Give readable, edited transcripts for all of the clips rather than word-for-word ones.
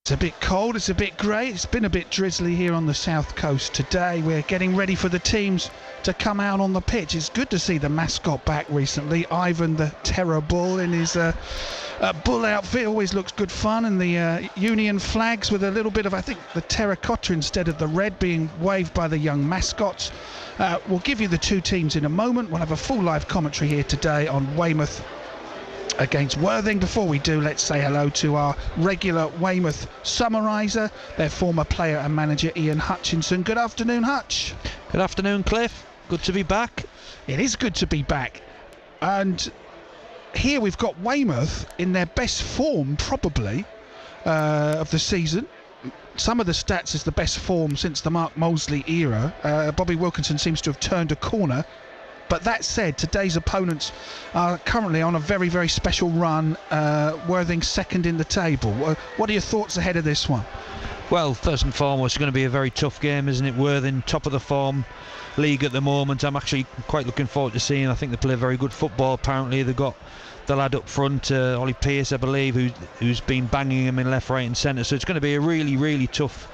It's a bit cold, it's a bit grey, it's been a bit drizzly here on the south coast today. We're getting ready for the teams to come out on the pitch. It's good to see the mascot back recently. Ivan the Terror Bull in his bull outfit always looks good fun, and the Union flags with a little bit of, I think, the terracotta instead of the red being waved by the young mascots. We'll give you the two teams in a moment. We'll have a full live commentary here today on Weymouth against Worthing. Before we do, let's say hello to our regular Weymouth summariser, their former player and manager Ian Hutchinson. Good afternoon, Hutch. Good afternoon, Cliff. Good to be back. It is good to be back. And here we've got Weymouth in their best form probably of the season. Some of the stats is the best form since the Mark Molesley era. Bobby Wilkinson seems to have turned a corner. But that said, today's opponents are currently on a very, very special run. Worthing second in the table. What are your thoughts ahead of this one? Well, first and foremost, it's going to be a very tough game, isn't it? Worthing, top of the form league at the moment. I'm actually quite looking forward to seeing. I think they play very good football. Apparently, they've got the lad up front, Ollie Pearce, I believe, who's been banging him in left, right and centre. So it's going to be a really, really tough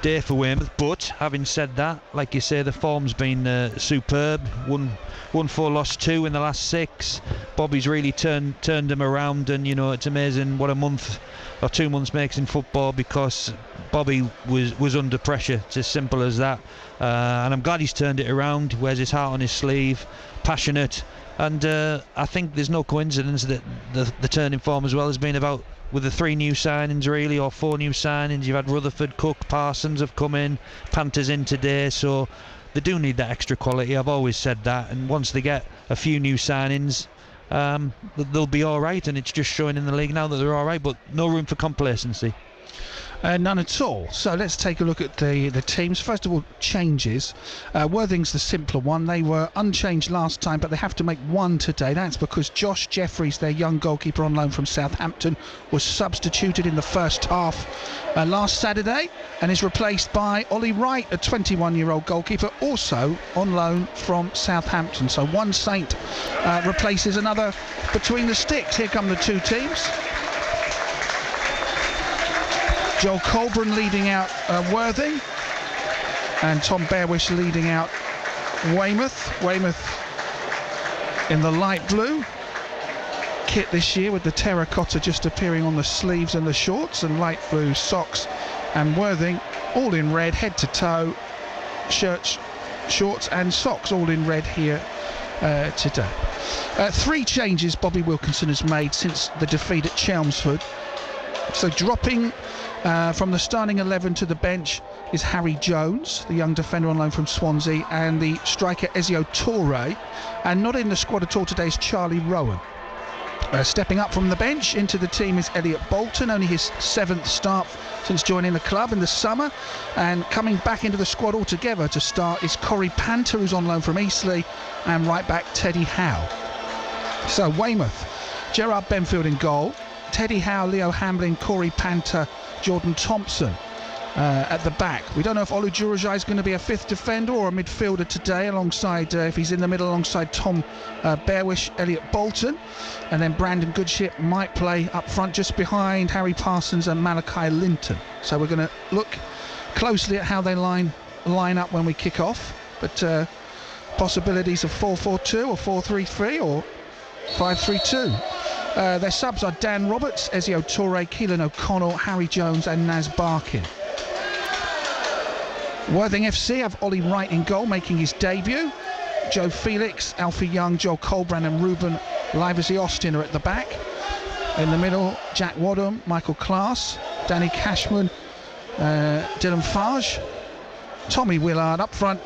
day for Weymouth. But having said that, like you say, the form's been superb. Won 4, lost 2 in the last 6. Bobby's really turned them around, and you know, it's amazing what a month or 2 months makes in football, because Bobby was under pressure. It's as simple as that. And I'm glad he's turned it around. He wears his heart on his sleeve, passionate. And I think there's no coincidence that the turn in form as well has been about with the 3 new signings, really, or 4 new signings. You've had Rutherford, Cook, Parsons have come in, Panthers in today, so they do need that extra quality. I've always said that, and once they get a few new signings, they'll be all right, and it's just showing in the league now that they're all right, but no room for complacency. None at all. So let's take a look at the teams. First of all, changes. Worthing's the simpler one. They were unchanged last time, but they have to make one today. That's because Josh Jeffries, their young goalkeeper on loan from Southampton, was substituted in the first half last Saturday and is replaced by Ollie Wright, a 21-year-old goalkeeper, also on loan from Southampton. So one Saint replaces another between the sticks. Here come the two teams. Joel Colburn leading out Worthing, and Tom Bearwish leading out Weymouth. Weymouth in the light blue kit this year, with the terracotta just appearing on the sleeves and the shorts, and light blue socks, and Worthing all in red, head to toe, shirts, shorts and socks all in red here today. 3 changes Bobby Wilkinson has made since the defeat at Chelmsford. So dropping from the starting 11 to the bench is Harry Jones, the young defender on loan from Swansea, and the striker Ezio Torre. And not in the squad at all today is Charlie Rowan. Stepping up from the bench into the team is Elliot Bolton, only his 7th start since joining the club in the summer. And coming back into the squad altogether to start is Corey Panther, who's on loan from Eastleigh, and right back Teddy Howe. So Weymouth, Gerard Benfield in goal, Teddy Howe, Leo Hamlin, Corey Panther, Jordan Thompson at the back. We don't know if Olu Jurajai is going to be a 5th defender or a midfielder today, alongside, if he's in the middle, alongside Tom Bearwish, Elliot Bolton. And then Brandon Goodship might play up front just behind Harry Parsons and Malachi Linton. So we're going to look closely at how they line up when we kick off. But possibilities of 4-4-2 or 4-3-3 or 5-3-2. Their subs are Dan Roberts, Ezio Torre, Keelan O'Connell, Harry Jones and Naz Barkin. Worthing FC have Ollie Wright in goal, making his debut. Joe Felix, Alfie Young, Joel Colbrand and Ruben Livesey Austin are at the back. In the middle, Jack Wadham, Michael Klaas, Danny Cashman, Dylan Farge. Tommy Willard up front,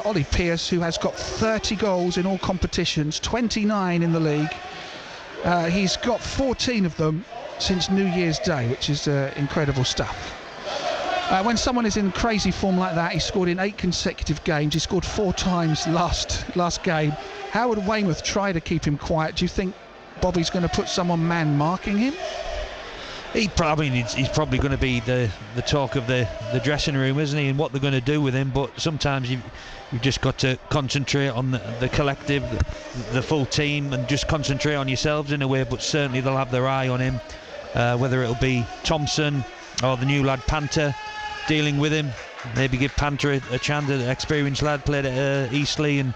Ollie Pearce, who has got 30 goals in all competitions, 29 in the league. He's got 14 of them since New Year's Day, which is incredible stuff. When someone is in crazy form like that, he scored in 8 consecutive games. He scored 4 times last game. How would Weymouth try to keep him quiet? Do you think Bobby's going to put someone man marking him? He's probably going to be the talk of the dressing room, isn't he, and what they're going to do with him. But sometimes you've just got to concentrate on the collective, the full team, and just concentrate on yourselves in a way. But certainly they'll have their eye on him, whether it'll be Thompson, or the new lad Panther dealing with him. Maybe give Panther a chance. An experienced lad, played at Eastleigh, and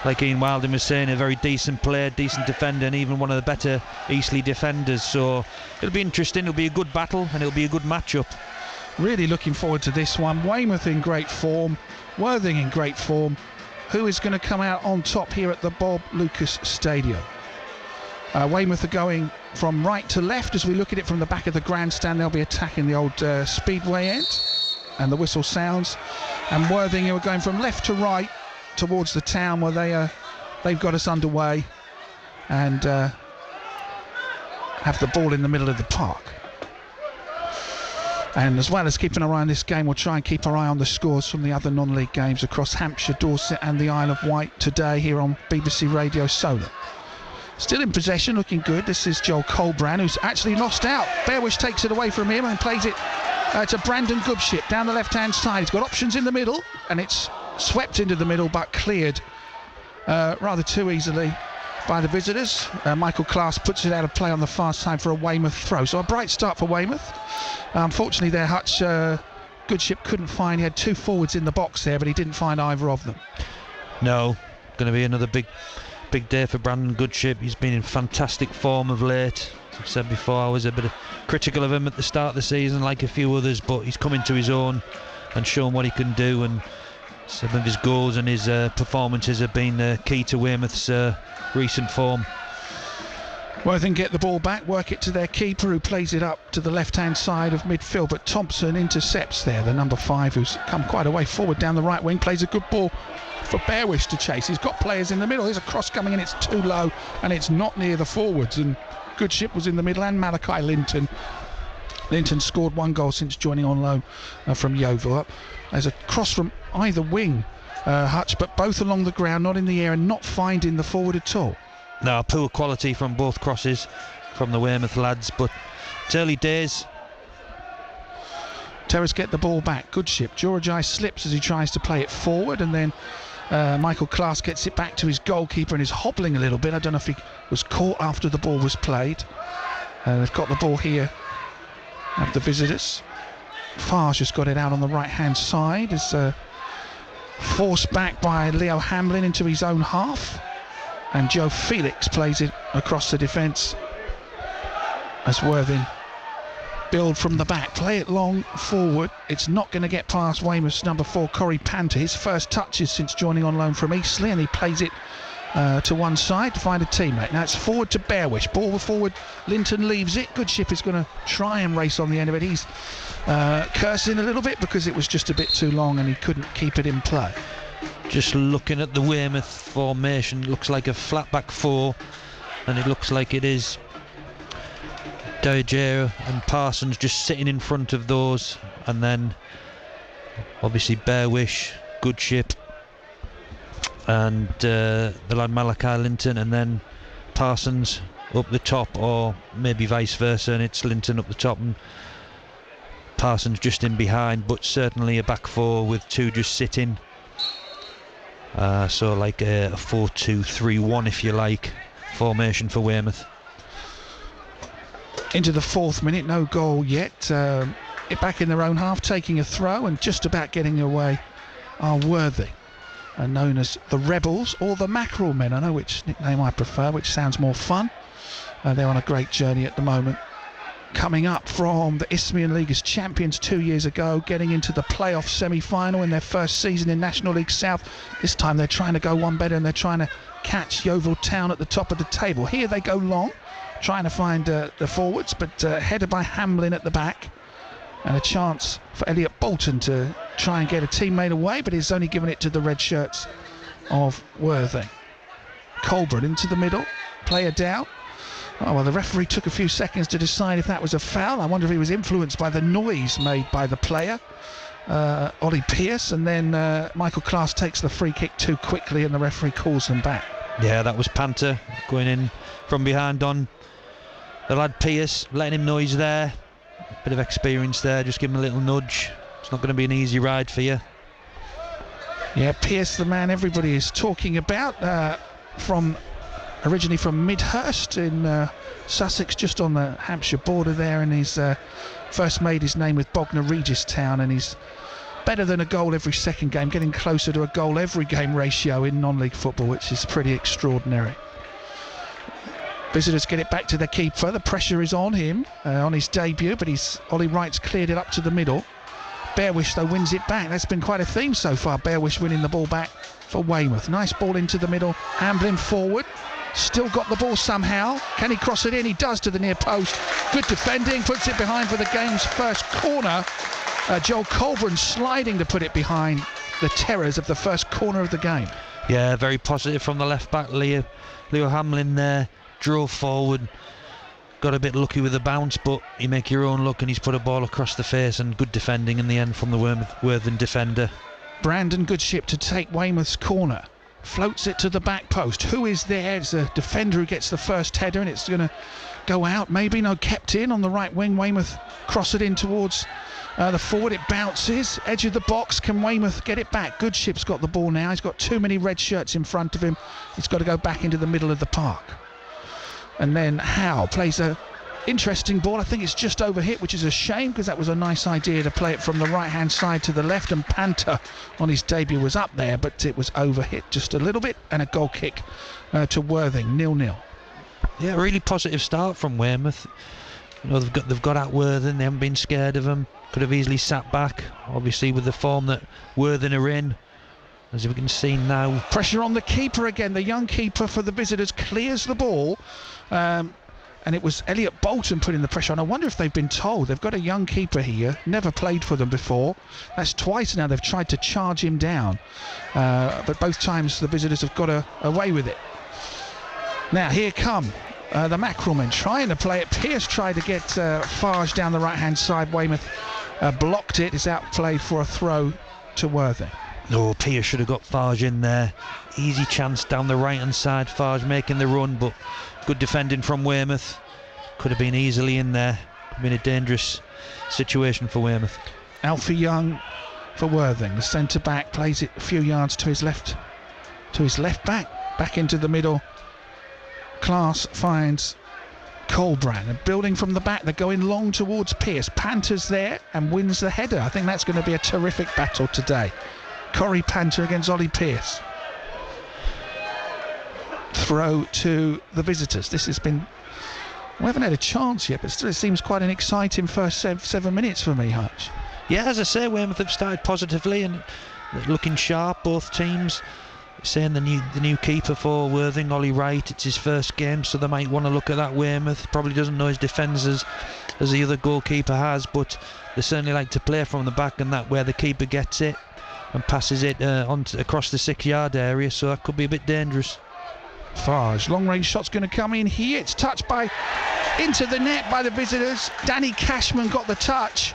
like Ian Wilding was saying, a very decent player, decent defender, and even one of the better Eastleigh defenders. So it'll be interesting. It'll be a good battle, and it'll be a good matchup. Really looking forward to this one. Weymouth in great form, Worthing in great form. Who is going to come out on top here at the Bob Lucas Stadium? Weymouth are going from right to left. As we look at it from the back of the grandstand, they'll be attacking the old Speedway end, and the whistle sounds. And Worthing are going from left to right towards the town, where they've got us underway and have the ball in the middle of the park. And as well as keeping our eye on this game, we'll try and keep our eye on the scores from the other non-league games across Hampshire, Dorset and the Isle of Wight today here on BBC Radio Solent. Still in possession, looking good. This is Joel Colbrand, who's actually lost out. Bearwish takes it away from him and plays it to Brandon Goodship down the left-hand side. He's got options in the middle, and it's swept into the middle but cleared rather too easily by the visitors. Michael Class puts it out of play on the far side for a Weymouth throw. So a bright start for Weymouth. Unfortunately there, Hutch, Goodship couldn't find. He had two forwards in the box there, but he didn't find either of them. No, going to be another big day for Brandon Goodship. He's been in fantastic form of late. As I've said before, I was a bit critical of him at the start of the season, like a few others, but he's come into his own and shown what he can do, and some of his goals and his performances have been key to Weymouth's recent form. Worthing get the ball back, work it to their keeper, who plays it up to the left-hand side of midfield, but Thompson intercepts there, the number 5, who's come quite a way forward down the right wing, plays a good ball for Bearwish to chase. He's got players in the middle. There's a cross coming in, it's too low, and it's not near the forwards, and Goodship was in the middle, and Malachi Linton. Linton scored 1 goal since joining on loan from Yeovil. There's a cross from either wing, Hutch, but both along the ground, not in the air, and not finding the forward at all. No, poor quality from both crosses from the Weymouth lads, but it's early days. Terrace get the ball back. Goodship. Georgi slips as he tries to play it forward, and then Michael Class gets it back to his goalkeeper and is hobbling a little bit. I don't know if he was caught after the ball was played. They've got the ball here at the visitors. Farge has got it out on the right hand side. It's forced back by Leo Hamlin into his own half, and Joe Felix plays it across the defence as Worthing build from the back, play it long forward. It's not going to get past Weymouth's number 4, Corey Panther. His first touches since joining on loan from Eastleigh, and he plays it to one side to find a teammate. Now it's forward to Bearwish. Ball forward, Linton leaves it. Goodship is going to try and race on the end of it. He's cursing a little bit because it was just a bit too long and he couldn't keep it in play. Just looking at the Weymouth formation, looks like a flat back 4, and it looks like it is Dojera and Parsons just sitting in front of those, and then obviously Bearwish, Goodship and the lad Malachi Linton, and then Parsons up the top, or maybe vice versa, and it's Linton up the top and Parsons just in behind, but certainly a back 4 with 2 just sitting, so like a 4-2-3-1 if you like formation for Weymouth. Into the 4th minute, no goal yet. It back in their own half, taking a throw and just about getting away are Worthing, known as the Rebels or the Mackerel Men. I know which nickname I prefer, which sounds more fun. They're on a great journey at the moment, coming up from the Isthmian League as champions 2 years ago, getting into the playoff semi-final in their first season in National League South. This time they're trying to go one better, and they're trying to catch Yeovil Town at the top of the table. Here they go long, trying to find the forwards, but headed by Hamlin at the back, and a chance for Elliot Bolton to try and get a teammate away, but he's only given it to the red shirts of Worthing. Colbrand into the middle, player down. Oh, well, the referee took a few seconds to decide if that was a foul. I wonder if he was influenced by the noise made by the player, Ollie Pearce, and then Michael Class takes the free kick too quickly and the referee calls them back. Yeah, that was Panther going in from behind on the lad Pearce, letting him know he's there. Bit of experience there, just give him a little nudge. It's not going to be an easy ride for you. Yeah, Pearce, the man everybody is talking about from originally from Midhurst in Sussex, just on the Hampshire border there, and he's first made his name with Bognor Regis Town, and he's better than a goal every second game, getting closer to a goal every game ratio in non-league football, which is pretty extraordinary. Visitors get it back to their keeper. The pressure is on him on his debut, but Ollie Wright's cleared it up to the middle. Bearwish though wins it back. That's been quite a theme so far, Bearwish winning the ball back for Weymouth. Nice ball into the middle, Hamblin forward, still got the ball somehow. Can he cross it in? He does, to the near post. Good defending, puts it behind for the game's first corner. Joel Colburn sliding to put it behind the terrors of the first corner of the game. Yeah, very positive from the left back. Leo Hamlin there drove forward, got a bit lucky with the bounce, but you make your own luck, and he's put a ball across the face, and good defending in the end from the Worthing defender. Brandon Goodship to take Weymouth's corner, floats it to the back post. Who is there? It's a defender who gets the first header, and it's going to go out. Maybe no, kept in on the right wing. Weymouth cross it in towards the forward. It bounces, edge of the box. Can Weymouth get it back? Goodship's got the ball now. He's got too many red shirts in front of him. He's got to go back into the middle of the park. And then Howe plays a interesting ball. I think it's just overhit, which is a shame, because that was a nice idea to play it from the right hand side to the left, and Panther on his debut was up there, but it was overhit just a little bit, and a goal kick to Worthing, 0-0. Yeah, really positive start from Weymouth. You know, they've got at Worthing, they haven't been scared of them. Could have easily sat back, obviously with the form that Worthing are in, as we can see now. Pressure on the keeper again. The young keeper for the visitors clears the ball, and it was Elliot Bolton putting the pressure on. I wonder if they've been told. They've got a young keeper here, never played for them before. That's twice now they've tried to charge him down, but both times the visitors have got away with it. Now here come the Mackerelmen trying to play it. Pearce tried to get Farge down the right hand side. Weymouth blocked it. It's outplayed for a throw to Worthing. Oh, Pearce should have got Farge in there. Easy chance down the right hand side. Farge making the run, but good defending from Weymouth. Could have been easily in there. Could have been a dangerous situation for Weymouth. Alfie Young for Worthing. The centre back plays it a few yards to his left back into the middle. Class finds Colbrand, and building from the back, they're going long towards Pearce. Panther's there and wins the header. I think that's going to be a terrific battle today. Corey Panther against Ollie Pearce. Throw to the visitors. This has been, we haven't had a chance yet, but still it seems quite an exciting first 7 minutes for me, Hutch. Yeah, as I say, Weymouth have started positively and looking sharp, both teams. Saying the new keeper for Worthing, Ollie Wright, it's his first game, so they might want to look at that. Weymouth probably doesn't know his defence as the other goalkeeper has, but they certainly like to play from the back, and that where the keeper gets it and passes it across the 6-yard area, so that could be a bit dangerous. Farge, long range shot's going to come in here. It's touched into the net by the visitors. Danny Cashman got the touch.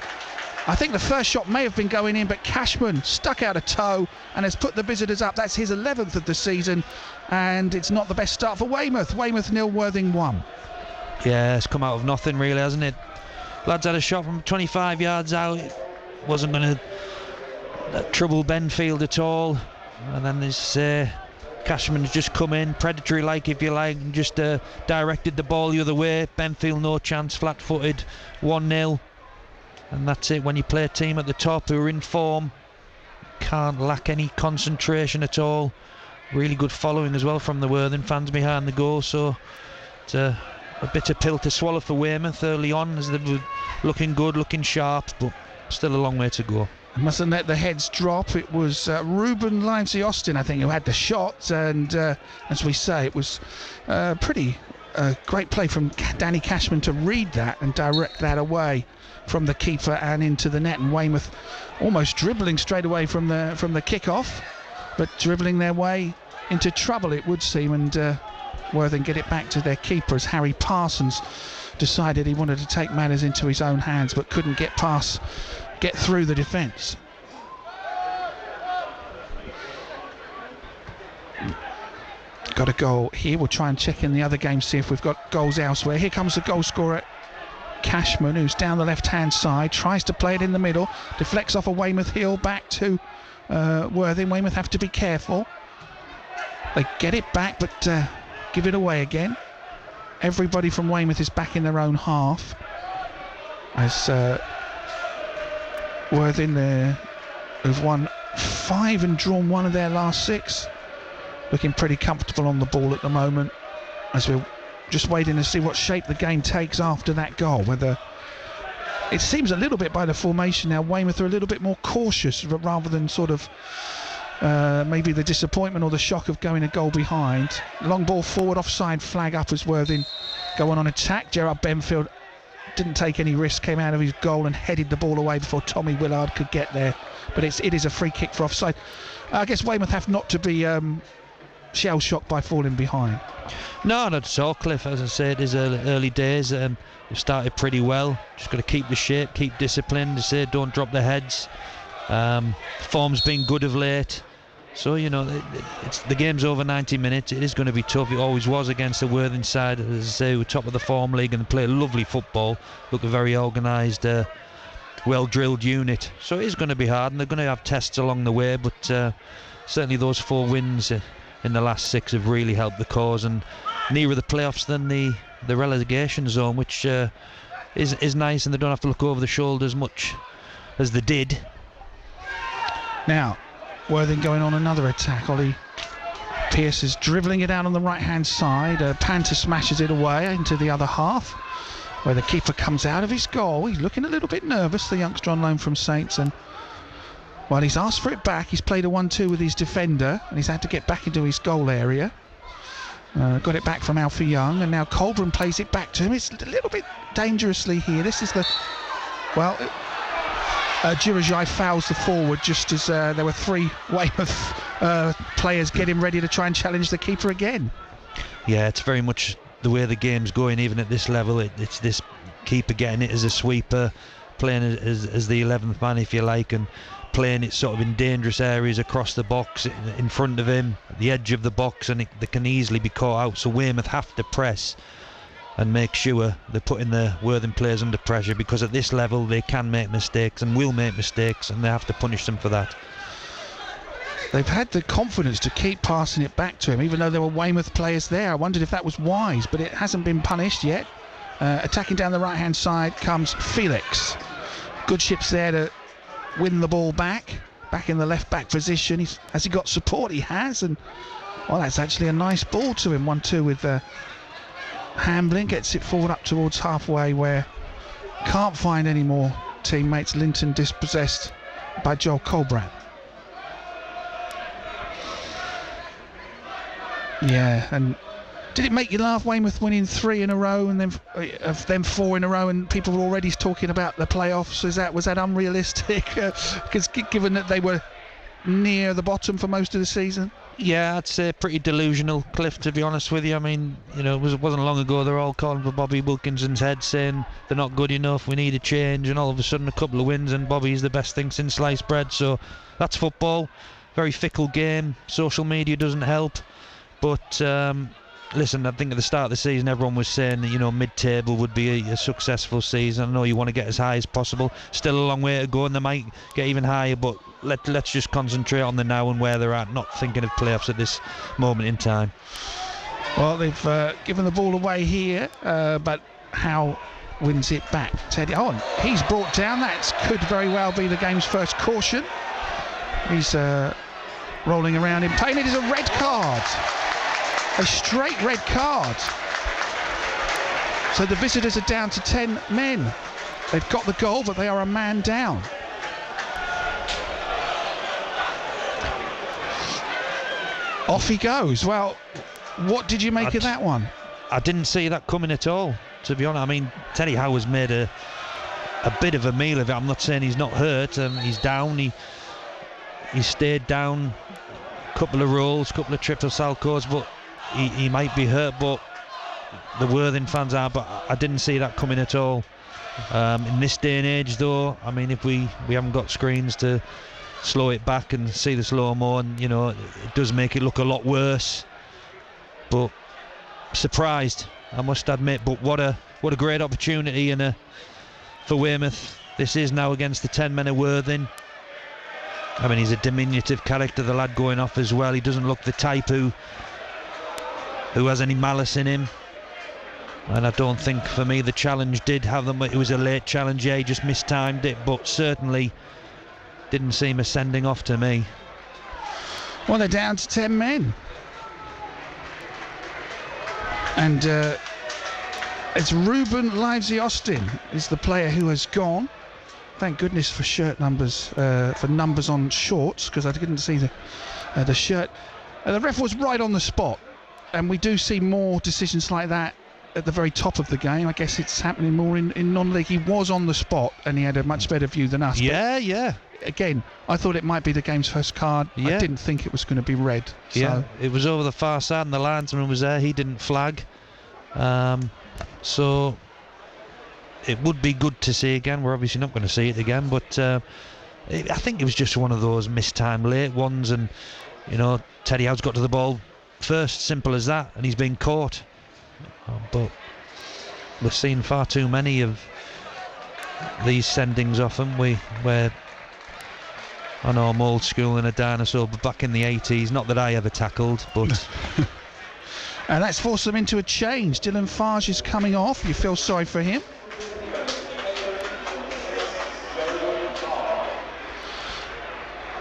I think the first shot may have been going in, but Cashman stuck out a toe and has put the visitors up. That's his 11th of the season, and it's not the best start for Weymouth. Weymouth 0, Worthing 1. Yeah, it's come out of nothing really, hasn't it? Lads had a shot from 25 yards out. It wasn't going to trouble Benfield at all. And then this Cashman has just come in, predatory-like if you like, and just directed the ball the other way. Benfield no chance, flat-footed, 1-0. And that's it. When you play a team at the top who are in form, can't lack any concentration at all. Really good following as well from the Worthing fans behind the goal, so it's a bitter pill to swallow for Weymouth early on, as they were looking good, looking sharp, but still a long way to go. I mustn't let the heads drop. It was Ruben Livesey Austin, I think, who had the shot, and as we say, it was pretty great play from Danny Cashman to read that and direct that away from the keeper and into the net, and Weymouth almost dribbling straight away from the kick-off, but dribbling their way into trouble, it would seem, and Worthing get it back to their keeper as Harry Parsons decided he wanted to take matters into his own hands but couldn't get through the defence. Got a goal here. We'll try and check in the other game, see if we've got goals elsewhere. Here comes the goal scorer, Cashman, who's down the left-hand side, tries to play it in the middle, deflects off a Weymouth heel back to Worthing. Weymouth have to be careful. They get it back, but give it away again. Everybody from Weymouth is back in their own half. As Worthing there, who've won 5 and drawn 1 of their last 6, looking pretty comfortable on the ball at the moment, as we're just waiting to see what shape the game takes after that goal. Whether it seems a little bit by the formation now, Weymouth are a little bit more cautious rather than sort of maybe the disappointment or the shock of going a goal behind. Long ball forward, offside flag up as Worthing go on attack. Gerard Benfield didn't take any risk, came out of his goal and headed the ball away before Tommy Willard could get there. But it is a free kick for offside. I guess Weymouth have not to be shell-shocked by falling behind. No, not at all, Cliff. As I said, it is early days. We've started pretty well. Just got to keep the shape, keep discipline. As I said, don't drop the heads. Form's been good of late. So, you know, the game's over 90 minutes. It is going to be tough. It always was against the Worthing side. As I say, we're top of the form league and play lovely football. Look, a very organised, well-drilled unit. So it is going to be hard, and they're going to have tests along the way. But certainly those 4 wins in the last 6 have really helped the cause, and nearer the playoffs than the relegation zone, which is nice, and they don't have to look over the shoulders much as they did. Now, Worthing going on another attack. Ollie Pearce is dribbling it out on the right-hand side. Panther smashes it away into the other half, where the keeper comes out of his goal. He's looking a little bit nervous, the youngster on loan from Saints, and while he's asked for it back, he's played a 1-2 with his defender, and he's had to get back into his goal area. Got it back from Alfie Young, and now Colburn plays it back to him. It's a little bit dangerously here. This is the... Well... Girajai fouls the forward just as there were 3 Weymouth players getting ready to try and challenge the keeper again. Yeah, it's very much the way the game's going, even at this level. It's this keeper getting it as a sweeper, playing as the 11th man, if you like, and playing it sort of in dangerous areas across the box, in front of him, at the edge of the box, and they can easily be caught out. So Weymouth have to press and make sure they're putting the Worthing players under pressure, because at this level they can make mistakes and will make mistakes, and they have to punish them for that. They've had the confidence to keep passing it back to him, even though there were Weymouth players there. I wondered if that was wise, but it hasn't been punished yet. Attacking down the right-hand side comes Felix. Good ships there to win the ball back in the left-back position. Has he got support? He has, and well, that's actually a nice ball to him. 1-2 with Hamblin, gets it forward up towards halfway, where can't find any more teammates. Linton dispossessed by Joel Colbrand. Yeah, and did it make you laugh, Weymouth winning 3 in a row and then 4 in a row, and people were already talking about the playoffs? Was that unrealistic? Because given that they were near the bottom for most of the season. Yeah, I'd say pretty delusional, Cliff, to be honest with you. I mean, you know, it wasn't long ago they were all calling for Bobby Wilkinson's head, saying they're not good enough, we need a change, and all of a sudden a couple of wins and Bobby's the best thing since sliced bread. So that's football, very fickle game. Social media doesn't help, but listen, I think at the start of the season everyone was saying that, you know, mid-table would be a successful season. I know you want to get as high as possible, still a long way to go, and they might get even higher, but let's just concentrate on the now and where they're at, not thinking of playoffs at this moment in time. Well, they've given the ball away here, but Howe wins it back. Teddy, he's brought down. That could very well be the game's first caution. He's rolling around in pain. It is a red card. A straight red card. So the visitors are down to 10 men. They've got the goal, but they are a man down. Off he goes. Well, what did you make of that one? I didn't see that coming at all, to be honest. I mean, Teddy Howe has made a bit of a meal of it. I'm not saying he's not hurt. He's down. He stayed down. Couple of rolls, couple of triple salcos, but he might be hurt. But the Worthing fans are. But I didn't see that coming at all. In this day and age, though, I mean, if we haven't got screens to slow it back and see the slow-mo, and you know, it does make it look a lot worse. But surprised, I must admit. But what a great opportunity for Weymouth. This is now against the 10 men of Worthing. I mean, he's a diminutive character, the lad going off as well. He doesn't look the type who who has any malice in him. And I don't think, for me, the challenge did have them. It was a late challenge, yeah, he just mistimed it, but certainly didn't seem a sending off to me. Well, they're down to 10 men. And it's Ruben Livesey-Austin is the player who has gone. Thank goodness for shirt numbers, for numbers on shorts, because I didn't see the shirt. The ref was right on the spot, and we do see more decisions like that at the very top of the game. I guess it's happening more in non-league. He was on the spot, and he had a much better view than us. Yeah. Again, I thought it might be the game's first card. Yeah. I didn't think it was going to be red. Yeah, it was over the far side, and the linesman was there. He didn't flag. So it would be good to see again. We're obviously not going to see it again, but I think it was just one of those mistimed late ones, and Teddy Howe's got to the ball first, simple as that, and he's been caught. But we're seeing far too many of these sendings off them. Where I know I'm old school and a dinosaur, but back in the 80s, not that I ever tackled, but and that's forced them into a change. Dylan Farge is coming off. You feel sorry for him.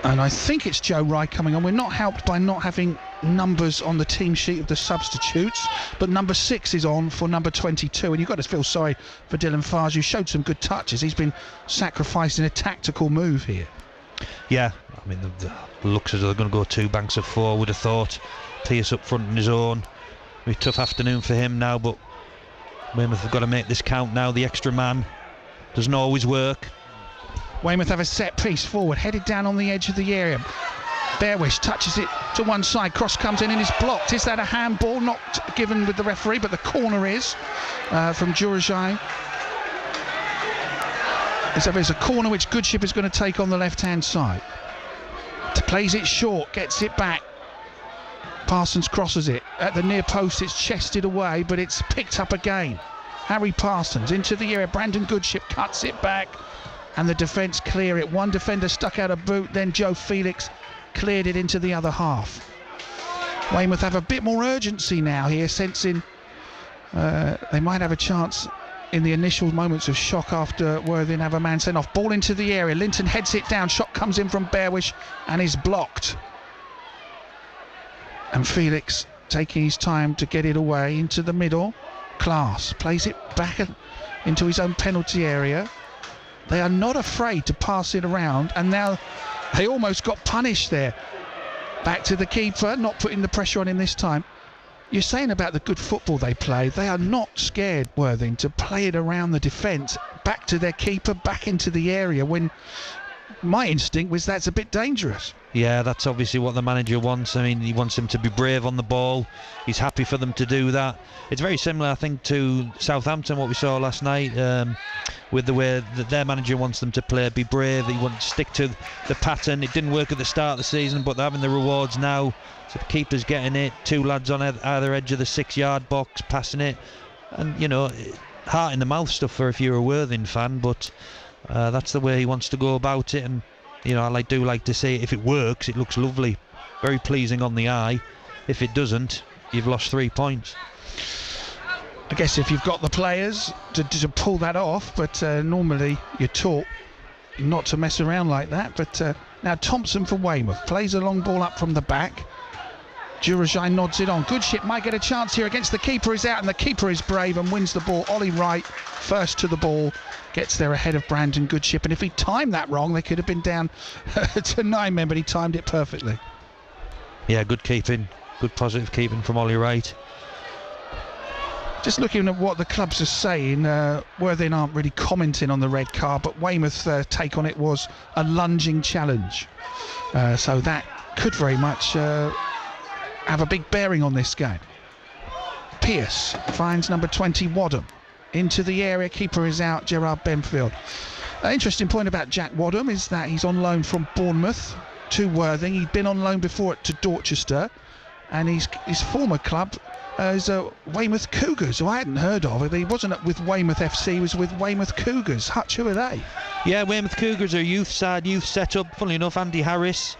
And I think it's Joe Wright coming on. We're not helped by not having numbers on the team sheet of the substitutes, but number 6 is on for number 22, and you've got to feel sorry for Dylan Farge, who showed some good touches. He's been sacrificed in a tactical move here. Yeah, I mean, the looks as though they're going to go 2 banks of 4, would have thought. Pierce up front on his own. It'll be a tough afternoon for him now, but Weymouth have got to make this count now. The extra man doesn't always work. Weymouth have a set piece forward, headed down on the edge of the area. Bearwish touches it to one side, cross comes in and is blocked. Is that a handball? Not given with the referee, but the corner is from Jurajai. So there's a corner which Goodship is going to take on the left-hand side. Plays it short, gets it back. Parsons crosses it. At the near post, it's chested away, but it's picked up again. Harry Parsons into the area. Brandon Goodship cuts it back, and the defence clear it. One defender stuck out a boot, then Joe Felix cleared it into the other half. Weymouth have a bit more urgency now here, sensing they might have a chance in the initial moments of shock after Worthing have a man sent off. Ball into the area. Linton heads it down. Shot comes in from Bearwish and is blocked. And Felix taking his time to get it away into the middle. Class plays it back into his own penalty area. They are not afraid to pass it around, and now they almost got punished there. Back to the keeper, not putting the pressure on him this time. You're saying about the good football they play. They are not scared, Worthing, to play it around the defence, back to their keeper, back into the area, when my instinct was that's a bit dangerous. Yeah, that's obviously what the manager wants. I mean, he wants them to be brave on the ball. He's happy for them to do that. It's very similar, I think, to Southampton, what we saw last night, with the way that their manager wants them to play, be brave. He wants to stick to the pattern. It didn't work at the start of the season, but they're having the rewards now. So the keeper's getting it, 2 lads on either edge of the 6-yard box, passing it. And, heart in the mouth stuff for if you're a Worthing fan, but that's the way he wants to go about it. And I do like to say, if it works, it looks lovely, very pleasing on the eye. If it doesn't, you've lost 3 points. I guess if you've got the players to pull that off, but normally you're taught not to mess around like that. But now Thompson for Weymouth plays a long ball up from the back. Jurajai nods it on. Goodship might get a chance here against the keeper. Is out, and the keeper is brave and wins the ball. Ollie Wright first to the ball, gets there ahead of Brandon Goodship, and if he timed that wrong, they could have been down to 9 men, but he timed it perfectly. Yeah, good keeping, good positive keeping from Ollie Wright. Just looking at what the clubs are saying, Worthing aren't really commenting on the red card, but Weymouth's take on it was a lunging challenge, so that could very much have a big bearing on this game. Pierce finds number 20 Wadham into the area. Keeper is out, Gerard Benfield. An interesting point about Jack Wadham is that he's on loan from Bournemouth to Worthing. He'd been on loan before to Dorchester, and his former club is Weymouth Cougars, who I hadn't heard of. He wasn't with Weymouth FC, he was with Weymouth Cougars. Hutch, who are they? Yeah, Weymouth Cougars are a youth side, youth set-up. Funnily enough, Andy Harris,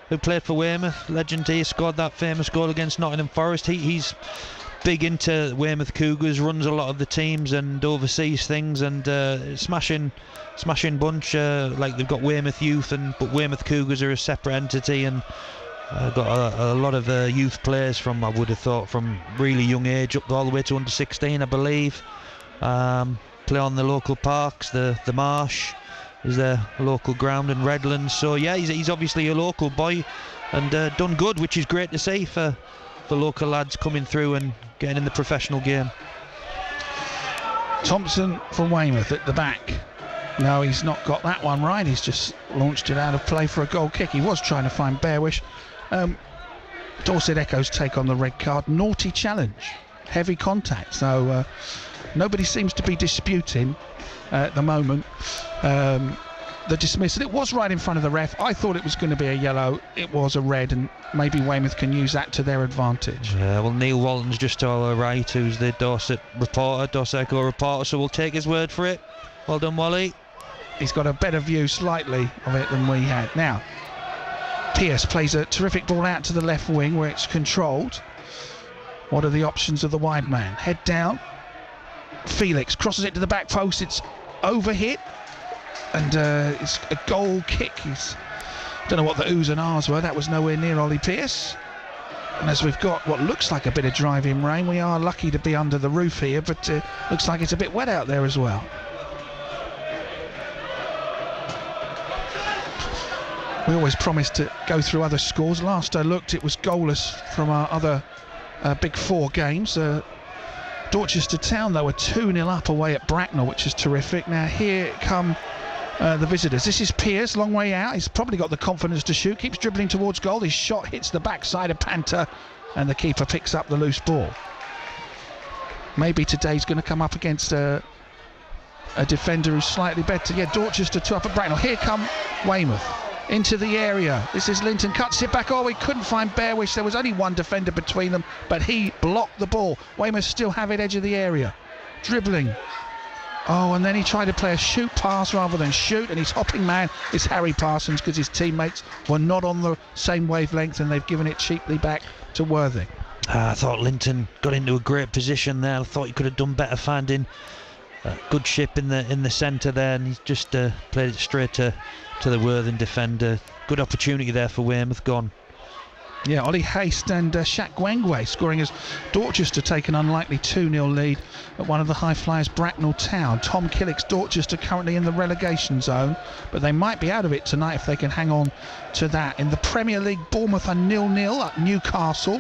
who played for Weymouth, legend here, scored that famous goal against Nottingham Forest. He's big into Weymouth Cougars, runs a lot of the teams and oversees things, and smashing bunch. Like they've got Weymouth Youth, but Weymouth Cougars are a separate entity, and got a lot of youth players from, I would have thought, from really young age up all the way to under 16, I believe. Play on the local parks. The Marsh is their local ground in Redlands. So yeah, he's obviously a local boy, and done good, which is great to see for local lads coming through and getting in the professional game. Thompson from Weymouth at the back. No, he's not got that one right. He's just launched it out of play for a goal kick. He was trying to find Bearwish. Dorset Echoes take on the red card. Naughty challenge, heavy contact. So nobody seems to be disputing at the moment the dismissal. It was right in front of the ref. I thought it was going to be a yellow. It was a red, and maybe Weymouth can use that to their advantage. Yeah, well, Neil Walton's just to our right, who's the Dorset Echo reporter, so we'll take his word for it. Well done, Wally. He's got a better view slightly of it than we had. Now, Pearce plays a terrific ball out to the left wing where it's controlled. What are the options of the wide man? Head down. Felix crosses it to the back post. It's overhit, and it's a goal kick. Don't know what the oohs and ahs were. That was nowhere near Ollie Pearce. And as we've got what looks like a bit of driving rain, we are lucky to be under the roof here, but looks like it's a bit wet out there as well. We always promise to go through other scores. Last I looked, it was goalless from our other Big Four games. Dorchester Town, though, were 2-0 up away at Bracknell, which is terrific. Now here come the visitors. This is Pearce, long way out. He's probably got the confidence to shoot. Keeps dribbling towards goal. His shot hits the backside of Panther, and the keeper picks up the loose ball. Maybe today's going to come up against a defender who's slightly better. Yeah, Dorchester 2 up at Bracknell. Here come Weymouth into the area. This is Linton, cuts it back. Oh, we couldn't find Bearwish. There was only one defender between them, but he blocked the ball. Weymouth still have it edge of the area. Dribbling. Oh, and then he tried to play a shoot pass rather than shoot, and his hopping man is Harry Parsons because his teammates were not on the same wavelength, and they've given it cheaply back to Worthing. I thought Linton got into a great position there. I thought he could have done better finding a good ship in the centre there, and he's just played it straight to the Worthing defender. Good opportunity there for Weymouth gone. Yeah, Ollie Haste and Shaq Gwengwe scoring as Dorchester take an unlikely 2-0 lead at one of the high flyers, Bracknell Town. Tom Killick's Dorchester currently in the relegation zone, but they might be out of it tonight if they can hang on to that. In the Premier League, Bournemouth are 0-0 at Newcastle,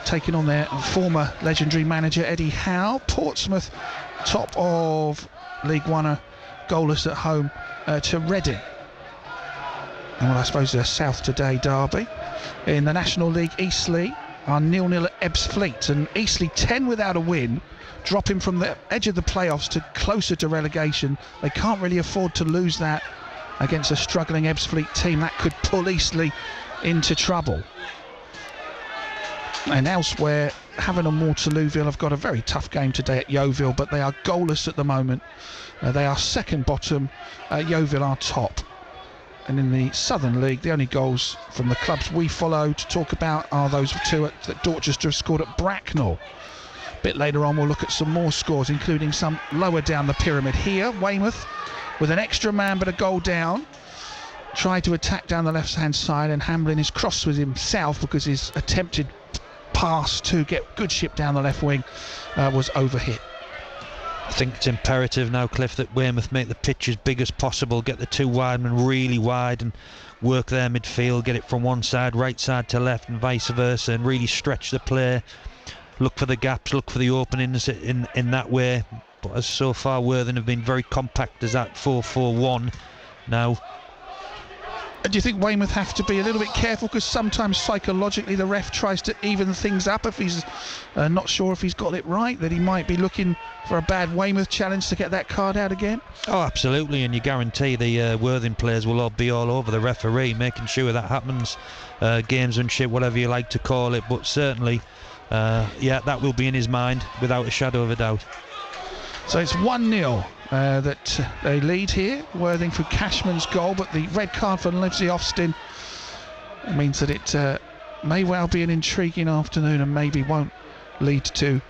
taking on their former legendary manager Eddie Howe. Portsmouth, top of League One, are goalless at home to Reading. And well, I suppose a South Today derby. In the National League, Eastleigh are 0-0 at Ebbsfleet, and Eastleigh 10 without a win, dropping from the edge of the playoffs to closer to relegation. They can't really afford to lose that against a struggling Ebbsfleet team. That could pull Eastleigh into trouble. And elsewhere, Havant and Waterlooville have got a very tough game today at Yeovil, but they are goalless at the moment. They are second bottom. Yeovil are top. And in the Southern League, the only goals from the clubs we follow to talk about are those two that Dorchester have scored at Bracknell. A bit later on, we'll look at some more scores, including some lower down the pyramid. Here, Weymouth, with an extra man but a goal down, tried to attack down the left-hand side, and Hamblin is cross with himself because his attempted pass to get Goodship down the left wing was overhit. I think it's imperative now, Cliff, that Weymouth make the pitch as big as possible, get the two wide men really wide and work their midfield, get it from one side, right side to left and vice versa, and really stretch the play, look for the gaps, look for the openings in that way. But as so far, Worthing have been very compact as that 4-4-1 now. Do you think Weymouth have to be a little bit careful, because sometimes psychologically the ref tries to even things up if he's not sure if he's got it right, that he might be looking for a bad Weymouth challenge to get that card out again? Oh, absolutely, and you guarantee the Worthing players will all be all over the referee, making sure that happens, gamesmanship, whatever you like to call it, but certainly, yeah, that will be in his mind without a shadow of a doubt. So it's 1-0 that they lead here, Worthing through Cashman's goal, but the red card for Livesey Austin means that it may well be an intriguing afternoon and maybe won't lead to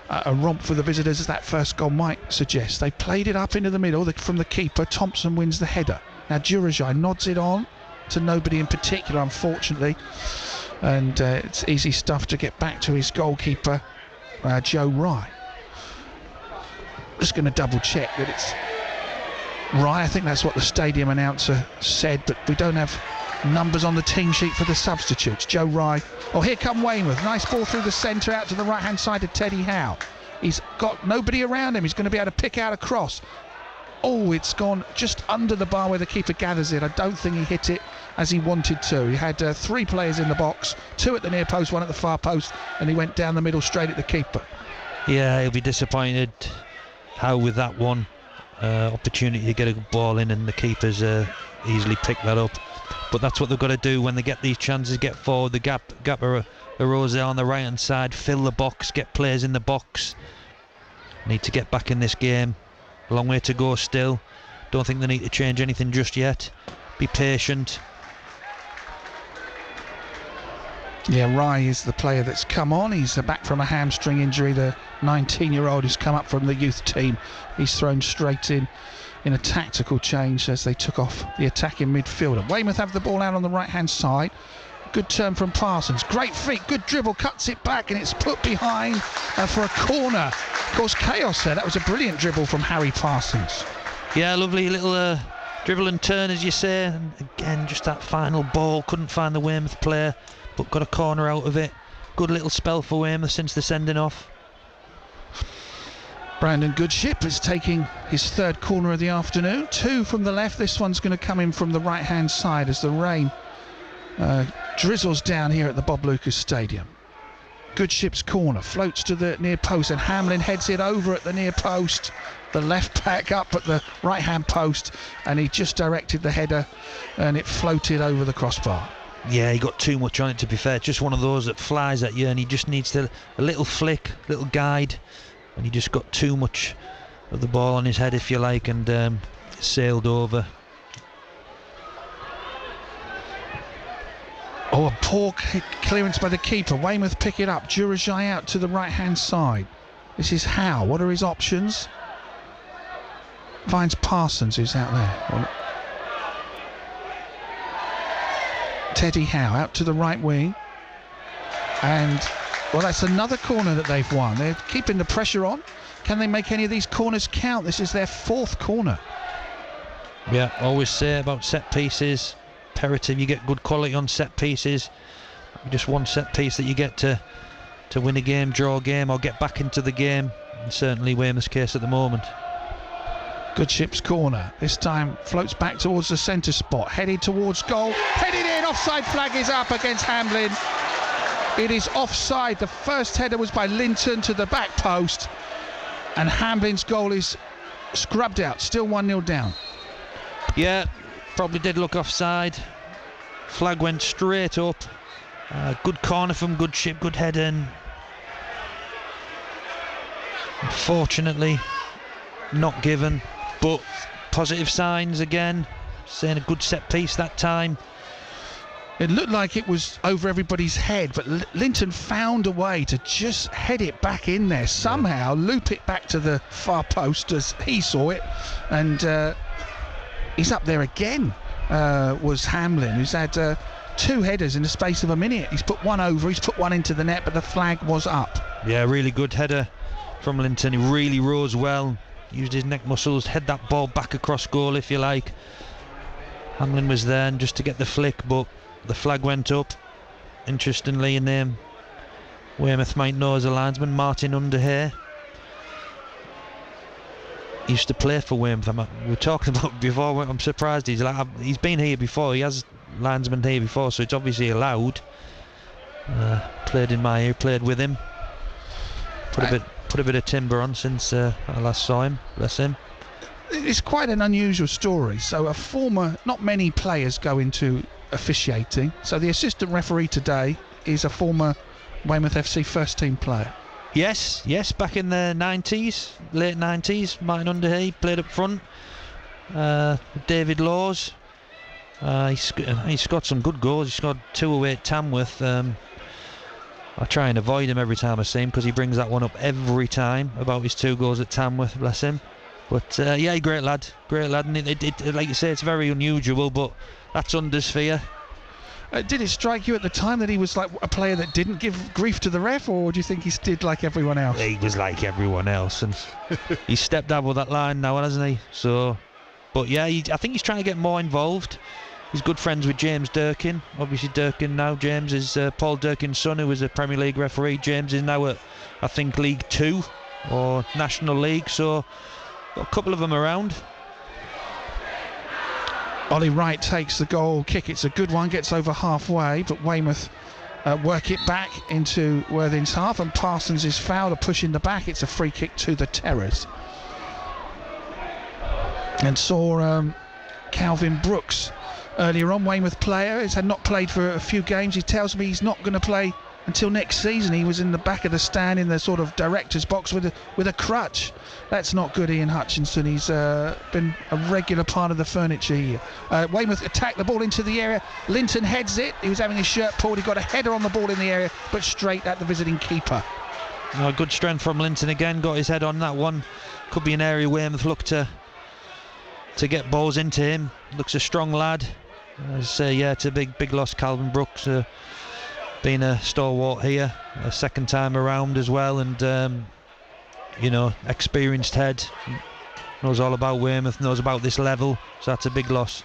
a romp for the visitors, as that first goal might suggest. They played it up into the middle from the keeper. Thompson wins the header. Now Durajai nods it on to nobody in particular, unfortunately, and it's easy stuff to get back to his goalkeeper, Joe Rye. Just going to double check that it's Rye. I think that's what the stadium announcer said, but we don't have numbers on the team sheet for the substitutes. Joe Rye. Oh, here come Weymouth. Nice ball through the centre out to the right hand side of Teddy Howe. He's got nobody around him. He's going to be able to pick out a cross. Oh, it's gone just under the bar where the keeper gathers it. I don't think he hit it as he wanted to. He had 3 players in the box, 2 at the near post, 1 at the far post, and he went down the middle straight at the keeper. Yeah, he'll be disappointed how with that one opportunity to get a ball in, and the keepers easily picked that up. But that's what they've got to do when they get these chances, get forward. The gap arose there on the right hand side, fill the box, get players in the box. Need to get back in this game. A long way to go still. Don't think they need to change anything just yet. Be patient. Yeah, Rye is the player that's come on. He's back from a hamstring injury. The 19-year-old who's come up from the youth team. He's thrown straight in a tactical change as they took off the attacking midfielder. Weymouth have the ball out on the right-hand side. Good turn from Parsons. Great feet, good dribble, cuts it back, and it's put behind for a corner. Of course, chaos there. That was a brilliant dribble from Harry Parsons. Yeah, lovely little dribble and turn, as you say. And again, just that final ball. Couldn't find the Weymouth player, but got a corner out of it. Good little spell for Weymouth since the sending off. Brandon Goodship is taking his 3rd corner of the afternoon. 2 from the left. This one's going to come in from the right-hand side as the rain drizzles down here at the Bob Lucas Stadium. Goodship's corner floats to the near post, and Hamlin heads it over at the near post. The left back up at the right-hand post, and he just directed the header, and it floated over the crossbar. Yeah, he got too much on it, to be fair. Just one of those that flies at you, and he just needs a little flick, little guide, and he just got too much of the ball on his head, if you like, and sailed over. Oh, a poor clearance by the keeper. Weymouth pick it up. Durajai out to the right-hand side. This is Howe. What are his options? Finds Parsons, who's out there. Teddy Howe out to the right wing. And, well, that's another corner that they've won. They're keeping the pressure on. Can they make any of these corners count? This is their 4th corner. Yeah, always say about set pieces. Imperative you get good quality on set pieces. Just one set piece that you get to win a game, draw a game, or get back into the game. And certainly Weymouth's case at the moment. Goodship's corner. This time floats back towards the centre spot. Headed towards goal. Headed in. Offside flag is up against Hamlin. It is offside. The first header was by Linton to the back post. And Hamlin's goal is scrubbed out. Still 1-0 down. Yeah. Probably did look offside. Flag went straight up. Good corner from Goodship, good head in. Unfortunately, not given, but positive signs again. Saying a good set piece that time. It looked like it was over everybody's head, but Linton found a way to just head it back in there somehow, loop it back to the far post as he saw it, and he's up there again, was Hamlin, who's had 2 headers in the space of a minute. He's put one over, he's put one into the net, but the flag was up. Yeah, really good header from Linton. He really rose well, used his neck muscles, head that ball back across goal, if you like. Hamlin was there and just to get the flick, but the flag went up. Interestingly, a name Weymouth might know as a linesman, Martin Underhair. Used to play for Weymouth. We were talking about before. I'm surprised he's been here before. He has linesman here before, so it's obviously allowed. Played in my ear, played with him. Put a bit of timber on since I last saw him. Bless him. It's quite an unusual story. So not many players go into officiating. So the assistant referee today is a former Weymouth FC first team player. Yes, back in the 90s, late 90s, Martin Underhay played up front. David Laws, he scored some good goals. He scored 2 away at Tamworth. I try and avoid him every time I see him because he brings that one up every time about his 2 goals at Tamworth, bless him. But yeah, great lad, and it like you say, it's very unusual, but that's unders for you. Did it strike you at the time that he was like a player that didn't give grief to the ref, or do you think he did like everyone else? He was like everyone else, and he's stepped out with that line now, hasn't he? So, but yeah, I think he's trying to get more involved. He's good friends with James Durkin. Obviously Durkin now, James is Paul Durkin's son, who was a Premier League referee. James is now at, I think, League 2 or National League, so got a couple of them around. Ollie Wright takes the goal kick. It's a good one, gets over halfway, but Weymouth work it back into Worthing's half, and Parsons is fouled, a push in the back. It's a free kick to the Terrors. And saw Calvin Brooks earlier on, Weymouth player, has had not played for a few games. He tells me he's not going to play until next season. He was in the back of the stand in the sort of director's box with a crutch. That's not good, Ian Hutchinson. He's been a regular part of the furniture here. Weymouth attacked the ball into the area. Linton heads it. He was having his shirt pulled. He got a header on the ball in the area, but straight at the visiting keeper. Good strength from Linton again. Got his head on that one. Could be an area Weymouth look to get balls into him. Looks a strong lad. Yeah, it's a big loss. Calvin Brooks being a stalwart here, a second time around as well, and experienced head, knows all about Weymouth, knows about this level, so that's a big loss.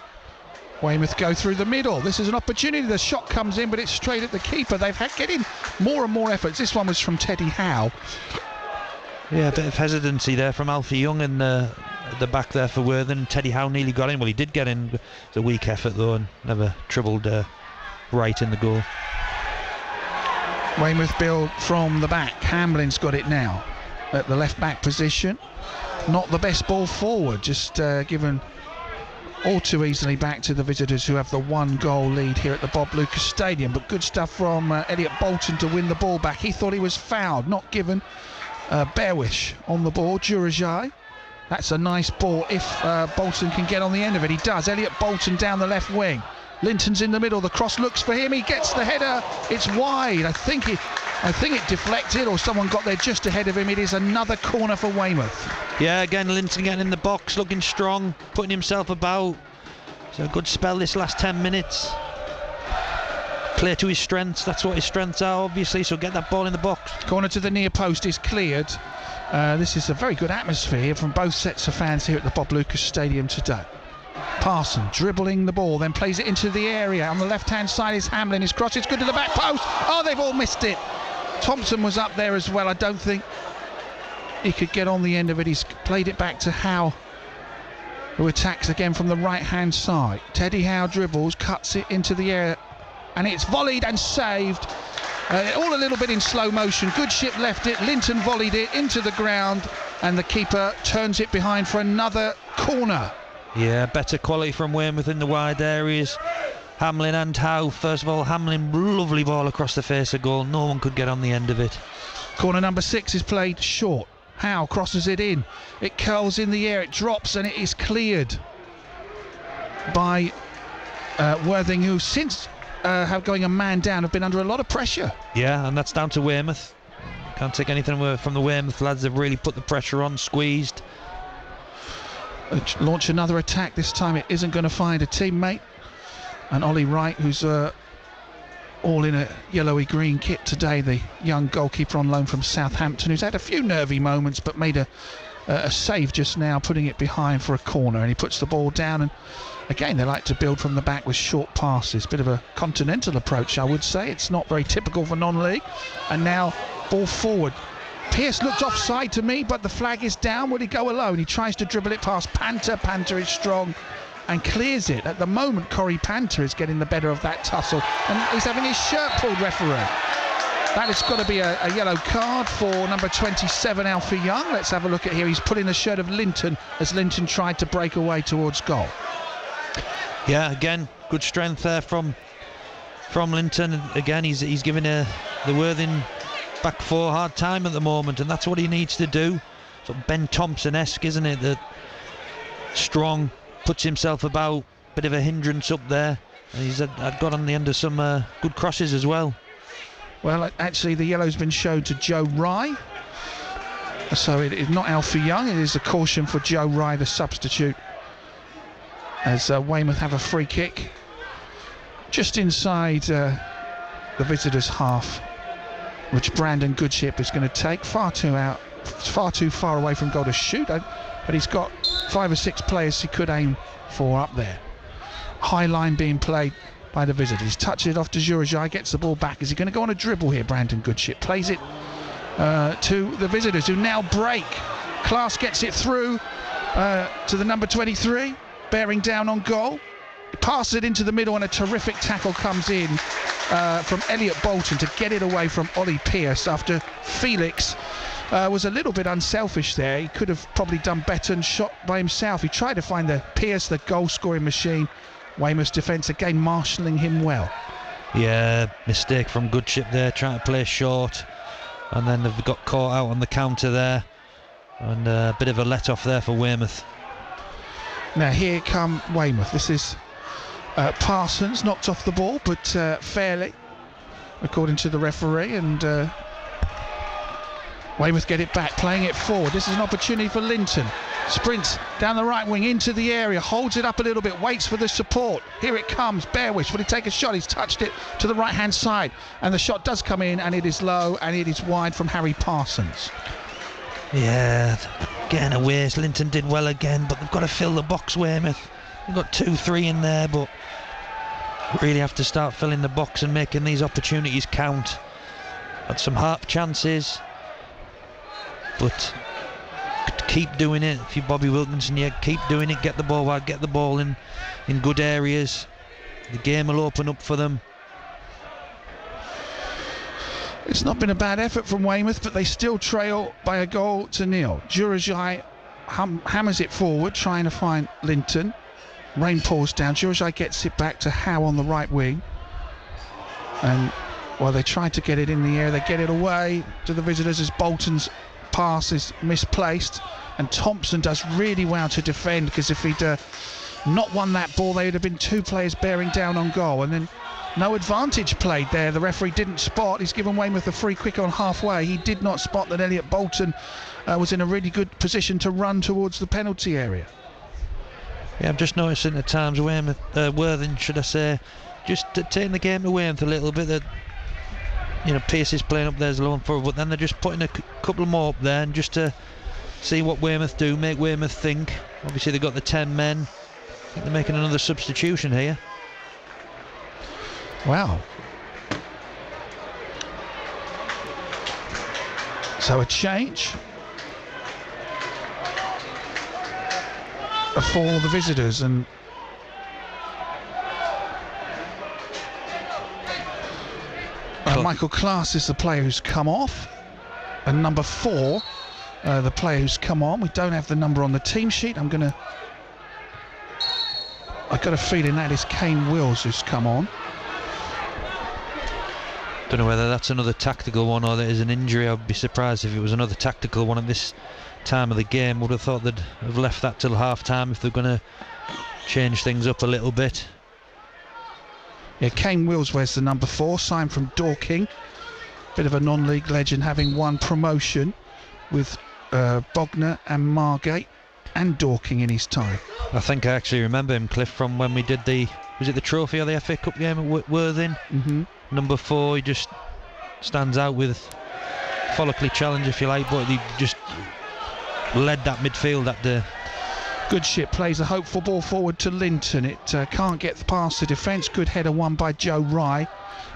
Weymouth go through the middle. This is an opportunity. The shot comes in, but it's straight at the keeper. They've had getting more and more efforts. This one was from Teddy Howe. Yeah, a bit of hesitancy there from Alfie Young and the back there for Worthing. Teddy Howe nearly got in. Well, he did get in. It's a weak effort though, and never troubled right in the goal. Weymouth build from the back. Hamlin's got it now at the left back position. Not the best ball forward, just given all too easily back to the visitors, who have the 1-goal lead here at the Bob Lucas Stadium. But good stuff from Elliot Bolton to win the ball back. He thought he was fouled, not given. Bearwish on the ball. Durajai. That's a nice ball if Bolton can get on the end of it. He does. Elliot Bolton down the left wing. Linton's in the middle. The cross looks for him. He gets the header. It's wide. I think it deflected, or someone got there just ahead of him. It is another corner for Weymouth. Yeah, again Linton getting in the box, looking strong, putting himself about. It's a good spell this last 10 minutes. Play to his strengths. That's what his strengths are, obviously. So get that ball in the box. Corner to the near post is cleared. This is a very good atmosphere from both sets of fans here at the Bob Lucas Stadium today. Parson dribbling the ball, then plays it into the area. On the left-hand side is Hamlin. His cross is good to the back post. Oh, they've all missed it. Thompson was up there as well. I don't think he could get on the end of it. He's played it back to Howe, who attacks again from the right-hand side. Teddy Howe dribbles, cuts it into the air, and it's volleyed and saved. All a little bit in slow motion. Goodship left it. Linton volleyed it into the ground, and the keeper turns it behind for another corner. Yeah, better quality from Weymouth in the wide areas. Hamlin and Howe. First of all, Hamlin, lovely ball across the face of goal. No one could get on the end of it. Corner number 6 is played short. Howe crosses it in. It curls in the air. It drops, and it is cleared by Worthing, who since have going a man down have been under a lot of pressure. Yeah, and that's down to Weymouth. Can't take anything away from the Weymouth lads. They've really put the pressure on, squeezed. Launch another attack. This time it isn't going to find a teammate. And Ollie Wright, who's all in a yellowy green kit today, the young goalkeeper on loan from Southampton, who's had a few nervy moments but made a save just now, putting it behind for a corner, and he puts the ball down. And again, they like to build from the back with short passes. Bit of a continental approach, I would say. It's not very typical for non-league. And now ball forward. Pearce looked offside to me, but the flag is down. Will he go alone? He tries to dribble it past Panther. Panther is strong and clears it. At the moment, Corey Panther is getting the better of that tussle, and he's having his shirt pulled, referee. That has got to be a yellow card for number 27, Alfie Young. Let's have a look at here. He's pulling the shirt of Linton as Linton tried to break away towards goal. Yeah, again, good strength there from Linton. Again, he's giving the Worthing back four hard time at the moment, and that's what he needs to do. Sort of Ben Thompson-esque, isn't it? That strong, puts himself about, bit of a hindrance up there. And he's got on the end of some good crosses as well. Well, actually, the yellow's been shown to Joe Rye. So it is not Alfie Young. It is a caution for Joe Rye, the substitute, as Weymouth have a free kick just inside the visitors' half, which Brandon Goodship is going to take. Far too far away from goal to shoot, but he's got 5 or 6 players he could aim for up there. High line being played by the visitors. Touches it off to Jurajai, gets the ball back. Is he going to go on a dribble here? Brandon Goodship plays it to the visitors, who now break. Class gets it through to the number 23, bearing down on goal. He passes it into the middle, and a terrific tackle comes in from Elliot Bolton to get it away from Ollie Pearce after Felix was a little bit unselfish there. He could have probably done better and shot by himself. He tried to find the Pearce, the goal-scoring machine. Weymouth's defence again marshalling him well. Yeah, mistake from Goodship there, trying to play short, and then they've got caught out on the counter there, and a bit of a let-off there for Weymouth. Now here come Weymouth. This is Parsons, knocked off the ball, but fairly, according to the referee, and Weymouth get it back, playing it forward. This is an opportunity for Linton. Sprints down the right wing into the area, holds it up a little bit, waits for the support. Here it comes. Bearwish, will he take a shot? He's touched it to the right hand side, and the shot does come in, and it is low, and it is wide from Harry Parsons. Yeah, getting away. Linton did well again, but they've got to fill the box, Weymouth. They've got 2-3 in there, but really have to start filling the box and making these opportunities count. Had some half chances, but keep doing it. If you're Bobby Wilkinson, yeah, keep doing it. Get the ball wide, get the ball in good areas. The game will open up for them. It's not been a bad effort from Weymouth, but they still trail by a goal to nil. Jurajai hammers it forward, trying to find Linton. Rain pours down. Jurajai gets it back to Howe on the right wing. And while they try to get it in the air, they get it away to the visitors as Bolton's pass is misplaced. And Thompson does really well to defend, because if he'd not won that ball, there would have been 2 players bearing down on goal. And then no advantage played there. The referee didn't spot. He's given Weymouth a free kick on halfway. He did not spot that Elliot Bolton was in a really good position to run towards the penalty area. Yeah, I'm just noticing at times Worthing, should I say, just taking the game away a little bit. That, you know, Pearce is playing up there as a lone forward, but then they're just putting a couple more up there, and just to see what Weymouth do, make Weymouth think. Obviously they've got the 10 men. I think they're making another substitution here. Wow. So a change for the visitors, and Michael Class is the player who's come off, and number 4 the player who's come on. We don't have the number on the team sheet. I've got a feeling that is Kane Wills who's come on. Don't know whether that's another tactical one or that is an injury. I'd be surprised if it was another tactical one at this time of the game. Would have thought they'd have left that till half time if they're going to change things up a little bit. Yeah, Kane Wills wears the number 4, signed from Dorking. Bit of a non-league legend, having won promotion with Bognor and Margate and Dorking in his time. I think I actually remember him, Cliff, from when we did was it the trophy or the FA Cup game at Worthing? Mm-hmm. Number 4, he just stands out with follicly challenge, if you like, but he just led that midfield that day. Goodship plays a hopeful ball forward to Linton. It can't get past the defence. Good header won by Joe Rye.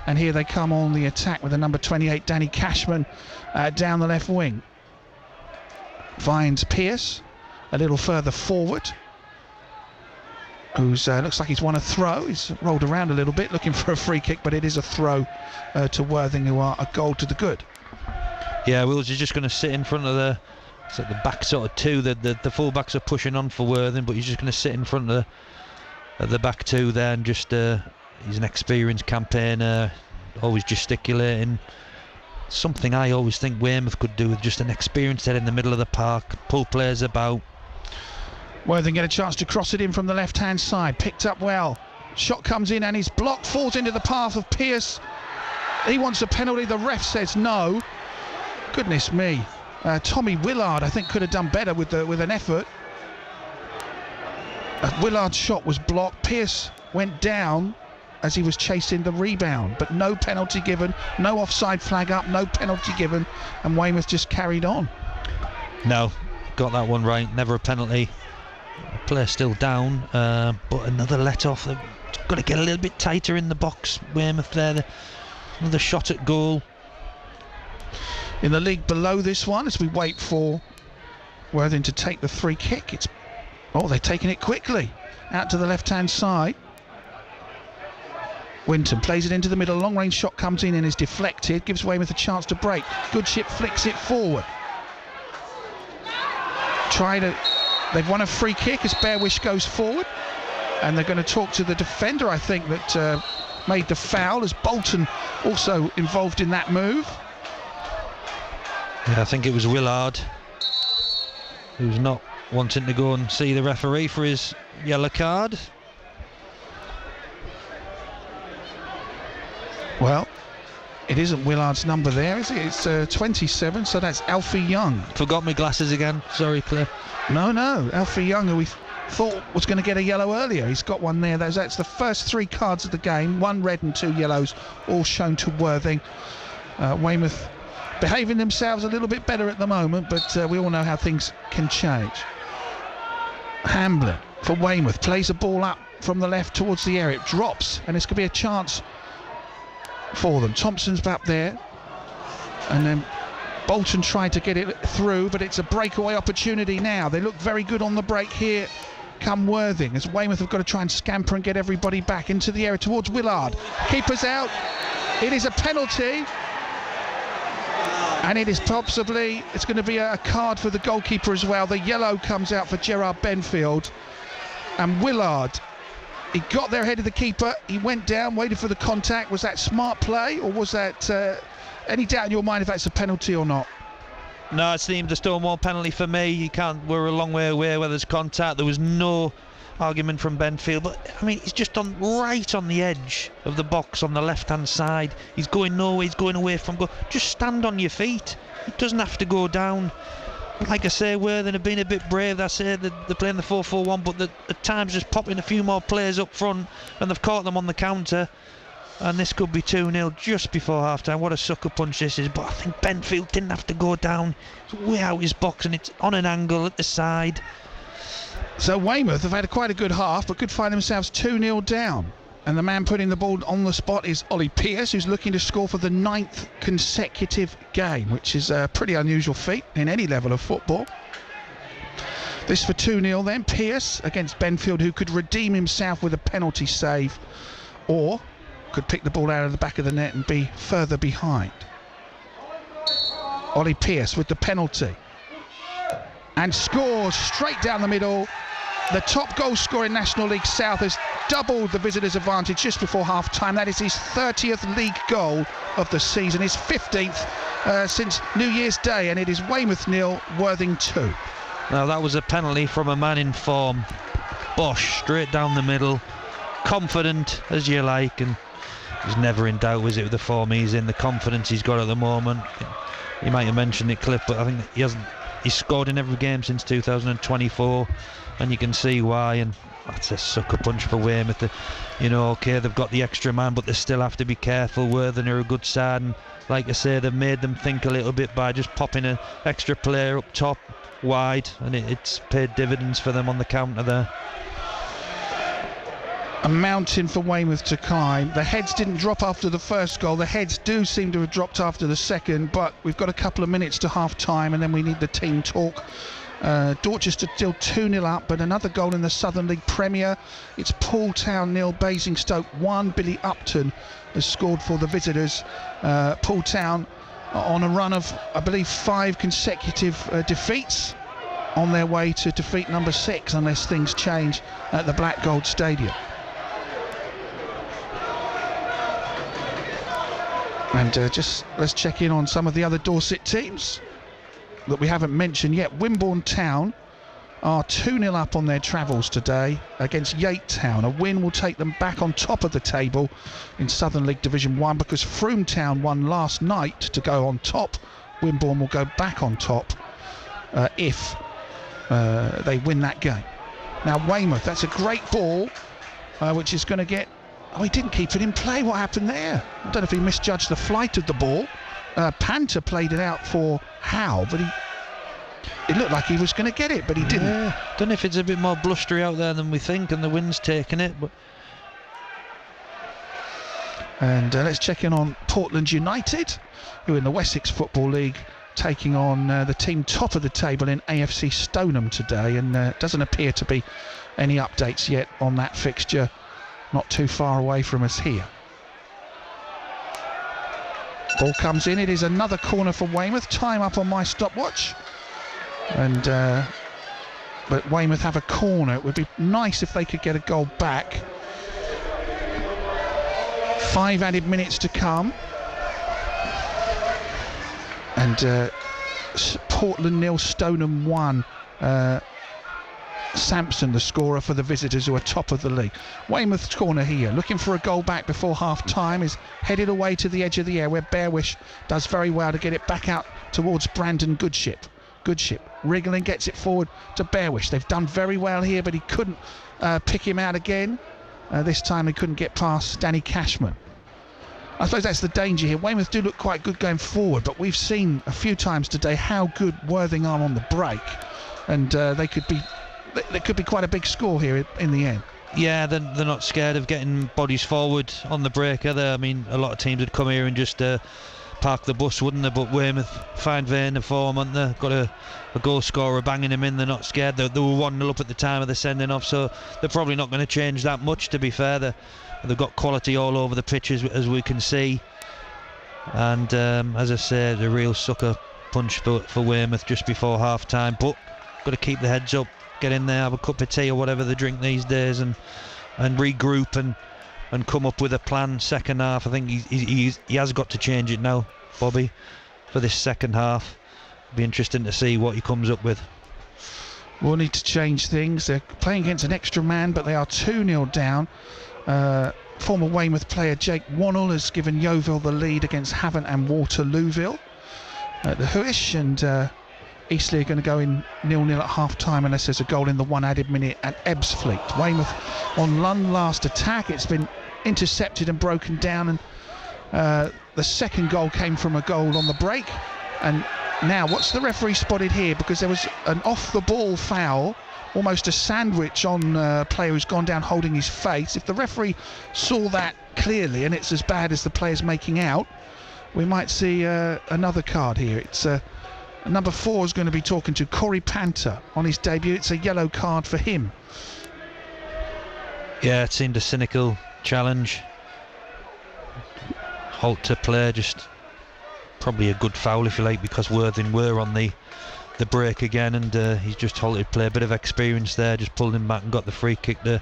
And here they come on the attack with the number 28, Danny Cashman, down the left wing. Finds Pearce a little further forward, who's looks like he's won a throw. He's rolled around a little bit looking for a free kick, but it is a throw to Worthing, who are a goal to the good. Yeah, Wills is just going to sit in front of the back sort of 2. The full backs are pushing on for Worthing, but he's just going to sit in front of the back 2 there, and just he's an experienced campaigner, always gesticulating. Something I always think Weymouth could do with just an experienced head in the middle of the park, pull players about. Worthing get a chance to cross it in from the left hand side, picked up well. Shot comes in and his block falls into the path of Pearce, He wants a penalty. The ref says no. Goodness me. Tommy Willard, I think, could have done better with an effort. Willard's shot was blocked. Pearce went down as he was chasing the rebound, but no penalty given, no offside flag up, no penalty given, and Weymouth just carried on. No, got that one right. Never a penalty. Player still down, but another let off. They've got to get a little bit tighter in the box. Weymouth there. Another shot at goal. In the league below this one, as we wait for Worthing to take the free kick, they're taking it quickly out to the left-hand side. Winton plays it into the middle. Long range shot comes in and is deflected. Gives Weymouth a chance to break. Goodship flicks it forward. They've won a free kick as Bearwish goes forward, and they're going to talk to the defender, I think, that made the foul, as Bolton also involved in that move. Yeah, I think it was Willard, who's not wanting to go and see the referee for his yellow card. Well, it isn't Willard's number there, is it? It's 27, so that's Alfie Young. Forgot my glasses again. Sorry, Claire. No, Alfie Young, who we thought was going to get a yellow earlier. He's got one there. That's the first 3 cards of the game. 1 red and 2 yellows, all shown to Worthing. Weymouth behaving themselves a little bit better at the moment, but we all know how things can change. Hamblin for Weymouth plays the ball up from the left towards the area. It drops, and it's going to be a chance for them. Thompson's back there, and then Bolton tried to get it through, but it's a breakaway opportunity now. They look very good on the break here. Come Worthing, as Weymouth have got to try and scamper and get everybody back into the area towards Willard. Keeper's out. It is a penalty, and it's going to be a card for the goalkeeper as well. The yellow comes out for Gerard Benfield, and Willard, he got there ahead of the keeper. He went down, waited for the contact. Was that smart play, or was that any doubt in your mind if that's a penalty or not? No, it's deemed a Stonewall penalty for me. We're a long way away where there's contact. There was no argument from Benfield, but I mean, he's just right on the edge of the box on the left-hand side. He's going nowhere. He's going away from goal. Just stand on your feet. It doesn't have to go down. Like I say, Worthing have been a bit brave. I say they're playing the 4-4-1, but at times just popping a few more players up front, and they've caught them on the counter. And this could be 2-0 just before half-time. What a sucker punch this is. But I think Benfield didn't have to go down. It's way out his box, and it's on an angle at the side. So Weymouth have had quite a good half, but could find themselves 2-0 down. And the man putting the ball on the spot is Ollie Pearce, who's looking to score for the 9th consecutive game, which is a pretty unusual feat in any level of football. This for 2-0 then. Pearce against Benfield, who could redeem himself with a penalty save, or could pick the ball out of the back of the net and be further behind. Ollie Pearce with the penalty, and scores straight down the middle. The top goal scorer in National League South has doubled the visitors' advantage just before half-time. That is his 30th league goal of the season, his 15th since New Year's Day, and it is Weymouth 0, Worthing 2. Now that was a penalty from a man in form. Bosch, straight down the middle, confident as you like, and he's never in doubt, was it, with the form he's in, the confidence he's got at the moment. You might have mentioned it, Cliff, but I think he's scored in every game since 2024, and you can see why. And that's a sucker punch for Weymouth. Okay, they've got the extra man, but they still have to be careful. Worthing are a good side, and like I say, they've made them think a little bit by just popping an extra player up top wide, and it's paid dividends for them on the counter there. A mountain for Weymouth to climb. The heads didn't drop after the first goal. The heads do seem to have dropped after the second, but we've got a couple of minutes to half-time, and then we need the team talk. Dorchester still 2-0 up, but another goal in the Southern League Premier. It's Poole Town 0, Basingstoke 1. Billy Upton has scored for the visitors. Poole Town on a run of, I believe, 5 consecutive defeats, on their way to defeat number 6 unless things change at the Black Gold Stadium. And just let's check in on some of the other Dorset teams that we haven't mentioned yet. Wimborne Town are 2-0 up on their travels today against Yatetown. A win will take them back on top of the table in Southern League Division 1 because Frome Town won last night to go on top. Wimborne will go back on top if they win that game. Now Weymouth, that's a great ball which is going to get... Oh, he didn't keep it in play. What happened there? I don't know if he misjudged the flight of the ball. Panther played it out for Howe, but it looked like he was going to get it, but he didn't. Don't know if it's a bit more blustery out there than we think, and the wind's taking it. But and let's check in on Portland United, who in the Wessex Football League taking on the team top of the table in AFC Stoneham today, and doesn't appear to be any updates yet on that fixture. Not too far away from us here. Ball comes in. It is another corner for Weymouth. Time up on my stopwatch. And but Weymouth have a corner. It would be nice if they could get a goal back. 5 added minutes to come. And Portland 0, Stoneham 1. Sampson, the scorer for the visitors, who are top of the league. Weymouth's corner here, looking for a goal back before half-time, is headed away to the edge of the area where Bearwish does very well to get it back out towards Brandon Goodship. Wriggling gets it forward to Bearwish. They've done very well here, but he couldn't pick him out again. This time he couldn't get past Danny Cashman. I suppose that's the danger here. Weymouth do look quite good going forward, but we've seen a few times today how good Worthing are on the break, and there could be quite a big score here in the end. Yeah, they're not scared of getting bodies forward on the break, are they? I mean, a lot of teams would come here and just park the bus, wouldn't they? But Weymouth, fine vein of form, haven't they? Got a goal scorer banging them in. They're not scared. They were 1-0 up at the time of the sending off, so they're probably not going to change that much, to be fair. They've got quality all over the pitches, as we can see. And as I say, the real sucker punch for Weymouth just before half-time. But got to keep the heads up, get in there, have a cup of tea or whatever they drink these days, and regroup and come up with a plan. Second half, I think he has got to change it now, Bobby, for this second half. It'll be interesting to see what he comes up with. We'll need to change things. They're playing against an extra man, but they are 2-0 down. Former Weymouth player Jake Wannell has given Yeovil the lead against Havant and Waterlooville at the Huish, and Eastleigh are going to go in 0-0 at half-time unless there's a goal in the 1 added minute at Ebbsfleet. Weymouth on one last attack. It's been intercepted and broken down, and the second goal came from a goal on the break. And now, what's the referee spotted here? Because there was an off-the-ball foul, almost a sandwich on a player who's gone down holding his face. If the referee saw that clearly and it's as bad as the player's making out, we might see another card here. It's number 4 is going to be talking to Corey Panther on his debut. It's a yellow card for him. Yeah, it seemed a cynical challenge. Halt to play, just probably a good foul, if you like, because Worthing were on the break again, and he's just halted play. A bit of experience there, just pulled him back and got the free kick to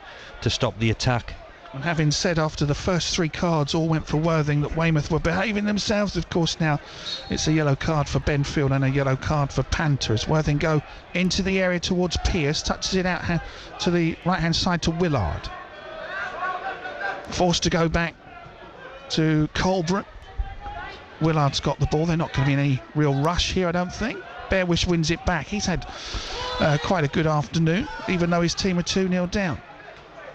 stop the attack. And having said after the first 3 cards all went for Worthing that Weymouth were behaving themselves, of course now it's a yellow card for Benfield and a yellow card for Panther as Worthing go into the area towards Pearce, touches it out to the right hand side to Willard. Forced to go back to Colbert. Willard's got the ball. They're not going to be in any real rush here, I don't think. Bearwish wins it back. He's had quite a good afternoon, even though his team are 2-0 down.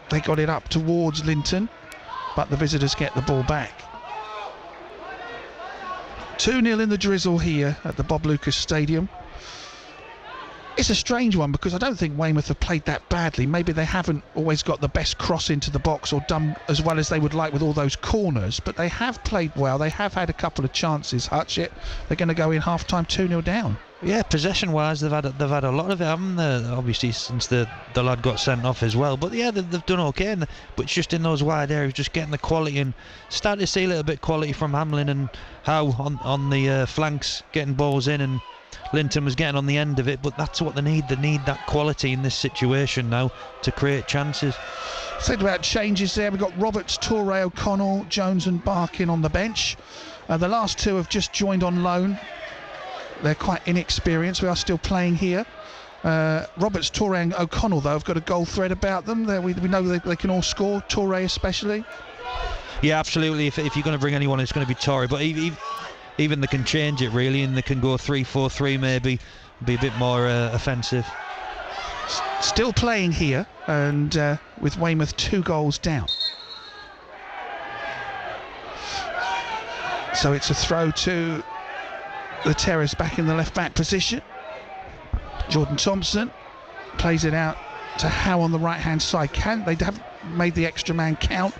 They got it up towards Linton, but the visitors get the ball back. 2-0 in the drizzle here at the Bob Lucas Stadium. It's a strange one because I don't think Weymouth have played that badly. Maybe they haven't always got the best cross into the box or done as well as they would like with all those corners, but they have played well. They have had a couple of chances. Hutch it. They're going to go in half-time 2-0 down. Yeah, possession-wise, they've had a lot of it, haven't they? Obviously, since the lad got sent off as well. But yeah, they've done okay. But it's just in those wide areas, just getting the quality, and starting to see a little bit quality from Hamlin and Howe on the flanks, getting balls in, and Linton was getting on the end of it. But that's what they need. They need that quality in this situation now to create chances. Said about changes there. We've got Roberts, Torre, O'Connell, Jones and Barkin on the bench. The last 2 have just joined on loan. They're quite inexperienced. We are still playing here. Roberts, Toure and O'Connell, though, have got a goal thread about them. We know they can all score, Toure especially. Yeah, absolutely. If you're going to bring anyone, it's going to be Toure. But even they can change it, really, and they can go 3-4-3 maybe, be a bit more offensive. Still playing here, and with Weymouth 2 goals down. So it's a throw to the Terrace back in the left-back position. Jordan Thompson plays it out to Howe on the right-hand side. They have made the extra man count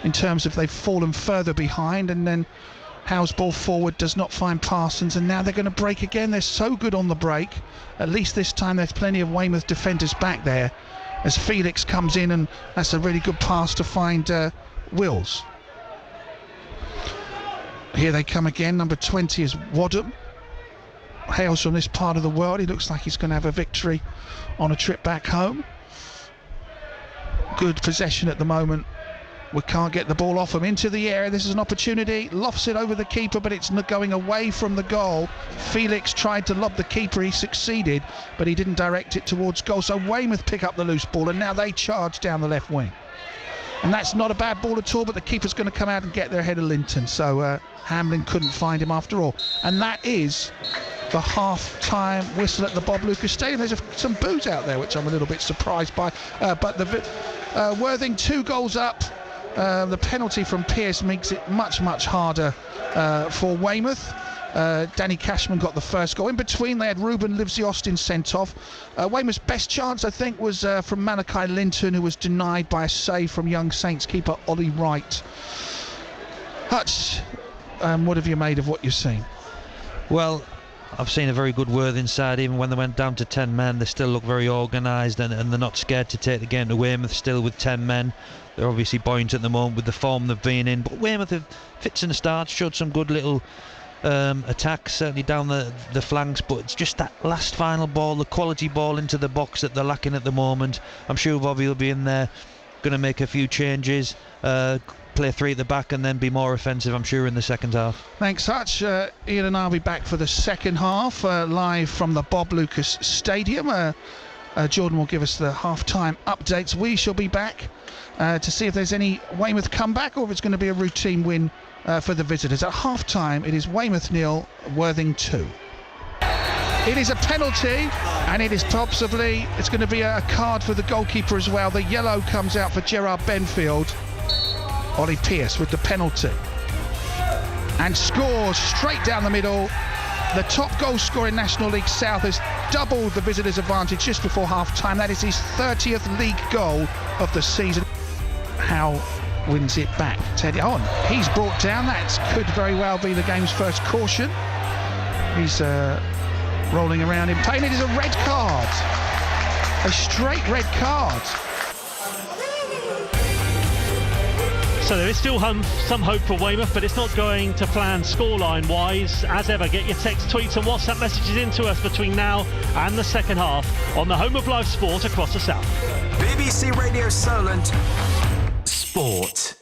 in terms of they've fallen further behind, and then Howe's ball forward does not find Parsons, and now they're going to break again. They're so good on the break. At least this time there's plenty of Weymouth defenders back there as Felix comes in, and that's a really good pass to find Wills. Here they come again. Number 20 is Wadham. Hails from this part of the world. He looks like he's going to have a victory on a trip back home. Good possession at the moment. We can't get the ball off him into the area. This is an opportunity. Lofts it over the keeper, but it's not going away from the goal. Felix tried to lob the keeper. He succeeded, but he didn't direct it towards goal. So Weymouth pick up the loose ball, and now they charge down the left wing. And that's not a bad ball at all, but the keeper's going to come out and get there ahead of Linton. So Hamlin couldn't find him after all. And that is the half-time whistle at the Bob Lucas Stadium. There's some boos out there, which I'm a little bit surprised by. But Worthing 2 goals up. The penalty from Pearce makes it much harder for Weymouth. Danny Cashman got the first goal. In between they had Ruben Livesey-Austin sent off. Weymouth's best chance, I think, was from Malachi Linton, who was denied by a save from young Saints keeper Ollie Wright. Hutch, what have you made of what you've seen? Well, I've seen a very good Worthing side. Even when they went down to 10 men, they still look very organised, and they're not scared to take the game to Weymouth still with 10 men. They're obviously buoyant at the moment with the form they've been in, but Weymouth have fits in the start, showed some good little attacks, certainly down the flanks, but it's just that last final ball, the quality ball into the box that they're lacking at the moment. I'm sure Bobby will be in there, going to make a few changes, play 3 at the back, and then be more offensive, I'm sure, in the second half. Thanks, Hutch. Ian and I'll be back for the second half, live from the Bob Lucas Stadium. Jordan will give us the half-time updates. We shall be back to see if there's any Weymouth comeback or if it's going to be a routine win for the visitors. At half-time, it is Weymouth 0, Worthing 2. It is a penalty, and it is possibly, it's going to be a card for the goalkeeper as well. The yellow comes out for Gerard Benfield. Ollie Pearce with the penalty. And scores straight down the middle. The top goal scorer in National League South has doubled the visitors' advantage just before half-time. That is his 30th league goal of the season. Howe wins it back. Teddy on. He's brought down. That could very well be the game's first caution. He's rolling around in pain. It is a red card. A straight red card. So there is still some hope for Weymouth, but it's not going to plan scoreline-wise. As ever, get your text, tweets and WhatsApp messages into us between now and the second half on the home of live sport across the south. BBC Radio Solent Sport.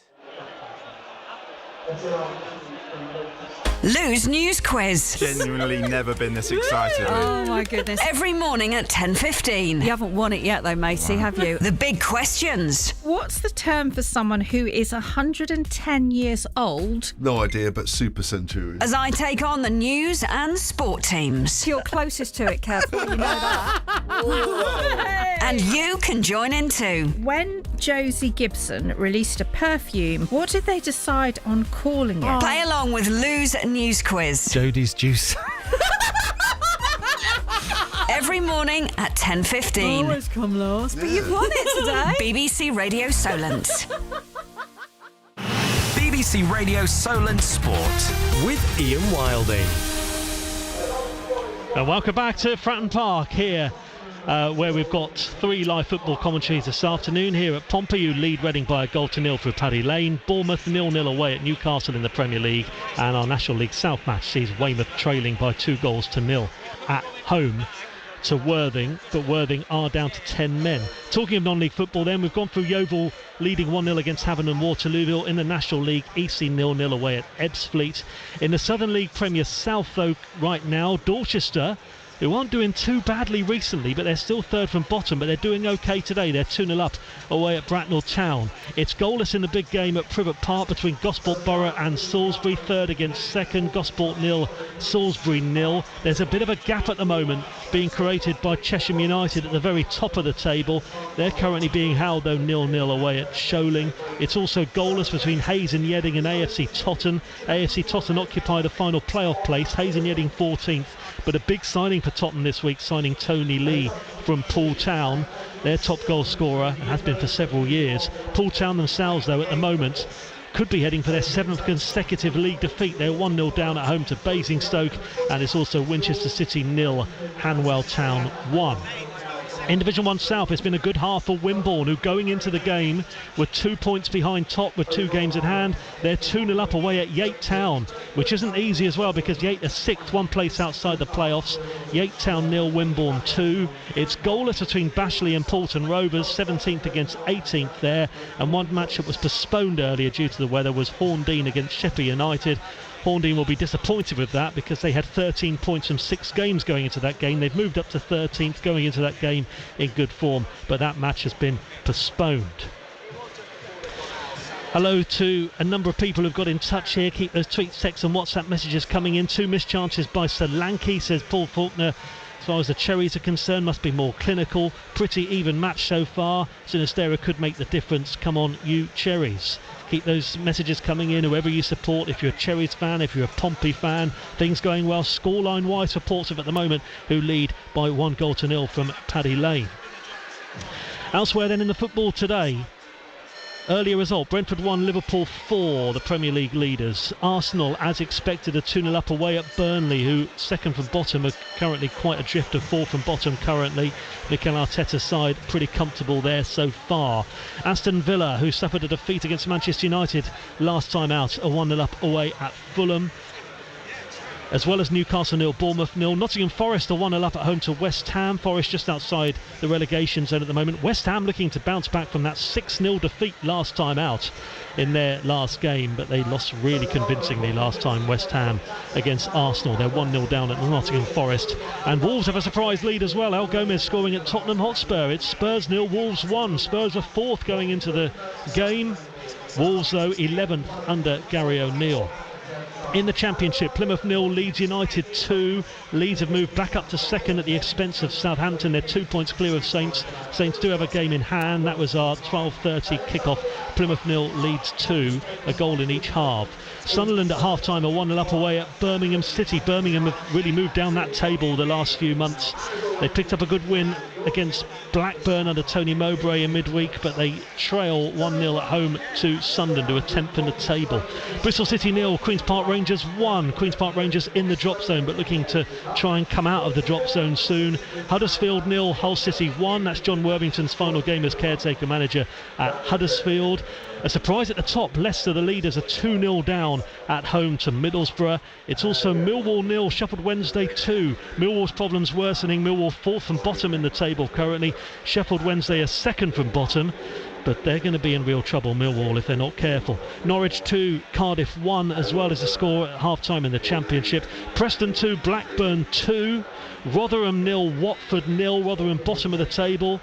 Lou's News Quiz. Genuinely never been this excited. Oh my goodness. Every morning at 10:15. You haven't won it yet though, Macy, have you? The big questions. What's the term for someone who is 110 years old? No idea, but super centurion. As I take on the news and sport teams. You're closest to it, Kev. You know that. And you can join in too. When Josie Gibson released a perfume, what did they decide on calling it? Play along with Lou's News Quiz. Jodie's Juice. Every morning at 10:15. Always come last, but you've won it today. BBC Radio Solent. BBC Radio Solent Sport With Ian Wilding. And welcome back to Fratton Park here, where we've got 3 live football commentaries this afternoon. Here at Pompey, who lead Reading by 1-0 through Paddy Lane. Bournemouth 0-0 away at Newcastle in the Premier League. And our National League South match sees Weymouth trailing by 2-0 at home to Worthing, but Worthing are down to 10 men. Talking of non-league football then, we've gone through Yeovil leading 1-0 against Havant and Waterlooville. In the National League, Eastleigh 0-0 away at Ebbsfleet. In the Southern League Premier South though right now, Dorchester who aren't doing too badly recently, but they're still third from bottom, but they're doing okay today. They're 2-0 up away at Bracknell Town. It's goalless in the big game at Privet Park between Gosport Borough and Salisbury, third against second. Gosport 0, Salisbury 0. There's a bit of a gap at the moment being created by Chesham United at the very top of the table. They're currently being held though 0-0 away at Sholing. It's also goalless between Hayes and Yedding and AFC Totton. AFC Totton occupy the final playoff place, Hayes and Yedding 14th, but a big signing for Totton this week, signing Tony Lee from Poole Town, their top goal scorer, and has been for several years. Poole Town themselves though at the moment could be heading for their 7th consecutive league defeat. They're 1-0 down at home to Basingstoke, and it's also Winchester City 0, Hanwell Town 1. In Division 1 South, it's been a good half for Wimborne, who going into the game were 2 points behind top with 2 games in hand. They're 2-0 up away at Yate Town, which isn't easy as well because Yate are 6th, 1 place outside the playoffs. Yate Town 0, Wimborne 2. It's goalless between Bashley and Poulton Rovers, 17th against 18th there. And one match that was postponed earlier due to the weather was Horndean against Sheppey United. Horndean will be disappointed with that because they had 13 points from 6 games going into that game. They've moved up to 13th going into that game in good form, but that match has been postponed. Hello to a number of people who've got in touch here. Keep those tweets, texts and WhatsApp messages coming in. 2 missed chances by Solanke, says Paul Faulkner. As far as the Cherries are concerned, must be more clinical. Pretty even match so far. Sinistera could make the difference. Come on, you Cherries. Keep those messages coming in, whoever you support. If you're a Cherries fan, if you're a Pompey fan, things going well. Scoreline-wise for Portsmouth at the moment, who lead by 1-0 from Paddy Lane. Elsewhere then in the football today, earlier result, Brentford 1, Liverpool 4, the Premier League leaders. Arsenal, as expected, are 2-0 up away at Burnley, who second from bottom are currently quite adrift of 4 from bottom currently. Mikel Arteta's side pretty comfortable there so far. Aston Villa, who suffered a defeat against Manchester United last time out, are 1-0 up away at Fulham. As well as Newcastle 0, Bournemouth 0. Nottingham Forest are 1-0 up at home to West Ham. Forest just outside the relegation zone at the moment. West Ham looking to bounce back from that 6-0 defeat last time out in their last game, but they lost really convincingly last time, West Ham against Arsenal. They're 1-0 down at Nottingham Forest. And Wolves have a surprise lead as well. El Gomez scoring at Tottenham Hotspur. It's Spurs 0, Wolves 1. Spurs are 4th going into the game. Wolves though 11th under Gary O'Neill. In the Championship, Plymouth 0, Leeds United 2. Leeds have moved back up to second at the expense of Southampton. They're 2 points clear of Saints. Saints do have a game in hand. That was our 12:30 kickoff. Plymouth 0, Leeds 2. A goal in each half. Sunderland at half-time are 1-0 up away at Birmingham City. Birmingham have really moved down that table the last few months. They picked up a good win against Blackburn under Tony Mowbray in midweek, but they trail 1-0 at home to Sunderland, who are 10th in the table. Bristol City 0, Queen's Park Rangers 1. Queen's Park Rangers in the drop zone, but looking to try and come out of the drop zone soon. Huddersfield 0, Hull City 1. That's John Worthington's final game as caretaker manager at Huddersfield. A surprise at the top, Leicester, the leaders, are 2-0 down at home to Middlesbrough. It's also Millwall 0, Sheffield Wednesday 2. Millwall's problems worsening. Millwall 4th from bottom in the table currently. Sheffield Wednesday are 2nd from bottom, but they're going to be in real trouble, Millwall, if they're not careful. Norwich 2, Cardiff 1, as well as a score at half-time in the Championship. Preston 2, Blackburn 2. Rotherham 0, Watford 0. Rotherham bottom of the table.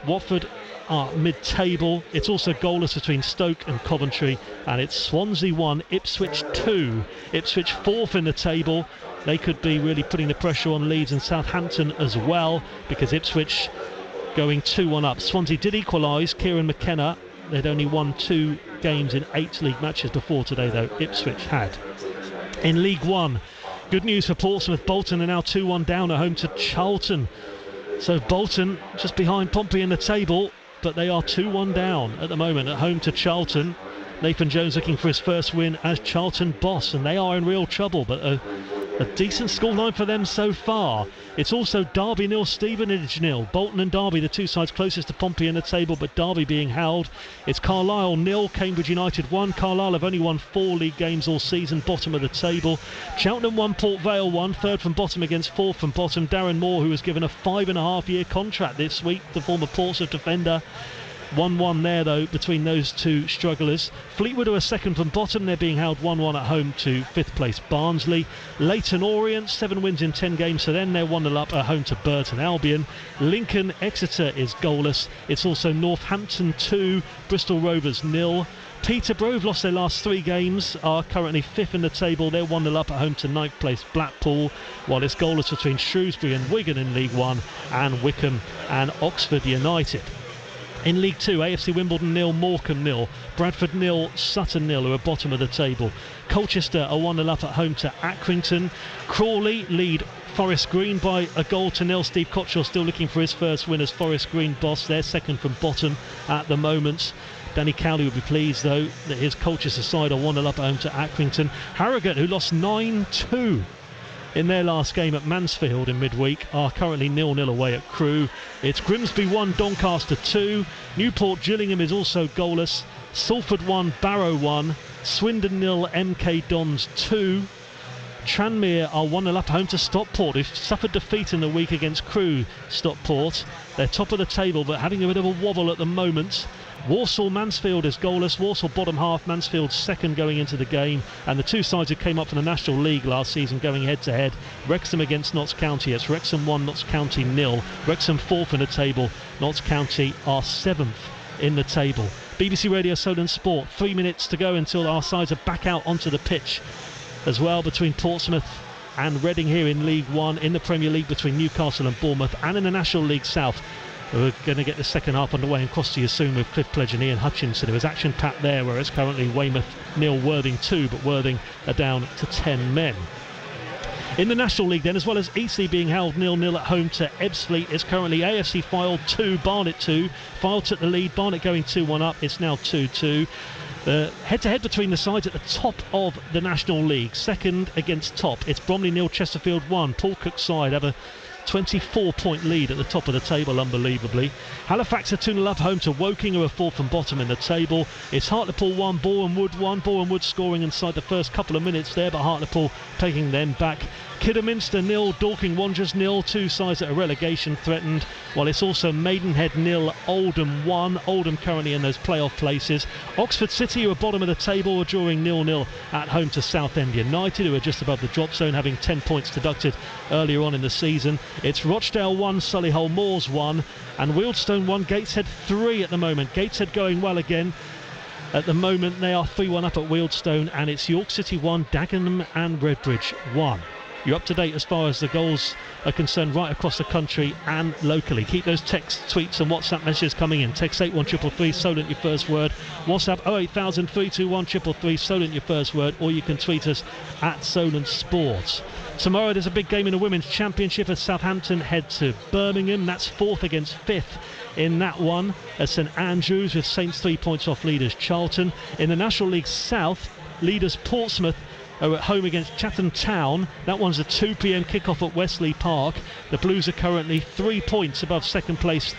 Watford are mid-table. It's also goalless between Stoke and Coventry, and it's Swansea 1, Ipswich 2. Ipswich 4th in the table. They could be really putting the pressure on Leeds and Southampton as well, because Ipswich going 2-1 up. Swansea did equalise. Kieran McKenna, they'd only won 2 games in 8 league matches before today, though Ipswich had. In League 1, good news for Portsmouth. Bolton are now 2-1 down at home to Charlton. So Bolton just behind Pompey in the table, but they are 2-1 down at the moment at home to Charlton. Nathan Jones looking for his first win as Charlton boss, and they are in real trouble, but a decent scoreline for them so far. It's also Derby 0, Stevenage 0. Bolton and Derby, the 2 sides closest to Pompey in the table, but Derby being held. It's Carlisle 0, Cambridge United 1. Carlisle have only won 4 league games all season, bottom of the table. Cheltenham 1, Port Vale 1, 3rd from bottom against 4th from bottom. Darren Moore, who was given a 5.5-year contract this week, the former Portsmouth defender. 1-1 there though between those two strugglers. Fleetwood are a second from bottom, they're being held 1-1 at home to 5th place Barnsley. Leyton Orient, 7 wins in 10 games, so then they're 1-0 up at home to Burton Albion. Lincoln Exeter is goalless. It's also Northampton 2, Bristol Rovers 0. Peterborough have lost their last 3 games, are currently 5th in the table. They're 1-0 up at home to 9th place Blackpool, while it's goalless between Shrewsbury and Wigan in League 1 and Wickham and Oxford United. In League 2, AFC Wimbledon 0, Morecambe 0, Bradford 0, Sutton 0, who are bottom of the table. Colchester are 1-0 up at home to Accrington. Crawley lead Forest Green by a goal to 0. Steve Cottrell still looking for his first win as Forest Green boss. They're second from bottom at the moment. Danny Cowley would be pleased though that his Colchester side are 1-0 up at home to Accrington. Harrogate, who lost 9-2 in their last game at Mansfield in midweek, are currently 0-0 away at Crewe. It's Grimsby 1, Doncaster 2. Newport Gillingham is also goalless. Salford 1, Barrow 1. Swindon 0, MK Dons 2. Tranmere are 1-0 up home to Stockport, who've suffered defeat in the week against Crewe. Stockport, they're top of the table but having a bit of a wobble at the moment. Walsall Mansfield is goalless. Walsall bottom half, Mansfield second going into the game, and the two sides who came up from the National League last season going head to head. Wrexham against Notts County. It's Wrexham 1, Notts County 0. Wrexham 4th in the table, Notts County are 7th in the table. BBC Radio Solent Sport, 3 minutes to go until our sides are back out onto the pitch as well, between Portsmouth and Reading here in League 1, in the Premier League between Newcastle and Bournemouth, and in the National League South. We're going to get the second half underway and cross to you soon with Cliff Pledge and Ian Hutchinson. There was action-packed there, where it's currently Weymouth 0, Worthing 2, but Worthing are down to 10 men. In the National League then, as well as Eastleigh being held 0-0 at home to Ebbsfleet, it's currently AFC Fylde 2, Barnet 2. Fylde took the lead, Barnet going 2-1 up, it's now 2-2. Head-to-head between the sides at the top of the National League, second against top. It's Bromley 0, Chesterfield 1. Paul Cook's side have a 24-point lead at the top of the table, unbelievably. Halifax are 2-0 up home to Woking, who are 4th from bottom in the table. It's Hartlepool 1, Boreham Wood 1. Boreham Wood scoring inside the first couple of minutes there, but Hartlepool taking them back. Kidderminster 0, Dorking Wanderers 0, two sides that are relegation threatened, while it's also Maidenhead 0, Oldham 1. Oldham currently in those playoff places. Oxford City, who are bottom of the table, are drawing 0-0 at home to Southend United, who are just above the drop zone, having 10 points deducted earlier on in the season. It's Rochdale 1, Solihull Moors 1, and Wealdstone 1, Gateshead 3 at the moment. Gateshead going well again. At the moment they are 3-1 up at Wealdstone, and it's York City 1, Dagenham and Redbridge 1. You're up to date as far as the goals are concerned right across the country and locally. Keep those text, tweets and WhatsApp messages coming in. Text 81333, Solent your first word. WhatsApp 08000 321 333, Solent your first word, or you can tweet us at Solent Sports. Tomorrow there's a big game in the Women's Championship as Southampton head to Birmingham. That's 4th against 5th in that one at St Andrews, with Saints 3 points off leaders Charlton. In the National League South, leaders Portsmouth are at home against Chatham Town. That one's a 2 p.m. kickoff at Wesley Park. The Blues are currently 3 points above second place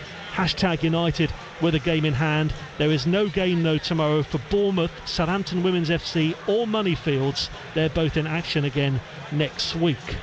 United with a game in hand. There is no game though tomorrow for Bournemouth, Southampton Women's FC or Moneyfields. They're both in action again next week.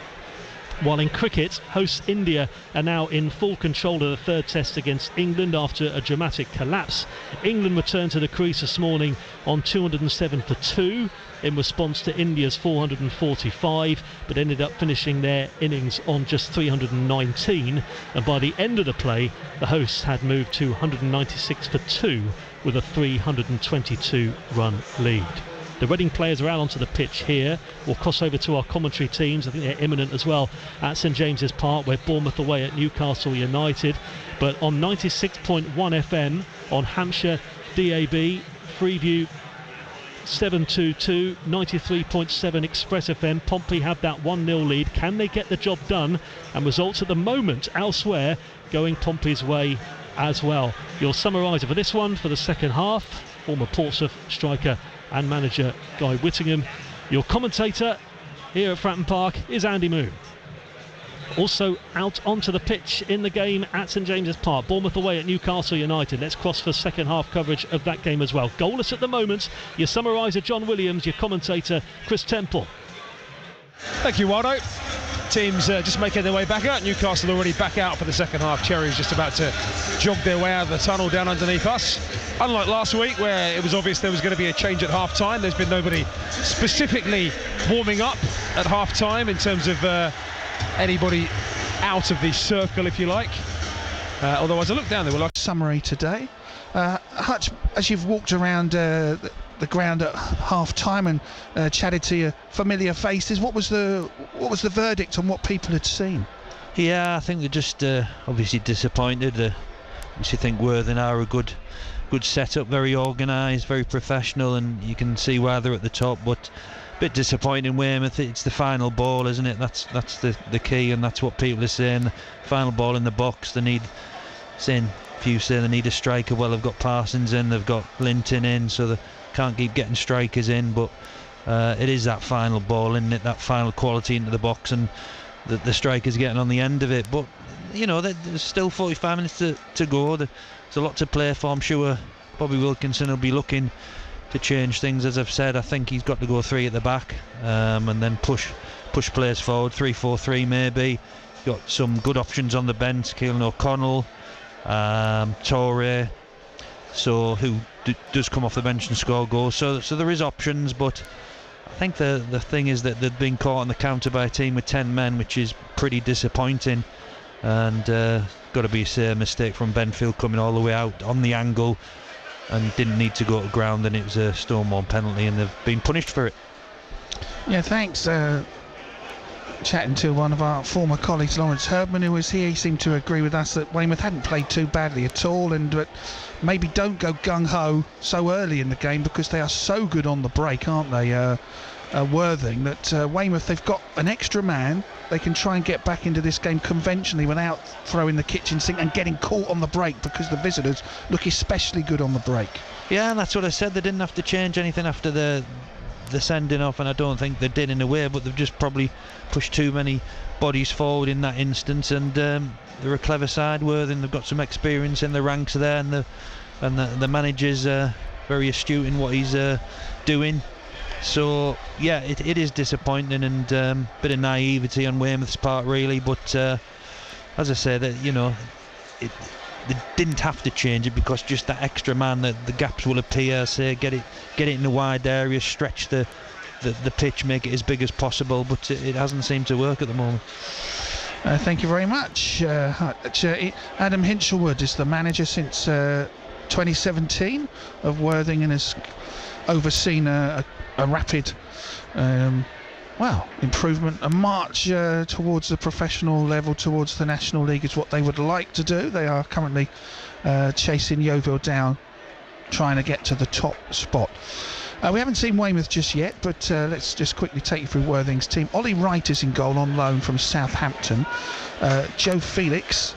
While in cricket, hosts India are now in full control of the third test against England after a dramatic collapse. England returned to the crease this morning on 207 for 2 in response to India's 445, but ended up finishing their innings on just 319, and by the end of the play the hosts had moved to 196 for 2 with a 322 run lead. The Reading players are out onto the pitch here. We'll cross over to our commentary teams. I think they're imminent as well at St James's Park, where Bournemouth away at Newcastle United. But on 96.1 FM on Hampshire DAB, Freeview 722, 93.7 Express FM, Pompey have that 1-0 lead. Can they get the job done? And results at the moment elsewhere going Pompey's way as well. Your summariser for this one for the second half, former Portsmouth striker and manager Guy Whittingham. Your commentator here at Fratton Park is Andy Moon. Also out onto the pitch in the game at St James's Park, Bournemouth away at Newcastle United. Let's cross for second half coverage of that game as well. Goalless at the moment, your summariser John Williams, your commentator Chris Temple. Thank you, Waldo. teams just making their way back out. Newcastle already back out for the second half. Cherry's just about to jog their way out of the tunnel down underneath us. Unlike last week, where it was obvious there was going to be a change at half-time, there's been nobody specifically warming up at half-time in terms of anybody out of the circle, if you like. Although as I look down, there were like summary today. Hutch, as you've walked around the ground at half-time and chatted to your familiar faces, what was the verdict on what people had seen? Yeah, I think they're just obviously disappointed. You think Worthing are a good setup, very organised, very professional, and you can see why they're at the top. But a bit disappointing, Weymouth. It's the final ball, isn't it? That's the key, and that's what people are saying. The final ball in the box. They need, few say they need a striker. Well, they've got Parsons in, they've got Linton in, so they can't keep getting strikers in. But it is that final ball, isn't it? That final quality into the box, and the striker's getting on the end of it. But you know, there's still 45 minutes to go. There's a lot to play for. I'm sure Bobby Wilkinson will be looking to change things. As I've said, I think he's got to go 3 at the back, and then push players forward. 3-4-3 maybe. Got some good options on the bench. Keelan O'Connell, Torre, so who does come off the bench and score goals. So there is options, but I think the thing is that they've been caught on the counter by a team with 10 men, which is pretty disappointing. And got to be a mistake from Benfield coming all the way out on the angle and didn't need to go to ground, and it was a Stonewall penalty, and they've been punished for it. Yeah, thanks. Chatting to one of our former colleagues, Lawrence Herdman, who was here, he seemed to agree with us that Weymouth hadn't played too badly at all, and maybe don't go gung-ho so early in the game because they are so good on the break, aren't they? Worthing, that Weymouth, they've got an extra man. They can try and get back into this game conventionally without throwing the kitchen sink and getting caught on the break, because the visitors look especially good on the break. Yeah, and that's what I said. They didn't have to change anything after the sending off, and I don't think they did in a way, but they've just probably pushed too many bodies forward in that instance. And they're a clever side, Worthing. They've got some experience in the ranks there, and the manager's very astute in what he's doing. So yeah, it is disappointing, and bit of naivety on Weymouth's part, really. But as I said, they didn't have to change it, because just that extra man, the gaps will appear. Say get it in the wide area, stretch the pitch, make it as big as possible. But it hasn't seemed to work at the moment. Thank you very much. Adam Hinchelwood is the manager since 2017 of Worthing, and has overseen a rapid improvement, a march towards the professional level, towards the National League, is what they would like to do. They are currently chasing Yeovil down, trying to get to the top spot. We haven't seen Weymouth just yet, but let's just quickly take you through Worthing's team. Ollie Wright is in goal on loan from Southampton. Joe Felix.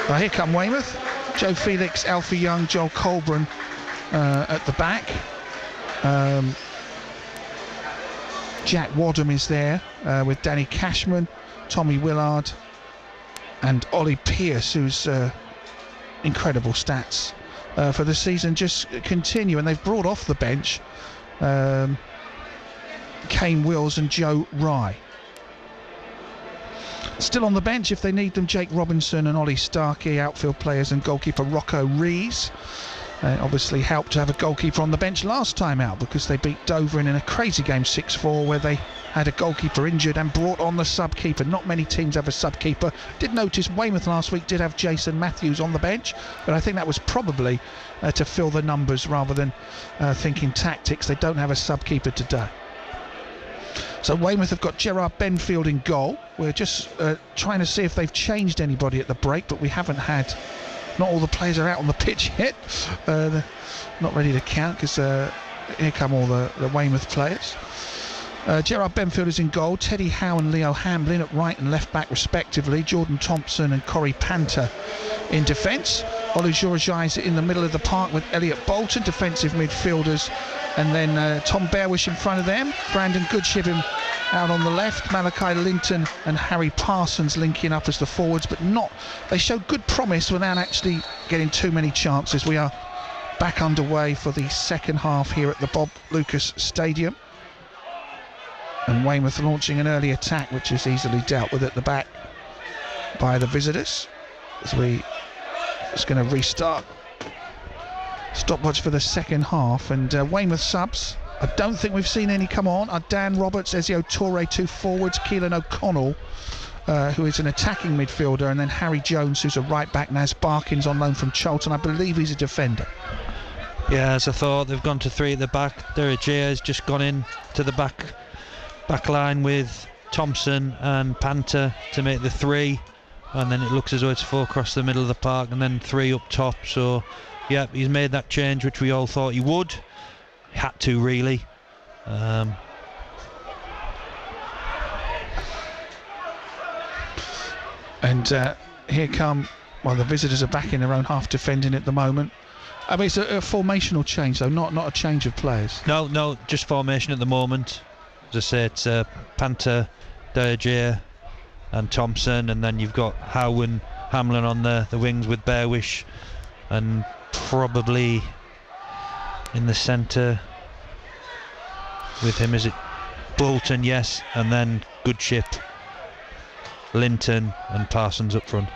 Here come Weymouth. Joe Felix, Alfie Young, Joel Colburn at the back. Jack Wadham is there with Danny Cashman, Tommy Willard and Ollie Pearce, who's incredible stats for the season just continue. And they've brought off the bench Kane Wills and Joe Rye. Still on the bench if they need them, Jake Robinson and Ollie Starkey, outfield players, and goalkeeper Rocco Rees. Obviously helped to have a goalkeeper on the bench last time out, because they beat Dover in a crazy game 6-4, where they had a goalkeeper injured and brought on the sub-keeper. Not many teams have a sub-keeper. Did notice Weymouth last week did have Jason Matthews on the bench, but I think that was probably to fill the numbers rather than thinking tactics. They don't have a sub-keeper today. So Weymouth have got Gerard Benfield in goal. We're just trying to see if they've changed anybody at the break, but we haven't had... Not all the players are out on the pitch yet. They're not ready to count, because here come all the Weymouth players. Gerard Benfield is in goal. Teddy Howe and Leo Hamblin at right and left back respectively. Jordan Thompson and Corey Panther in defence. Olu Jorjai is in the middle of the park with Elliot Bolton, defensive midfielders. And then Tom Bearwish in front of them. Brandon Goodshibham out on the left. Malachi Linton and Harry Parsons linking up as the forwards, but they showed good promise without actually getting too many chances. We are back underway for the second half here at the Bob Lucas Stadium. And Weymouth launching an early attack, which is easily dealt with at the back by the visitors. As we just going to restart stopwatch for the second half. And Weymouth subs, I don't think we've seen any come on, are Dan Roberts, Ezio Torre, 2 forwards, Keelan O'Connell, who is an attacking midfielder, and then Harry Jones, who's a right back, Naz Barkins on loan from Charlton. I believe he's a defender. Yeah, as I thought, they've gone to 3 at the back. Derajay has just gone in to the back line with Thompson and Panther to make the 3, and then it looks as though it's 4 across the middle of the park and then 3 up top. So yeah, he's made that change which we all thought he would. Had to, really. And here come, well, the visitors are back in their own half defending at the moment. I mean, it's a formational change though, not a change of players. No, just formation at the moment. As I say, it's Panther, Derajay and Thompson, and then you've got Howe and Hamlin on the wings with Bearwish, and probably in the centre with him, is it Bolton? Yes, and then Goodship, Linton and Parsons up front.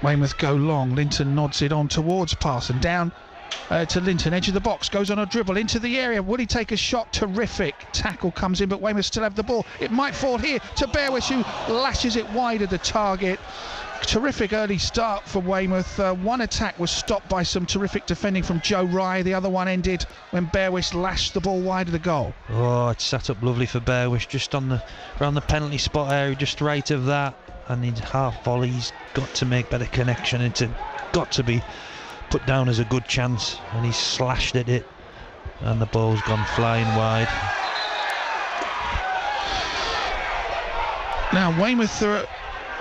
Weymouth go long, Linton nods it on towards Parsons, down to Linton, edge of the box, goes on a dribble into the area. Will he take a shot? Terrific tackle comes in, but Weymouth still have the ball. It might fall here to Bearwish, who lashes it wide of the target. Terrific early start for Weymouth. One attack was stopped by some terrific defending from Joe Rye. The other one ended when Bearwish lashed the ball wide of the goal. Oh, it's set up lovely for Bearwish, just around the penalty spot area, just right of that. And his half volley, he's got to make better connection. It's got to be put down as a good chance, and he's slashed at it, and the ball's gone flying wide. Now Weymouth are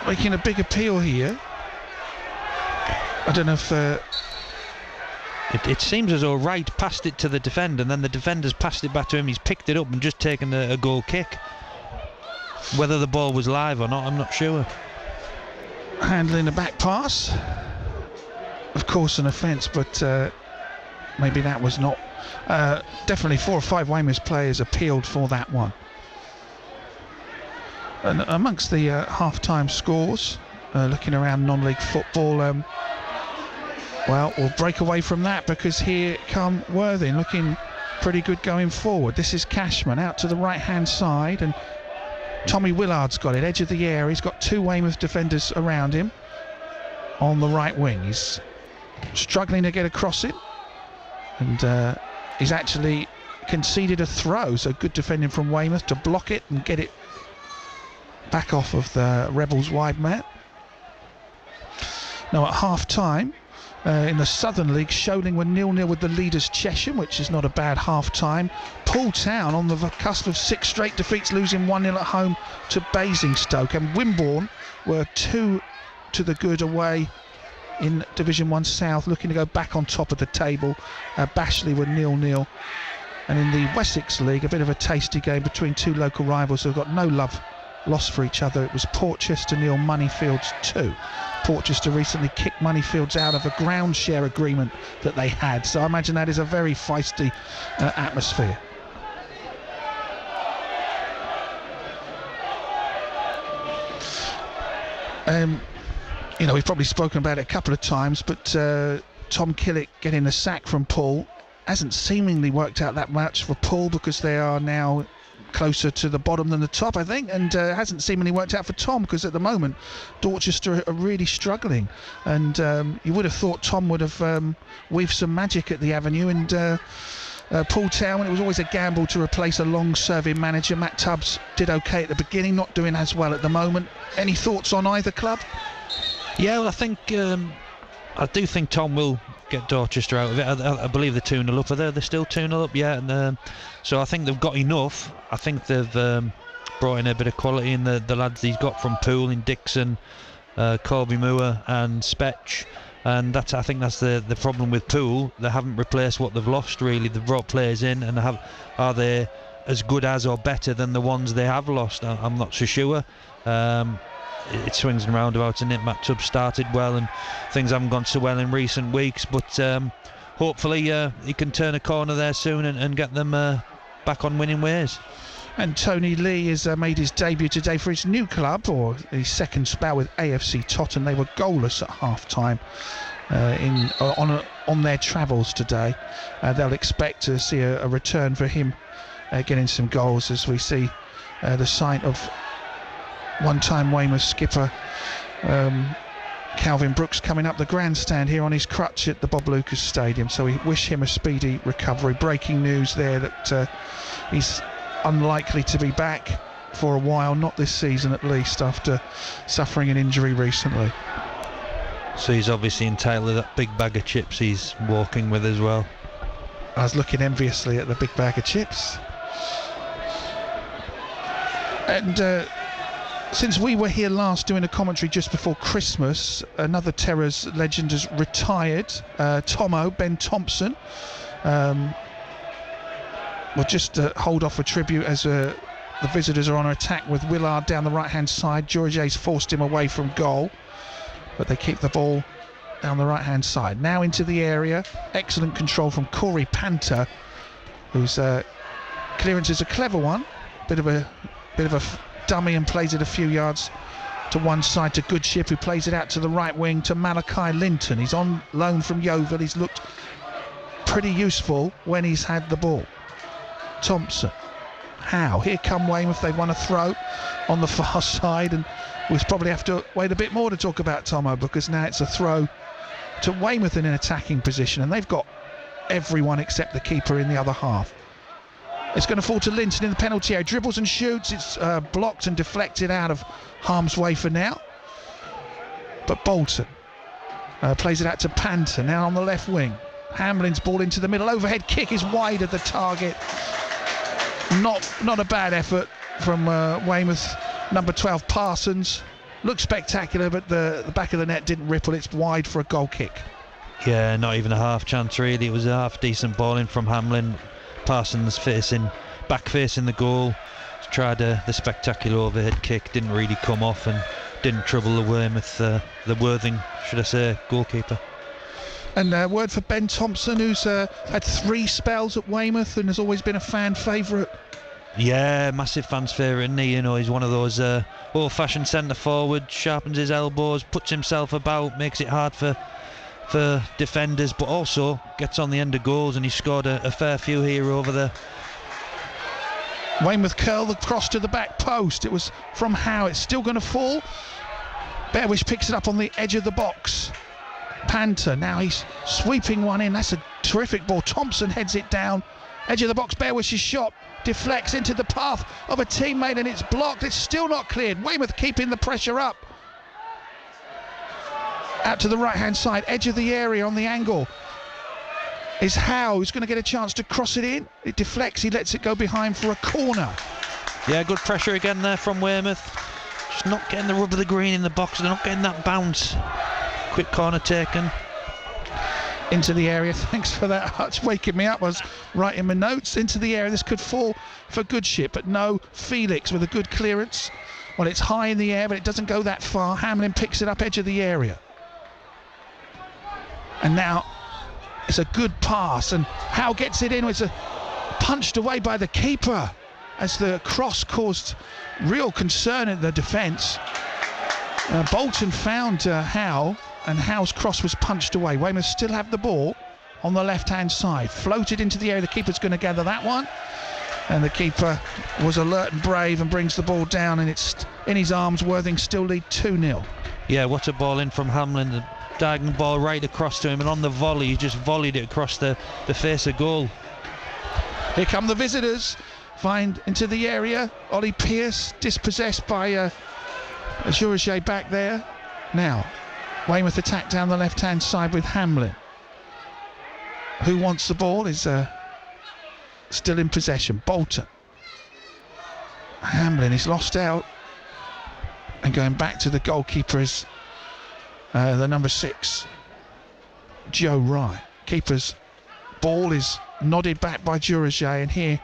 making a big appeal here. I don't know if it seems as though Wright passed it to the defender, and then the defender's passed it back to him. He's picked it up and just taken a goal kick. Whether the ball was live or not, I'm not sure. Handling the back pass, of course an offence, but maybe that was not. Definitely 4 or 5 Weymouth players appealed for that one. And amongst the half-time scores, looking around non-league football, well, we'll break away from that because here come Worthing, looking pretty good going forward. This is Cashman out to the right-hand side, and Tommy Willard's got it, edge of the area. He's got 2 Weymouth defenders around him on the right wing. He's struggling to get across it, and he's actually conceded a throw, so good defending from Weymouth to block it and get it back off of the Rebels wide mat. Now at half time in the Southern League, Sholing were 0-0 with the leaders Chesham, which is not a bad half time. Poole Town on the cusp of 6 straight defeats, losing 1-0 at home to Basingstoke, and Wimborne were 2 to the good away in Division 1 South, looking to go back on top of the table. Bashley were 0-0, and in the Wessex League, a bit of a tasty game between 2 local rivals who've got no love lost for each other. It was Portchester 0, Moneyfields 2. Portchester recently kicked Moneyfields out of a ground share agreement that they had, so I imagine that is a very feisty atmosphere. You know, we've probably spoken about it a couple of times, but Tom Killick getting the sack from Poole hasn't seemingly worked out that much for Poole, because they are now closer to the bottom than the top, I think, and hasn't seemingly worked out for Tom, because at the moment Dorchester are really struggling, and you would have thought Tom would have weaved some magic at the Avenue, and Poole Town, it was always a gamble to replace a long-serving manager. Matt Tubbs did okay at the beginning, not doing as well at the moment. Any thoughts on either club? Yeah, well, I do think Tom will get Dorchester out of it. I believe they're 2-0 up. They're still 2-0 up, yeah. And so I think they've got enough. I think they've brought in a bit of quality in the lads he's got from Poole, in Dixon, Corby Moore and Spetch. And I think that's the problem with Poole. They haven't replaced what they've lost, really. They've brought players in, and are they as good as or better than the ones they have lost? I'm not so sure. It swings and roundabouts, and Matt Tubbs started well, and things haven't gone so well in recent weeks, but hopefully he can turn a corner there soon and get them back on winning ways. And Tony Lee has made his debut today for his new club, or his second spell with AFC Tottenham. They were goalless at half-time on their travels today. They'll expect to see a return for him, getting some goals, as we see the sight of one-time Weymouth skipper Calvin Brooks coming up the grandstand here on his crutch at the Bob Lucas Stadium. So we wish him a speedy recovery. Breaking news there that he's unlikely to be back for a while, not this season at least, after suffering an injury recently. So he's obviously entitled to that big bag of chips he's walking with as well. I was looking enviously at the big bag of chips. And since we were here last doing a commentary just before Christmas, another Terrors legend has retired. Ben Thompson. We'll just hold off a tribute as the visitors are on attack with Willard down the right-hand side. Georges forced him away from goal, but they keep the ball down the right-hand side. Now into the area. Excellent control from Corey Panther, whose clearance is a clever one. Bit of a dummy and plays it a few yards to one side to Goodship, who plays it out to the right wing to Malachi Linton. He's on loan from Yeovil. He's looked pretty useful when he's had the ball. Thompson. Howe. Here come Weymouth. They've won a throw on the far side, and we'll probably have to wait a bit more to talk about Tomo, because now it's a throw to Weymouth in an attacking position, and they've got everyone except the keeper in the other half. It's going to fall to Linton in the penalty area. Dribbles and shoots. It's blocked and deflected out of harm's way for now. But Bolton plays it out to Panther, now on the left wing. Hamlin's ball into the middle. Overhead kick is wide of the target. Not a bad effort from Weymouth. Number 12, Parsons. Looked spectacular, but the back of the net didn't ripple. It's wide for a goal kick. Yeah, not even a half chance really. It was a half decent ball in from Hamlin. Parsons back facing the goal. Tried the spectacular overhead kick, didn't really come off and didn't trouble the Weymouth, the Worthing, should I say, goalkeeper. And word for Ben Thompson, who's had 3 spells at Weymouth and has always been a fan favourite. Yeah, massive fans' favourite, isn't he? You know, he's one of those old-fashioned centre forward, sharpens his elbows, puts himself about, makes it hard for defenders, but also gets on the end of goals, and he scored a fair few here over there. Weymouth curl the cross to the back post. It was from Howe. It's still going to fall. Bearwish picks it up on the edge of the box. Panther, now he's sweeping one in. That's a terrific ball. Thompson heads it down. Edge of the box. Bearwish's shot deflects into the path of a teammate, and it's blocked. It's still not cleared. Weymouth keeping the pressure up. Out to the right-hand side, edge of the area on the angle is Howe, who's going to get a chance to cross it in. It deflects, he lets it go behind for a corner. Yeah, good pressure again there from Weymouth. Just not getting the rub of the green in the box. They're not getting that bounce. Quick corner taken. Into the area, thanks for that, Hutch, waking me up. I was writing my notes. Into the area, this could fall for Goodship, but no, Felix with a good clearance. Well, it's high in the air, but it doesn't go that far. Hamlin picks it up, edge of the area. And now it's a good pass, and Howe gets it in. It's punched away by the keeper as the cross caused real concern in the defence. Bolton found Howe, and Howe's cross was punched away. Weymouth still have the ball on the left-hand side. Floated into the area. The keeper's going to gather that one. And the keeper was alert and brave and brings the ball down, and it's in his arms. Worthing still lead 2-0. Yeah, what a ball in from Hamlin. The diagonal ball right across to him, and on the volley he just volleyed it across the face of goal. Here come the visitors. Find into the area. Ollie Pearce dispossessed by Georges back there. Now Weymouth attack down the left-hand side with Hamlin. Who wants the ball is still in possession. Bolton. Hamlin is lost out, and going back to the goalkeeper is the number 6, Joe Rye. Keeper's ball is nodded back by Georges, and here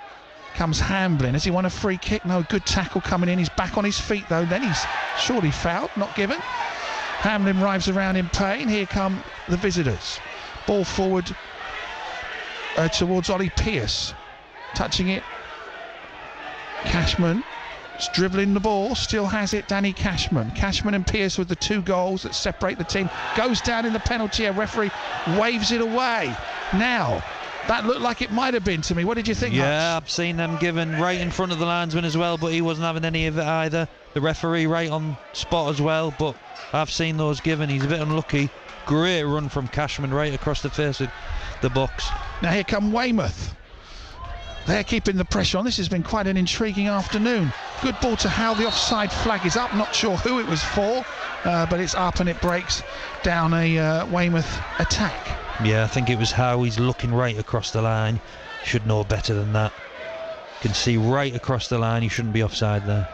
comes Hamlin. Has he won a free kick? No, good tackle coming in. He's back on his feet though. Then he's surely fouled, not given. Hamlin writhes around in pain. Here come the visitors. Ball forward towards Ollie Pearce. Touching it Cashman is dribbling the ball, still has it, Danny Cashman. Cashman and Pearce with the 2 goals that separate the team. Goes down in the penalty area, referee waves it away. Now, that looked like it might have been to me. What did you think? Yeah, I've seen them given right in front of the linesman as well, but he wasn't having any of it either. The referee right on spot as well, but I've seen those given. He's a bit unlucky. Great run from Cashman right across the face of the box. Now here come Weymouth. They're keeping the pressure on. This has been quite an intriguing afternoon. Good ball to Howe. The offside flag is up. Not sure who it was for, but it's up and it breaks down a Weymouth attack. Yeah, I think it was Howe. He's looking right across the line. Should know better than that. Can see right across the line. He shouldn't be offside there.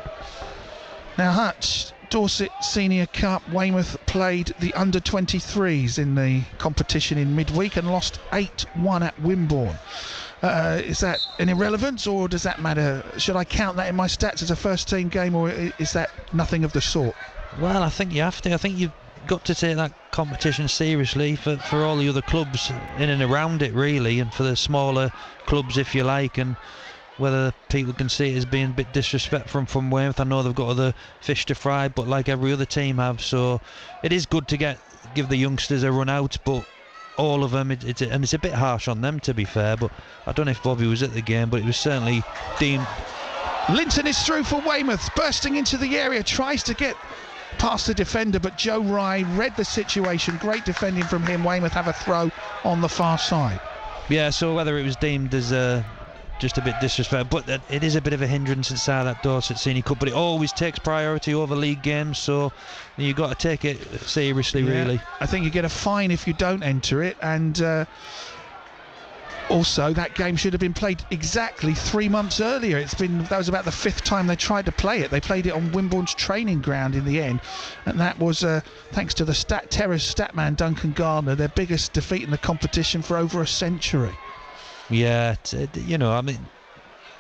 Now Hutch, Dorset Senior Cup. Weymouth played the under-23s in the competition in midweek and lost 8-1 at Wimborne. Is that an irrelevance, or does that matter? Should I count that in my stats as a first team game, or is that nothing of the sort? Well, I think you have to. I think you've got to take that competition seriously for all the other clubs in and around it, really, and for the smaller clubs, if you like, and whether people can see it as being a bit disrespectful from Weymouth. I know they've got other fish to fry, but like every other team have, so it is good to give the youngsters a run out, but all of them, it's a bit harsh on them, to be fair, but I don't know if Bobby was at the game, but it was certainly deemed. Linton is through for Weymouth, bursting into the area, tries to get past the defender, but Joe Rye read the situation. Great defending from him. Weymouth have a throw on the far side. Yeah, so whether it was deemed as just a bit disrespectful, but it is a bit of a hindrance inside that Dorset Senior Cup, but it always takes priority over league games, so you've got to take it seriously, really. I think you get a fine if you don't enter it, and also that game should have been played exactly 3 months earlier. That was about the 5th time they tried to play it. They played it on Wimborne's training ground in the end, and that was thanks to the Terrors statman Duncan Gardner, their biggest defeat in the competition for over a century. Yeah, I mean,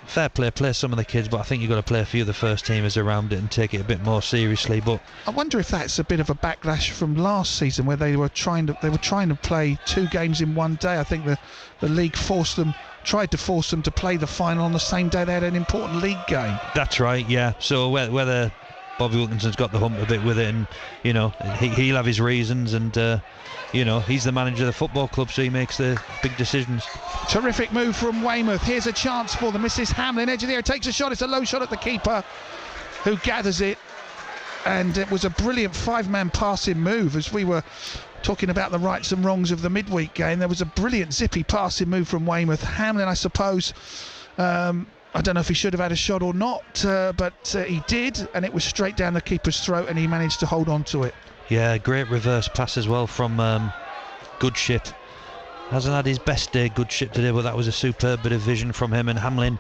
fair play some of the kids, but I think you've got to play a few of the first teamers around it and take it a bit more seriously. But I wonder if that's a bit of a backlash from last season, where they were trying to play 2 games in one day. I think the league tried to force them to play the final on the same day they had an important league game. That's right, yeah. So whether Bobby Wilkinson's got the hump a bit with it, and he'll have his reasons, and he's the manager of the football club, so he makes the big decisions. Terrific move from Weymouth. Here's a chance for them. Mrs. Hamlin, edge of the area, takes a shot. It's a low shot at the keeper, who gathers it, and it was a brilliant 5-man passing move. As we were talking about the rights and wrongs of the midweek game, there was a brilliant zippy passing move from Weymouth. Hamlin, I suppose, I don't know if he should have had a shot or not, but he did, and it was straight down the keeper's throat, and he managed to hold on to it. Yeah, great reverse pass as well from Goodship. Hasn't had his best day, Goodship, today, but that was a superb bit of vision from him. And Hamlin,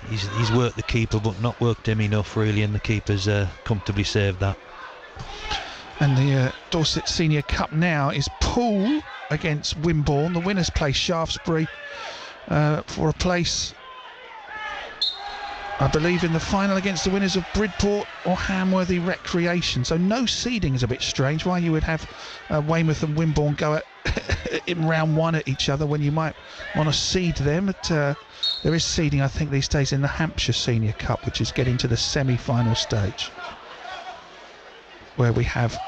he's worked the keeper, but not worked him enough, really, and the keeper's comfortably saved that. And the Dorset Senior Cup now is Poole against Wimborne. The winners play Shaftesbury for a place, I believe, in the final against the winners of Bridport or Hamworthy Recreation. So no seeding is a bit strange. Why you would have Weymouth and Wimborne go at in round 1 at each other when you might want to seed them. But there is seeding, I think, these days in the Hampshire Senior Cup, which is getting to the semi-final stage, where we have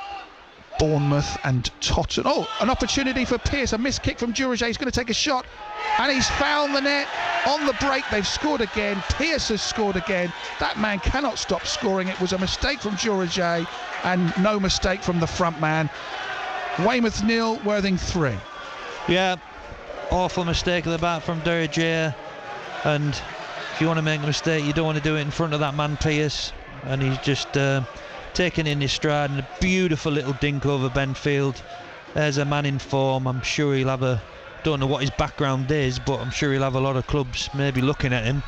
Bournemouth and Tottenham. Oh, an opportunity for Pearce. A missed kick from Duraget. He's going to take a shot, and he's found the net. On the break, they've scored again. Pearce has scored again. That man cannot stop scoring. It was a mistake from Duraget and no mistake from the front man. Weymouth 0, Worthing 3. Yeah, awful mistake at the back from Duraget, and if you want to make a mistake, you don't want to do it in front of that man Pearce, and he's just taken in his stride, and a beautiful little dink over Benfield. There's a man in form. I'm sure he'll have don't know what his background is, but I'm sure he'll have a lot of clubs maybe looking at him,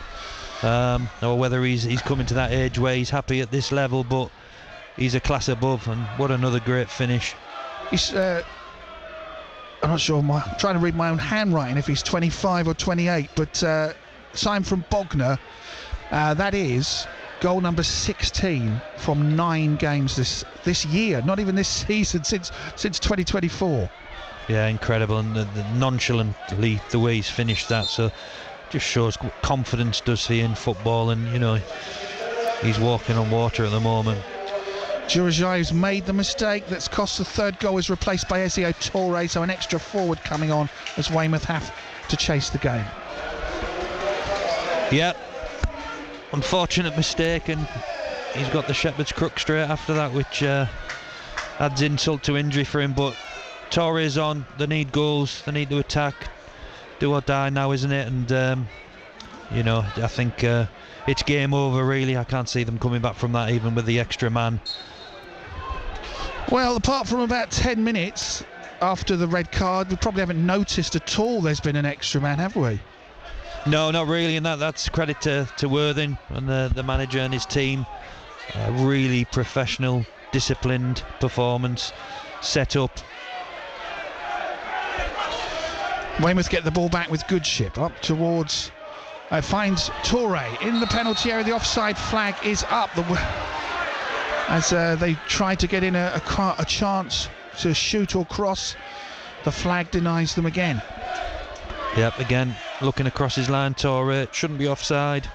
or whether he's coming to that age where he's happy at this level, but he's a class above, and what another great finish. He's I'm not sure, I'm trying to read my own handwriting if he's 25 or 28, but signed from Bognor, that is goal number 16 from 9 games this year, not even this season, since 2024. Yeah, incredible, and nonchalantly the way he's finished that. So just shows what confidence does he in football, and you know, he's walking on water at the moment. Jurajaev's made the mistake that's cost the third goal, is replaced by Ezio Torre, so an extra forward coming on as Weymouth have to chase the game. Yeah, unfortunate mistake, and he's got the shepherd's crook straight after that, which adds insult to injury for him. But Torre's on, they need goals, they need to attack, do or die now, isn't it? And you know, I think it's game over really. I can't see them coming back from that even with the extra man. Well, apart from about 10 minutes after the red card, we probably haven't noticed at all there's been an extra man, have we? No, not really, and that's credit to Worthing and the manager and his team. Really professional, disciplined performance, set up. Weymouth get the ball back with Goodship up towards, finds Torre in the penalty area. The offside flag is up as they try to get in a chance to shoot or cross. The flag denies them again. Yep, again looking across his line. Torre shouldn't be offside.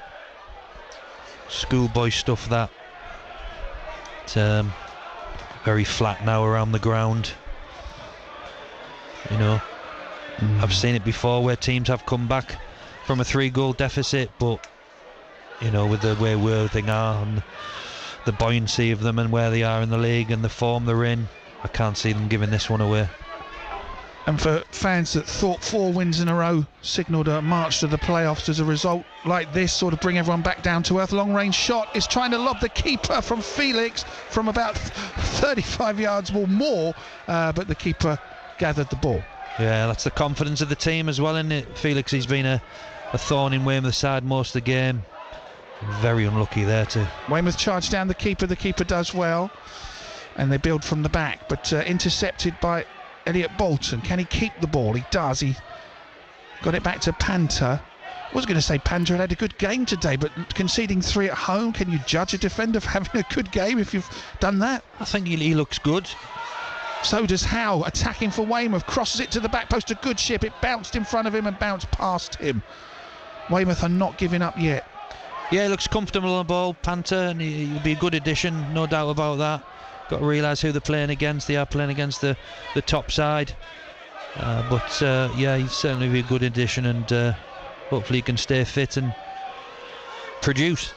Schoolboy stuff that. It's very flat now around the ground. You know, I've seen it before where teams have come back from a 3-goal deficit, but you know, with the way Worthing are and the buoyancy of them and where they are in the league and the form they're in, I can't see them giving this one away. And for fans that thought 4 wins in a row signalled a march to the playoffs, as a result like this sort of bring everyone back down to earth. Long range shot is trying to lob the keeper from Felix from about 35 yards or more, but the keeper gathered the ball. Yeah, that's the confidence of the team as well, isn't it? Felix, he's been a thorn in Weymouth's side most of the game. Very unlucky there too. Weymouth charge down the keeper does well, and they build from the back, but intercepted by Elliot Bolton. Can he keep the ball? He does. He got it back to Panther. I was going to say Panther had a good game today, but conceding 3 at home, can you judge a defender for having a good game if you've done that? I think he looks good. So does Howe, attacking for Weymouth, crosses it to the back post to Goodship. It bounced in front of him and bounced past him. Weymouth are not giving up yet. Yeah, he looks comfortable on the ball, Panther, and he'll be a good addition, no doubt about that. Got to realise who they're playing against. They are playing against the top side, but yeah, he'll certainly be a good addition, and hopefully he can stay fit and produce.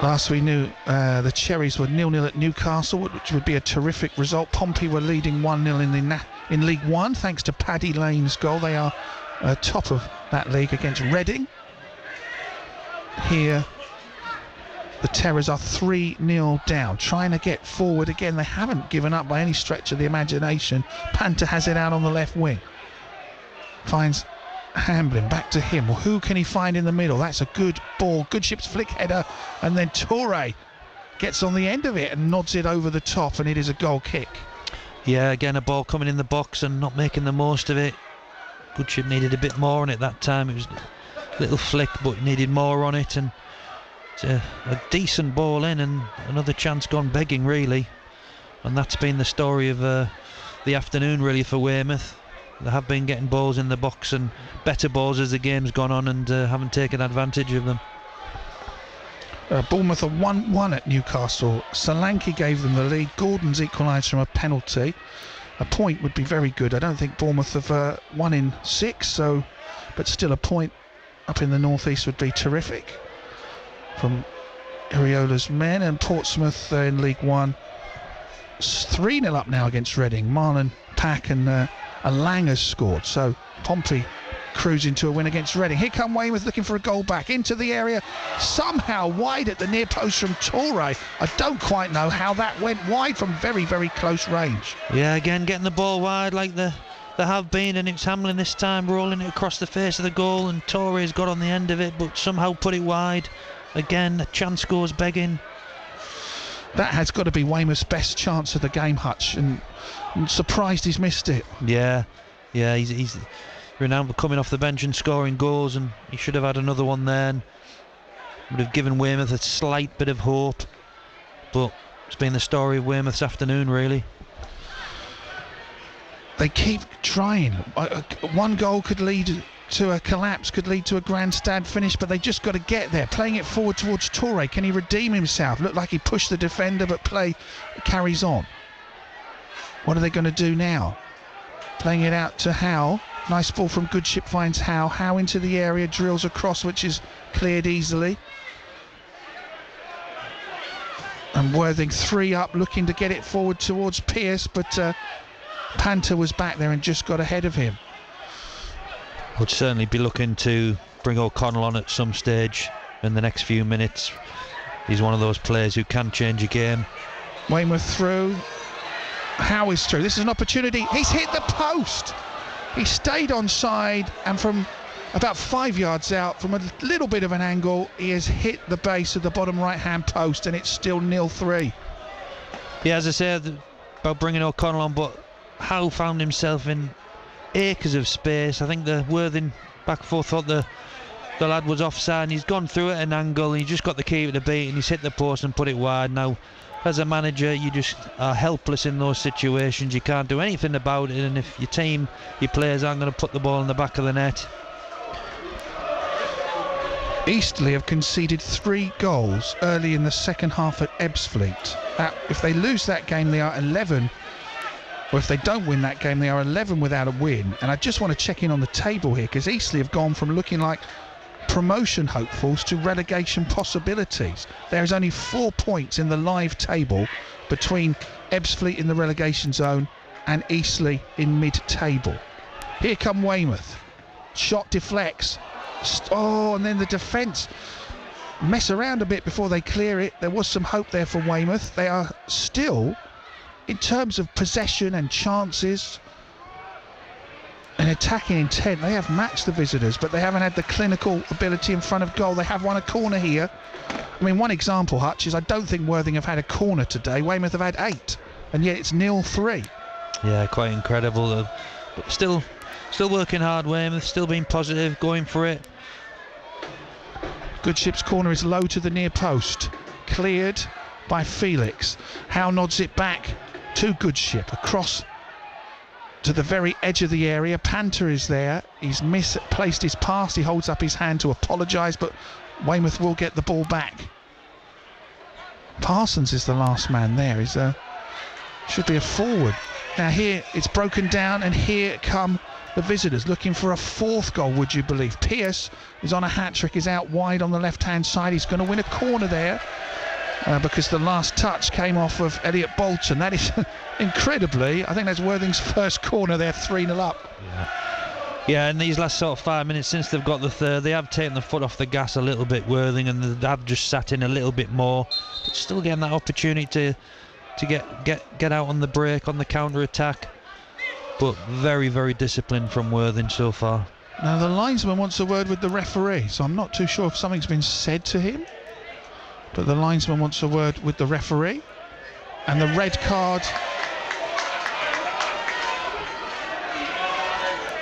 Last we knew, the Cherries were 0-0 at Newcastle, which would be a terrific result. Pompey were leading 1-0 in League One thanks to Paddy Lane's goal. They are top of that league against Reading. Here the Terrors are 3-0 down, trying to get forward again. They haven't given up by any stretch of the imagination. Panther has it out on the left wing, finds Hamblin, back to him. Well, who can he find in the middle? That's a good ball. Goodship's flick header, and then Torre gets on the end of it and nods it over the top, and it is a goal kick. Yeah, again a ball coming in the box and not making the most of it. Goodship needed a bit more on it that time. It was a little flick, but needed more on it, and it's a decent ball in, and another chance gone begging really. And that's been the story of the afternoon really for Weymouth. They have been getting balls in the box and better balls as the game's gone on, and haven't taken advantage of them. Bournemouth are 1-1 at Newcastle. Solanke gave them the lead. Gordon's equalised from a penalty. A point would be very good. I don't think Bournemouth have won in 6, but still a point up in the northeast would be terrific from Iriola's men. And Portsmouth in League One 3-0 up now against Reading. Marlon Pack and Lang has scored, so Pompey cruising to a win against Reading. Here come Weymouth looking for a goal back into the area, somehow wide at the near post from Torre. I don't quite know how that went wide from very, very close range. Yeah, again getting the ball wide like they have been, and it's Hamlin this time rolling it across the face of the goal, and Torre's got on the end of it but somehow put it wide. Again, a chance goes begging. That has got to be Weymouth's best chance of the game, Hutch, and I'm surprised he's missed it. Yeah, he's renowned for coming off the bench and scoring goals, and he should have had another one there and would have given Weymouth a slight bit of hope, but it's been the story of Weymouth's afternoon really. they keep trying. One goal could lead to a collapse, could lead to a grandstand finish, but they just got to get there. Playing it forward towards Toure. Can he redeem himself? Looked like he pushed the defender, but play carries on. What are they going to do now? Playing it out to Howe. Nice ball from Goodship, finds Howe. Howe into the area, drills across, which is cleared easily. And Worthing 3 up, looking to get it forward towards Pearce, but Panther was back there and just got ahead of him. Would certainly be looking to bring O'Connell on at some stage in the next few minutes. He's one of those players who can change a game. Weymouth through. Howe is through. This is an opportunity. He's hit the post. He stayed onside, and from about 5 yards out, from a little bit of an angle, he has hit the base of the bottom right-hand post, and it's still 0-3. Yeah, as I said about bringing O'Connell on, but Howe found himself in acres of space. I think the Worthing back four thought the lad was offside, and he's gone through at an angle, and he just got the keeper to beat, and he's hit the post and put it wide. Now, as a manager, you just are helpless in those situations. You can't do anything about it, and if your team, your players aren't going to put the ball in the back of the net. Eastleigh have conceded 3 goals early in the second half at Ebbsfleet. If they lose that game, they are 11. Or if they don't win that game, they are 11 without a win. And I just want to check in on the table here, because Eastleigh have gone from looking like promotion hopefuls to relegation possibilities. There is only 4 points in the live table between Ebbsfleet in the relegation zone and Eastleigh in mid-table. Here come Weymouth. Shot deflects. And then the defence mess around a bit before they clear it. There was some hope there for Weymouth. They are still, in terms of possession and chances and attacking intent, they have matched the visitors, but they haven't had the clinical ability in front of goal. They have won a corner here. I mean, one example, Hutch, is I don't think Worthing have had a corner today. Weymouth have had 8, and yet it's 0-3. Yeah, quite incredible. But still working hard, Weymouth, still being positive, going for it. Goodship's corner is low to the near post. Cleared by Felix. Howe nods it back to Goodship. Across to the very edge of the area. Panther is there. He's misplaced his pass. He holds up his hand to apologise, but Weymouth will get the ball back. Parsons is the last man there. Should be a forward. Now here it's broken down, and here come the visitors looking for a 4th goal, would you believe. Pearce is on a hat-trick, is out wide on the left-hand side. He's going to win a corner there because the last touch came off of Elliot Bolton. That is, incredibly, I think that's Worthing's first corner. They're 3-0 up. Yeah, in these last sort of 5 minutes since they've got the third, they have taken the foot off the gas a little bit, Worthing, and they have just sat in a little bit more. But still getting that opportunity to get out on the break, on the counter-attack. But very, very disciplined from Worthing so far. Now the linesman wants a word with the referee, so I'm not too sure if something's been said to him, but the linesman wants a word with the referee, and the red card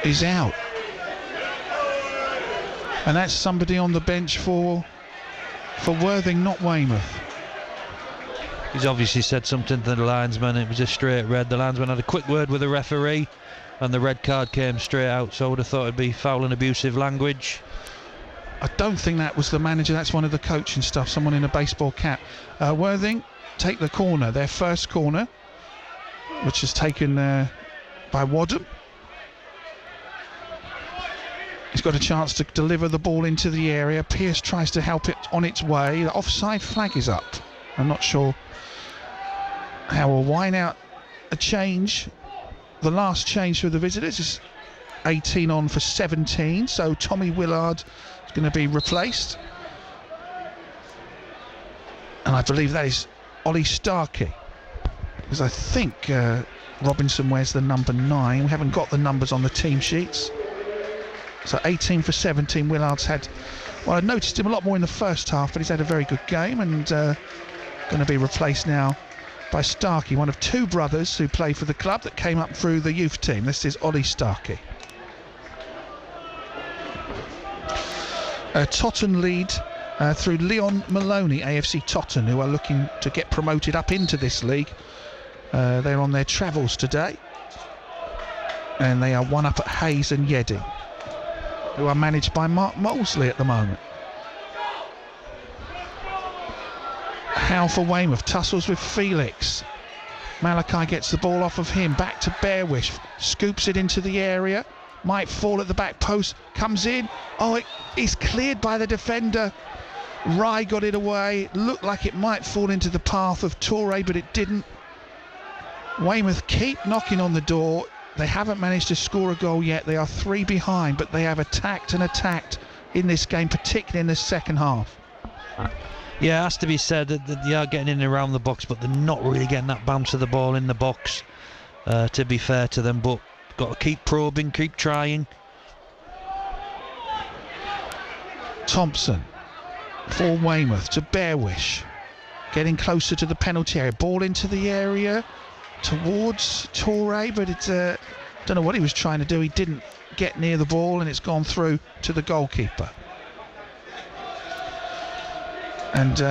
is out, and that's somebody on the bench for Worthing, not Weymouth. He's obviously said something to the linesman. It was a straight red. The linesman had a quick word with the referee, and the red card came straight out, so I would have thought it'd be foul and abusive language. I don't think that was the manager. That's one of the coaching stuff, someone in a baseball cap. Worthing take the corner, their first corner, which is taken by Wadham. He's got a chance to deliver the ball into the area. Pearce tries to help it on its way. The offside flag is up. I'm not sure how we'll whine out a change. The last change for the visitors is 18 on for 17, so Tommy Willard is going to be replaced, and I believe that is Ollie Starkey, because I think Robinson wears the number 9. We haven't got the numbers on the team sheets. So 18 for 17. Willard's had, well, I noticed him a lot more in the first half, but he's had a very good game, and going to be replaced now by Starkey, one of 2 brothers who play for the club that came up through the youth team. This is Ollie Starkey. Totton lead through Leon Maloney, AFC Totton, who are looking to get promoted up into this league. They're on their travels today. and they are one up at Hayes and Yedding, who are managed by Mark Molesley at the moment. Howe for Weymouth, tussles with Felix. Malachi gets the ball off of him, back to Bearwish, scoops it into the area, might fall at the back post, comes in, it is cleared by the defender. Rye got it away, looked like it might fall into the path of Torre, but it didn't. Weymouth keep knocking on the door. They haven't managed to score a goal yet. They are 3 behind, but they have attacked in this game, particularly in the second half. Yeah, it has to be said that they are getting in and around the box, but they're not really getting that bounce of the ball in the box, to be fair to them. But got to keep probing, keep trying. Thompson for Weymouth to Bearwish, getting closer to the penalty area. Ball into the area towards Torre, but it's don't know what he was trying to do. He didn't get near the ball, and it's gone through to the goalkeeper. And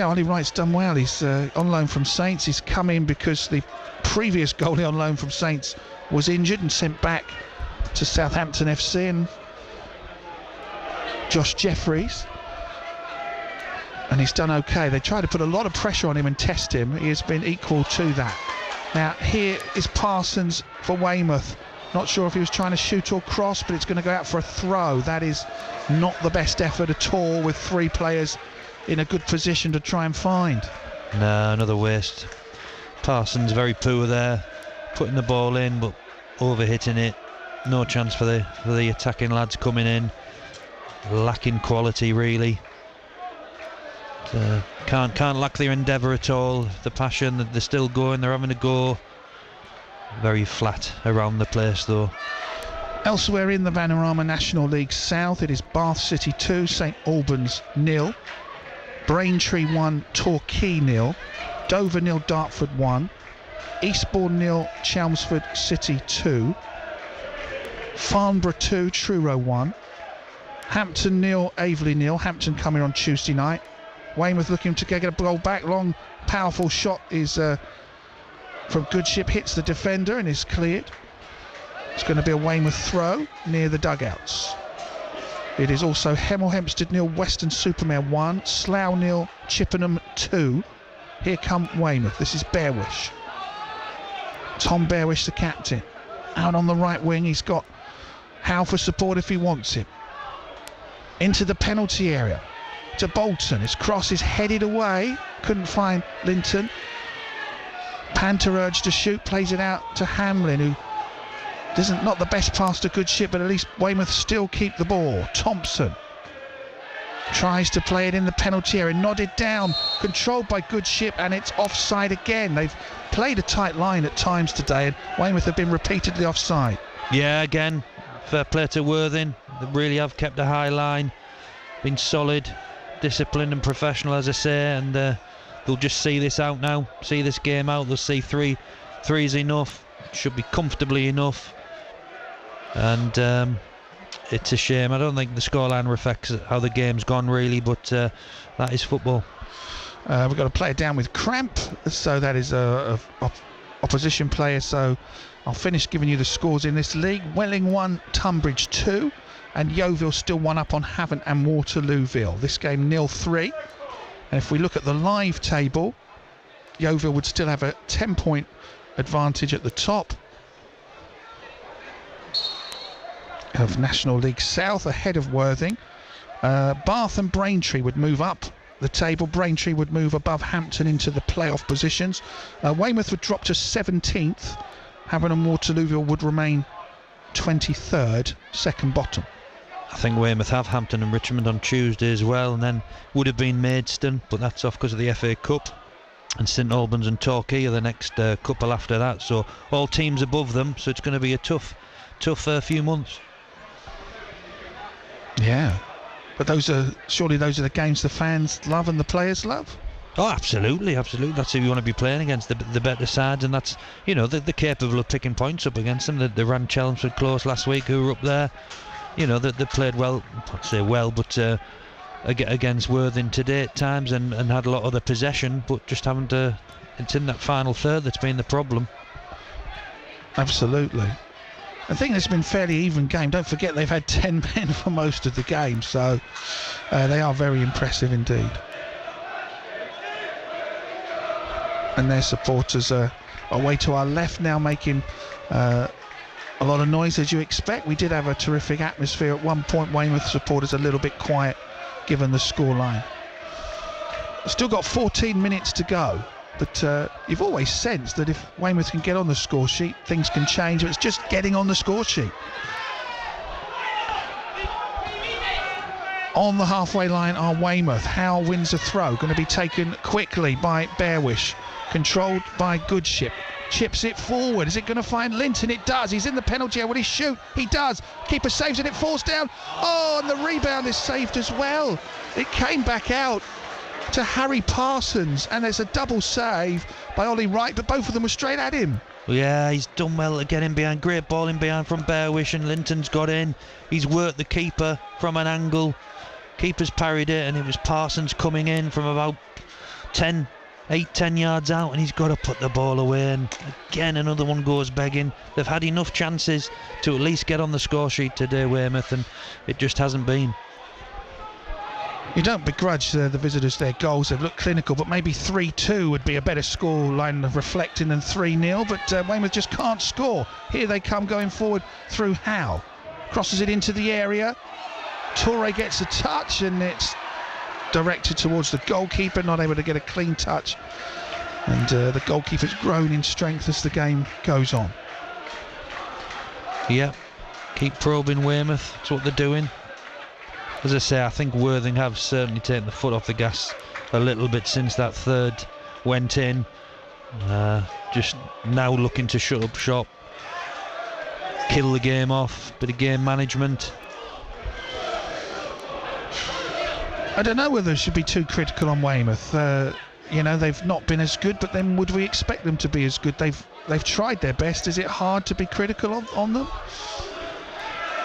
Ollie Wright's done well. He's on loan from Saints. He's come in because the previous goalie on loan from Saints was injured and sent back to Southampton FC, and Josh Jeffries, and he's done okay. They tried to put a lot of pressure on him and test him. He has been equal to that. Now here is Parsons for Weymouth. Not sure if he was trying to shoot or cross, but it's going to go out for a throw. That is not the best effort at all, with 3 players in a good position to try and find. No, another waste. Parsons very poor there, putting the ball in but overhitting it. No chance for the attacking lads coming in. Lacking quality really. Can't lack their endeavour at all. The passion that they're still going, they're having a go. Very flat around the place though. Elsewhere in the Vanarama National League South, it is Bath City 2, St Albans 0, Braintree 1, Torquay 0, Dover 0, Dartford 1, Eastbourne 0, Chelmsford City 2, Farnborough 2, Truro 1, Hampton 0, Aveley 0. Hampton coming on Tuesday night. Weymouth looking to get a goal back. Long, powerful shot is from Goodship, hits the defender and is cleared. It's going to be a Weymouth throw near the dugouts. It is also Hemel Hempstead 0, Western Supermare 1, Slough 0, Chippenham 2. Here come Weymouth. This is Bearwish. Tom Bearwish, the captain. Out on the right wing, he's got Howe for support if he wants him. Into the penalty area to Bolton. His cross is headed away. Couldn't find Linton. Panther urged to shoot, plays it out to Hamlin, who doesn't, not the best pass to Goodship, but at least Weymouth still keep the ball. Thompson tries to play it in the penalty area, nodded down, controlled by Goodship, and it's offside again. They've played a tight line at times today, and Weymouth have been repeatedly offside. Yeah, again, fair play to Worthing. They really have kept a high line, been solid, disciplined and professional, as I say, and they'll just see this out now, see this game out. They'll see three's enough, should be comfortably enough, and it's a shame. I don't think the scoreline reflects how the game's gone really, but that is football. We've got to play it down with cramp, so that is a opposition player. So I'll finish giving you the scores in this league. Welling 1, Tunbridge 2, and Yeovil still 1 up on Havant and Waterlooville. This game 0-3. And if we look at the live table, Yeovil would still have a 10-point advantage at the top of National League South, ahead of Worthing. Bath and Braintree would move up the table. Braintree would move above Hampton into the playoff positions. Weymouth would drop to 17th. Havant and Waterlooville would remain 23rd, second bottom. I think Weymouth have Hampton and Richmond on Tuesday as well, and then would have been Maidstone, but that's off because of the FA Cup. And St Albans and Torquay are the next couple after that, so all teams above them, so it's going to be a tough few months. Yeah, but surely those are the games the fans love and the players love. Oh, absolutely. That's who you want to be playing against, the better sides, and that's, they're capable of picking points up against them. They ran Chelmsford close last week, who were up there. They played well, I'd say well, but against Worthing today at times, and had a lot of the possession, but just haven't. It's in that final third that's been the problem. Absolutely. I think it's been a fairly even game. Don't forget they've had 10 men for most of the game, so they are very impressive indeed. And their supporters are away to our left now, making a lot of noise, as you expect. We did have a terrific atmosphere at one point. Weymouth supporters a little bit quiet given the scoreline. Still got 14 minutes to go, but you've always sensed that if Weymouth can get on the score sheet, things can change. It's just getting on the score sheet. On the halfway line are Weymouth. Howe wins a throw, going to be taken quickly by Bearwish, controlled by Goodship. Chips it forward. Is it going to find Linton? It does. He's in the penalty area. Will he shoot? He does. Keeper saves it. It falls down. Oh, and the rebound is saved as well. It came back out to Harry Parsons, and there's a double save by Ollie Wright, but both of them were straight at him. Yeah, he's done well to get in behind. Great ball in behind from Bearwish, and Linton's got in. He's worked the keeper from an angle. Keeper's parried it, and it was Parsons coming in from about 10 yards out, and he's got to put the ball away. And again, another one goes begging. They've had enough chances to at least get on the score sheet today, Weymouth, and it just hasn't been. You don't begrudge the visitors their goals. They've looked clinical, but maybe 3-2 would be a better score line of reflecting than 3-0. But Weymouth just can't score. Here they come going forward through Howe. Crosses it into the area. Toure gets a touch, and it's directed towards the goalkeeper, not able to get a clean touch. And the goalkeeper's grown in strength as the game goes on. Yeah, keep probing Weymouth. That's what they're doing. As I say, I think Worthing have certainly taken the foot off the gas a little bit since that third went in. Just now looking to shut up shop, kill the game off, bit of game management. I don't know whether it should be too critical on Weymouth. You know, they've not been as good, but then would we expect them to be as good? They've tried their best. Is it hard to be critical on them?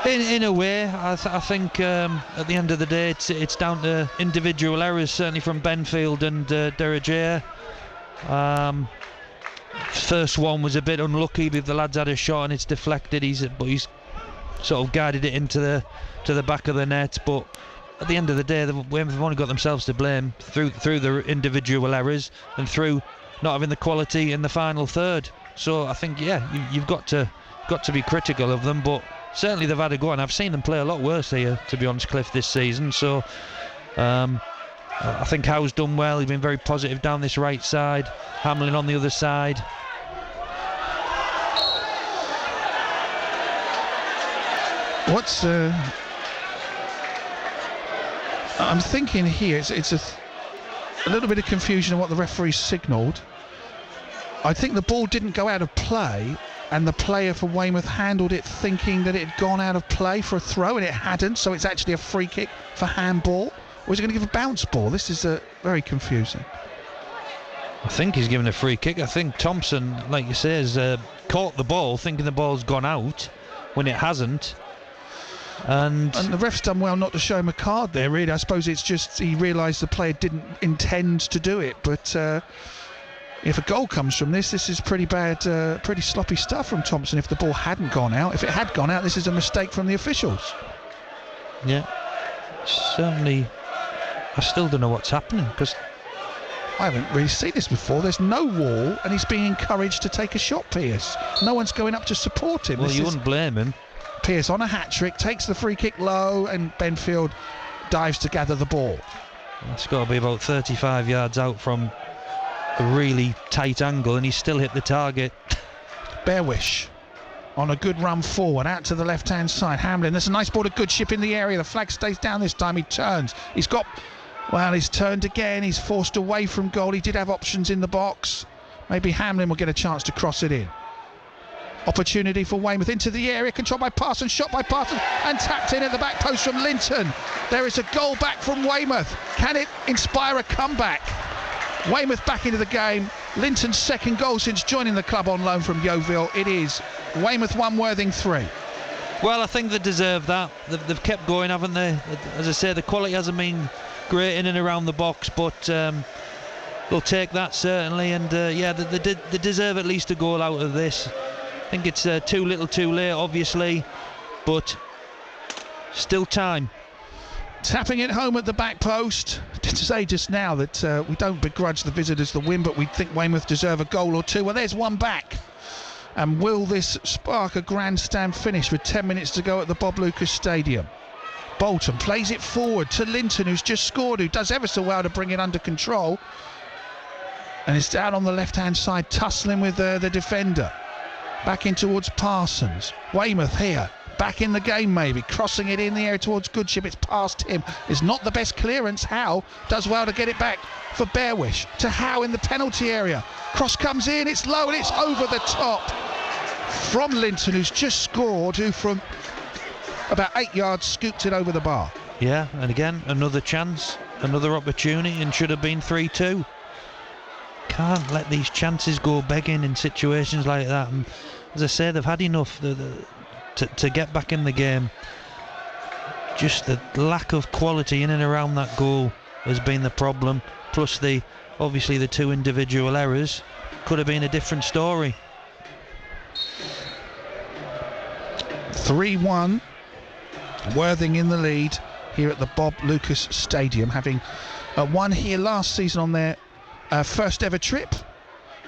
In a way, I think at the end of the day, it's down to individual errors, certainly from Benfield and Derriere. First one was a bit unlucky, but the lads had a shot and it's deflected. But he's sort of guided it into the back of the net. But at the end of the day, they've only got themselves to blame through their individual errors and through not having the quality in the final third. So I think, yeah, you've got to be critical of them, but certainly they've had a go, and I've seen them play a lot worse here, to be honest, Cliff, this season. So I think Howe's done well. He's been very positive down this right side. Hamlin on the other side. What's I'm thinking here, it's a little bit of confusion on what the referee signalled. I think the ball didn't go out of play, and the player for Weymouth handled it thinking that it had gone out of play for a throw, and it hadn't, so it's actually a free kick for handball. Or is he going to give a bounce ball? This is very confusing. I think he's given a free kick. I think Thompson, like you say, has caught the ball thinking the ball's gone out when it hasn't. And the ref's done well not to show him a card there, really. I suppose it's just he realised the player didn't intend to do it, but if a goal comes from this is pretty bad, pretty sloppy stuff from Thompson if the ball hadn't gone out. If it had gone out, this is a mistake from the officials. Yeah, certainly. I still don't know what's happening, because I haven't really seen this before. There's no wall, and he's being encouraged to take a shot, Pearce. No one's going up to support him. Well, you wouldn't blame him. Pearce on a hat-trick, takes the free kick low, and Benfield dives to gather the ball. It's got to be about 35 yards out from a really tight angle, and he's still hit the target. Bearwish on a good run forward, out to the left-hand side. Hamlin, there's a nice ball to Goodship in the area. The flag stays down this time. He turns. He's turned again. He's forced away from goal. He did have options in the box. Maybe Hamlin will get a chance to cross it in. Opportunity for Weymouth into the area, controlled by Parsons, shot by Parsons, and tapped in at the back post from Linton. There is a goal back from Weymouth. Can it inspire a comeback? Weymouth back into the game. Linton's second goal since joining the club on loan from Yeovil. It is Weymouth 1, Worthing 3. Well, I think they deserve that. They've kept going, haven't they? As I say, the quality hasn't been great in and around the box, but they'll take that certainly. And yeah, they deserve at least a goal out of this. think it's too little too late, obviously, but still time. Tapping it home at the back post. To say just now that we don't begrudge the visitors the win, but we think Weymouth deserve a goal or two. Well, there's one back. And will this spark a grandstand finish with 10 minutes to go at the Bob Lucas Stadium? Bolton plays it forward to Linton, who's just scored, who does ever so well to bring it under control. And it's down on the left-hand side, tussling with the defender. Back in towards Parsons. Weymouth here. Back in the game maybe, crossing it in the air towards Goodship. It's past him. It's not the best clearance. Howe does well to get it back for Bearwish. To Howe in the penalty area. Cross comes in, it's low and it's over the top. From Linton, who's just scored, who from about 8 yards scooped it over the bar. Yeah, and again, another chance, another opportunity, and should have been 3-2. Can't let these chances go begging in situations like that. And as I say, they've had enough. To get back in the game. Just the lack of quality in and around that goal has been the problem, plus obviously the two individual errors. Could have been a different story. 3-1, Worthing in the lead here at the Bob Lucas Stadium, having won here last season on their first ever trip.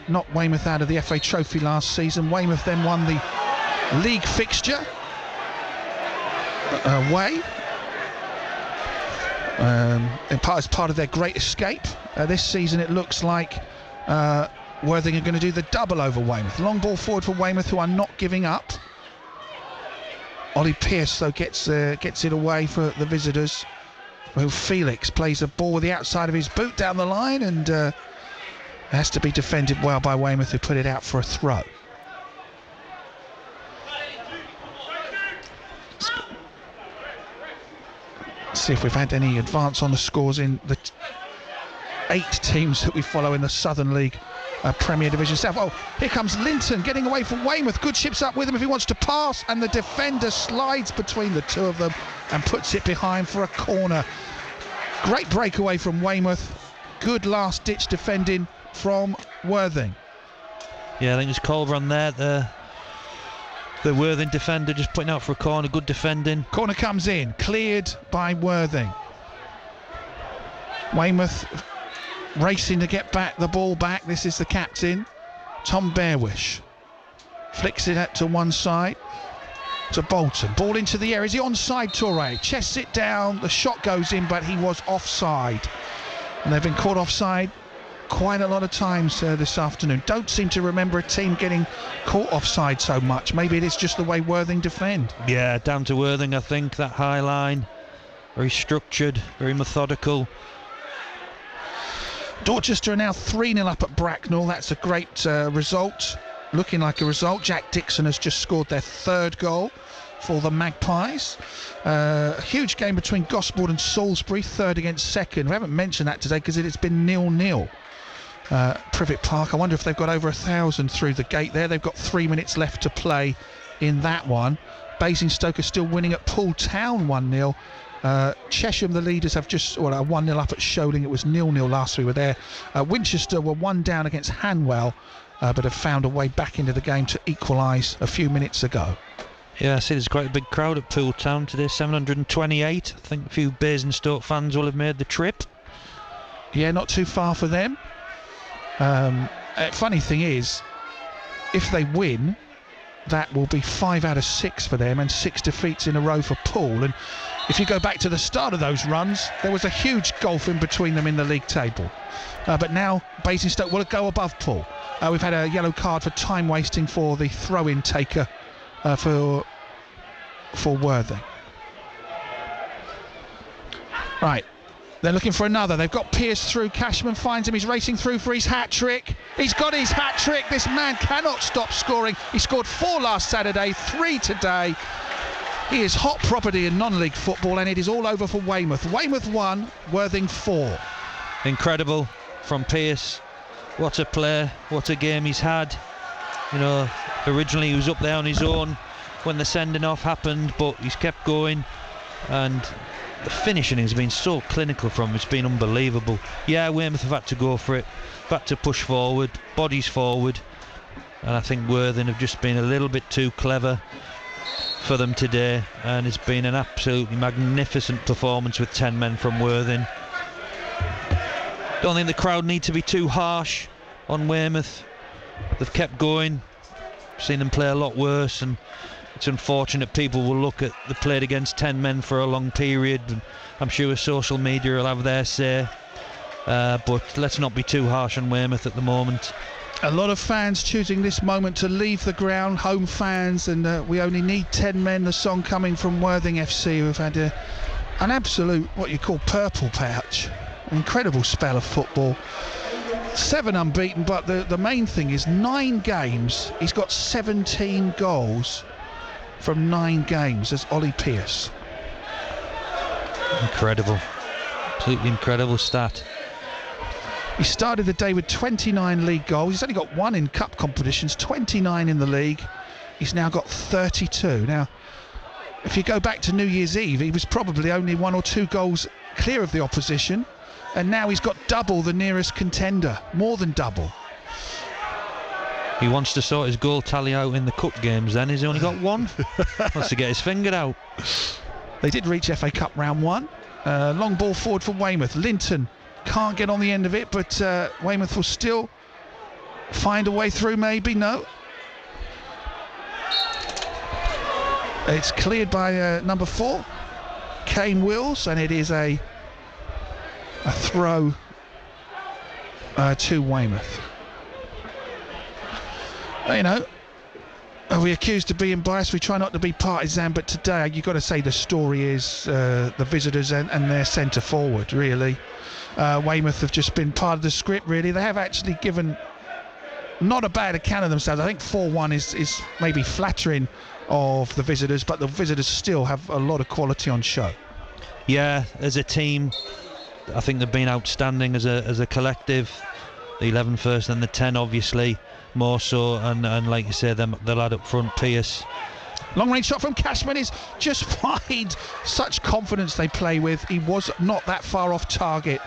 Knocked Weymouth out of the FA Trophy last season. Weymouth then won the league fixture away as part of their great escape. This season it looks like Worthing are going to do the double over Weymouth. Long ball forward for Weymouth, who are not giving up. Ollie Pearce though gets it away for the visitors, who Felix plays a ball with the outside of his boot down the line, and has to be defended well by Weymouth, who put it out for a throw. See if we've had any advance on the scores in the 8 teams that we follow in the Southern League Premier Division South. Oh, here comes Linton getting away from Weymouth. Goodship's up with him if he wants to pass, and the defender slides between the two of them and puts it behind for a corner. Great breakaway from Weymouth. Good last-ditch defending from Worthing. Yeah, I think there's Culver on there. The Worthing defender just putting out for a corner. Good defending. Corner comes in, cleared by Worthing. Weymouth racing to get back the ball back. This is the captain, Tom Bearwish. Flicks it out to one side to Bolton. Ball into the air. Is he onside, Toure? Chests it down. The shot goes in, but he was offside. And they've been caught offside quite a lot of times this afternoon. Don't seem to remember a team getting caught offside so much. Maybe it is just the way Worthing defend. Yeah, down to Worthing, I think. That high line, very structured, very methodical. Dorchester are now 3-0 up at Bracknell. That's a great result. Looking like a result. Jack Dixon has just scored their 3rd goal for the Magpies. A huge game between Gosport and Salisbury, 3rd against 2nd. We haven't mentioned that today because it's been 0-0. Privet Park, I wonder if they've got over 1,000 through the gate there. They've got 3 minutes left to play in that one. Basingstoke are still winning at Poole Town 1-0. Chesham, the leaders, have just 1-0 up at Sholing. It was 0-0 last week. We were there. Winchester were 1 down against Hanwell, but have found a way back into the game to equalise a few minutes ago. Yeah, I see there's quite a big crowd at Poole Town today, 728. I think a few Basingstoke fans will have made the trip. Yeah, not too far for them. Funny thing is, if they win, that will be 5 out of 6 for them and 6 defeats in a row for Poole. And if you go back to the start of those runs, there was a huge gulf in between them in the league table. But now Basingstoke will go above Poole. We've had a yellow card for time wasting for the throw-in taker for Worthing. Right. They're looking for another. They've got Pearce through. Cashman finds him. He's racing through for his hat-trick. He's got his hat-trick. This man cannot stop scoring. He scored 4 last Saturday, 3 today. He is hot property in non-league football, and it is all over for Weymouth. Weymouth 1, Worthing 4. Incredible from Pearce. What a play. What a game he's had. You know, originally he was up there on his own when the sending off happened, but he's kept going, and the finishing has been so clinical from him. It's been unbelievable. Yeah, Weymouth have had to go for it, had to push forward, bodies forward, and I think Worthing have just been a little bit too clever for them today, and it's been an absolutely magnificent performance with 10 men from Worthing. Don't think the crowd need to be too harsh on Weymouth. They've kept going, seen them play a lot worse, and it's unfortunate people will look at the played against 10 men for a long period, and I'm sure social media will have their say, but let's not be too harsh on Weymouth at the moment. A lot of fans choosing this moment to leave the ground, home fans, and we only need 10 men, the song coming from Worthing FC, who have had an absolute, what you call, purple patch. An incredible spell of football. 7 unbeaten, but the main thing is 9 games. He's got 17 goals from 9 games as Ollie Pearce. Incredible. Absolutely incredible stat. He started the day with 29 league goals. He's only got 1 in cup competitions, 29 in the league. He's now got 32. Now, if you go back to New Year's Eve, he was probably only 1 or 2 goals clear of the opposition, and now he's got double the nearest contender, more than double. He wants to sort his goal tally out in the cup games then. He's only got 1. Wants to get his finger out. They did reach FA Cup round 1. Long ball forward for Weymouth. Linton can't get on the end of it, but Weymouth will still find a way through, maybe. No. It's cleared by number 4, Kane Wills, and it is a throw to Weymouth. You know, are we accused of being biased? We try not to be partisan, but today you've got to say the story is the visitors and their centre forward, really. Weymouth have just been part of the script, really. They have actually given not a bad account of themselves. I think 4-1 is maybe flattering of the visitors, but the visitors still have a lot of quality on show. Yeah, as a team, I think they've been outstanding as a collective. The 11 first and the 10 obviously more so, and like you say, the lad up front, Pearce. Long range shot from Cashman is just wide. Such confidence they play with. He was not that far off target.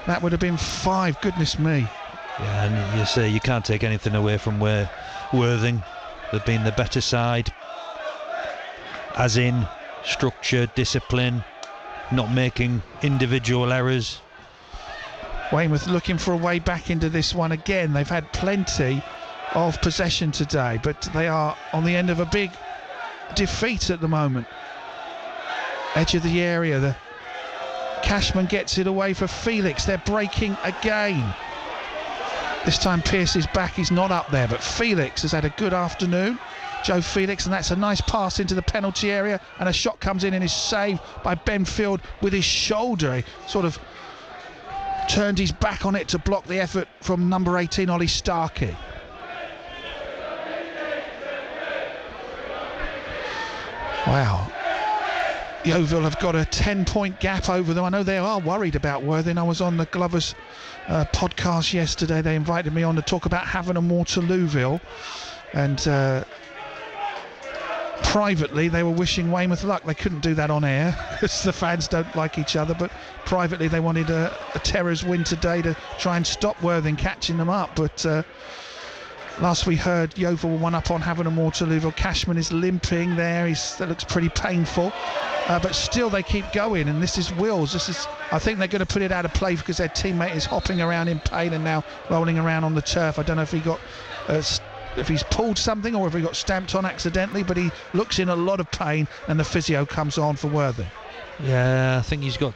That would have been 5, goodness me. Yeah, and you say you can't take anything away from Worthing. They've been the better side, as in structure, discipline, not making individual errors. Weymouth looking for a way back into this one again. They've had plenty of possession today, but they are on the end of a big defeat at the moment. Edge of the area, the Cashman gets it away for Felix. They're breaking again. This time Pearce is back, he's not up there, but Felix has had a good afternoon. Joe Felix, and that's a nice pass into the penalty area, and a shot comes in and is saved by Benfield with his shoulder. He sort of turned his back on it to block the effort from number 18, Ollie Starkey. Wow. Yeovil have got a 10-point gap over them. I know they are worried about Worthing. I was on the Glovers podcast yesterday. They invited me on to talk about Havant and Waterlooville, and privately they were wishing Weymouth luck. They couldn't do that on air because the fans don't like each other, but privately they wanted a Terrors win today to try and stop Worthing catching them up. But last we heard, Yeovil were 1 up on Havant and Waterlooville. Cashman is limping there. That looks pretty painful, but still they keep going, and this is Wills. I think they're going to put it out of play because their teammate is hopping around in pain and now rolling around on the turf. I don't know if he got if he's pulled something or if he got stamped on accidentally, but he looks in a lot of pain, and the physio comes on for Worthing. Yeah, I think he's got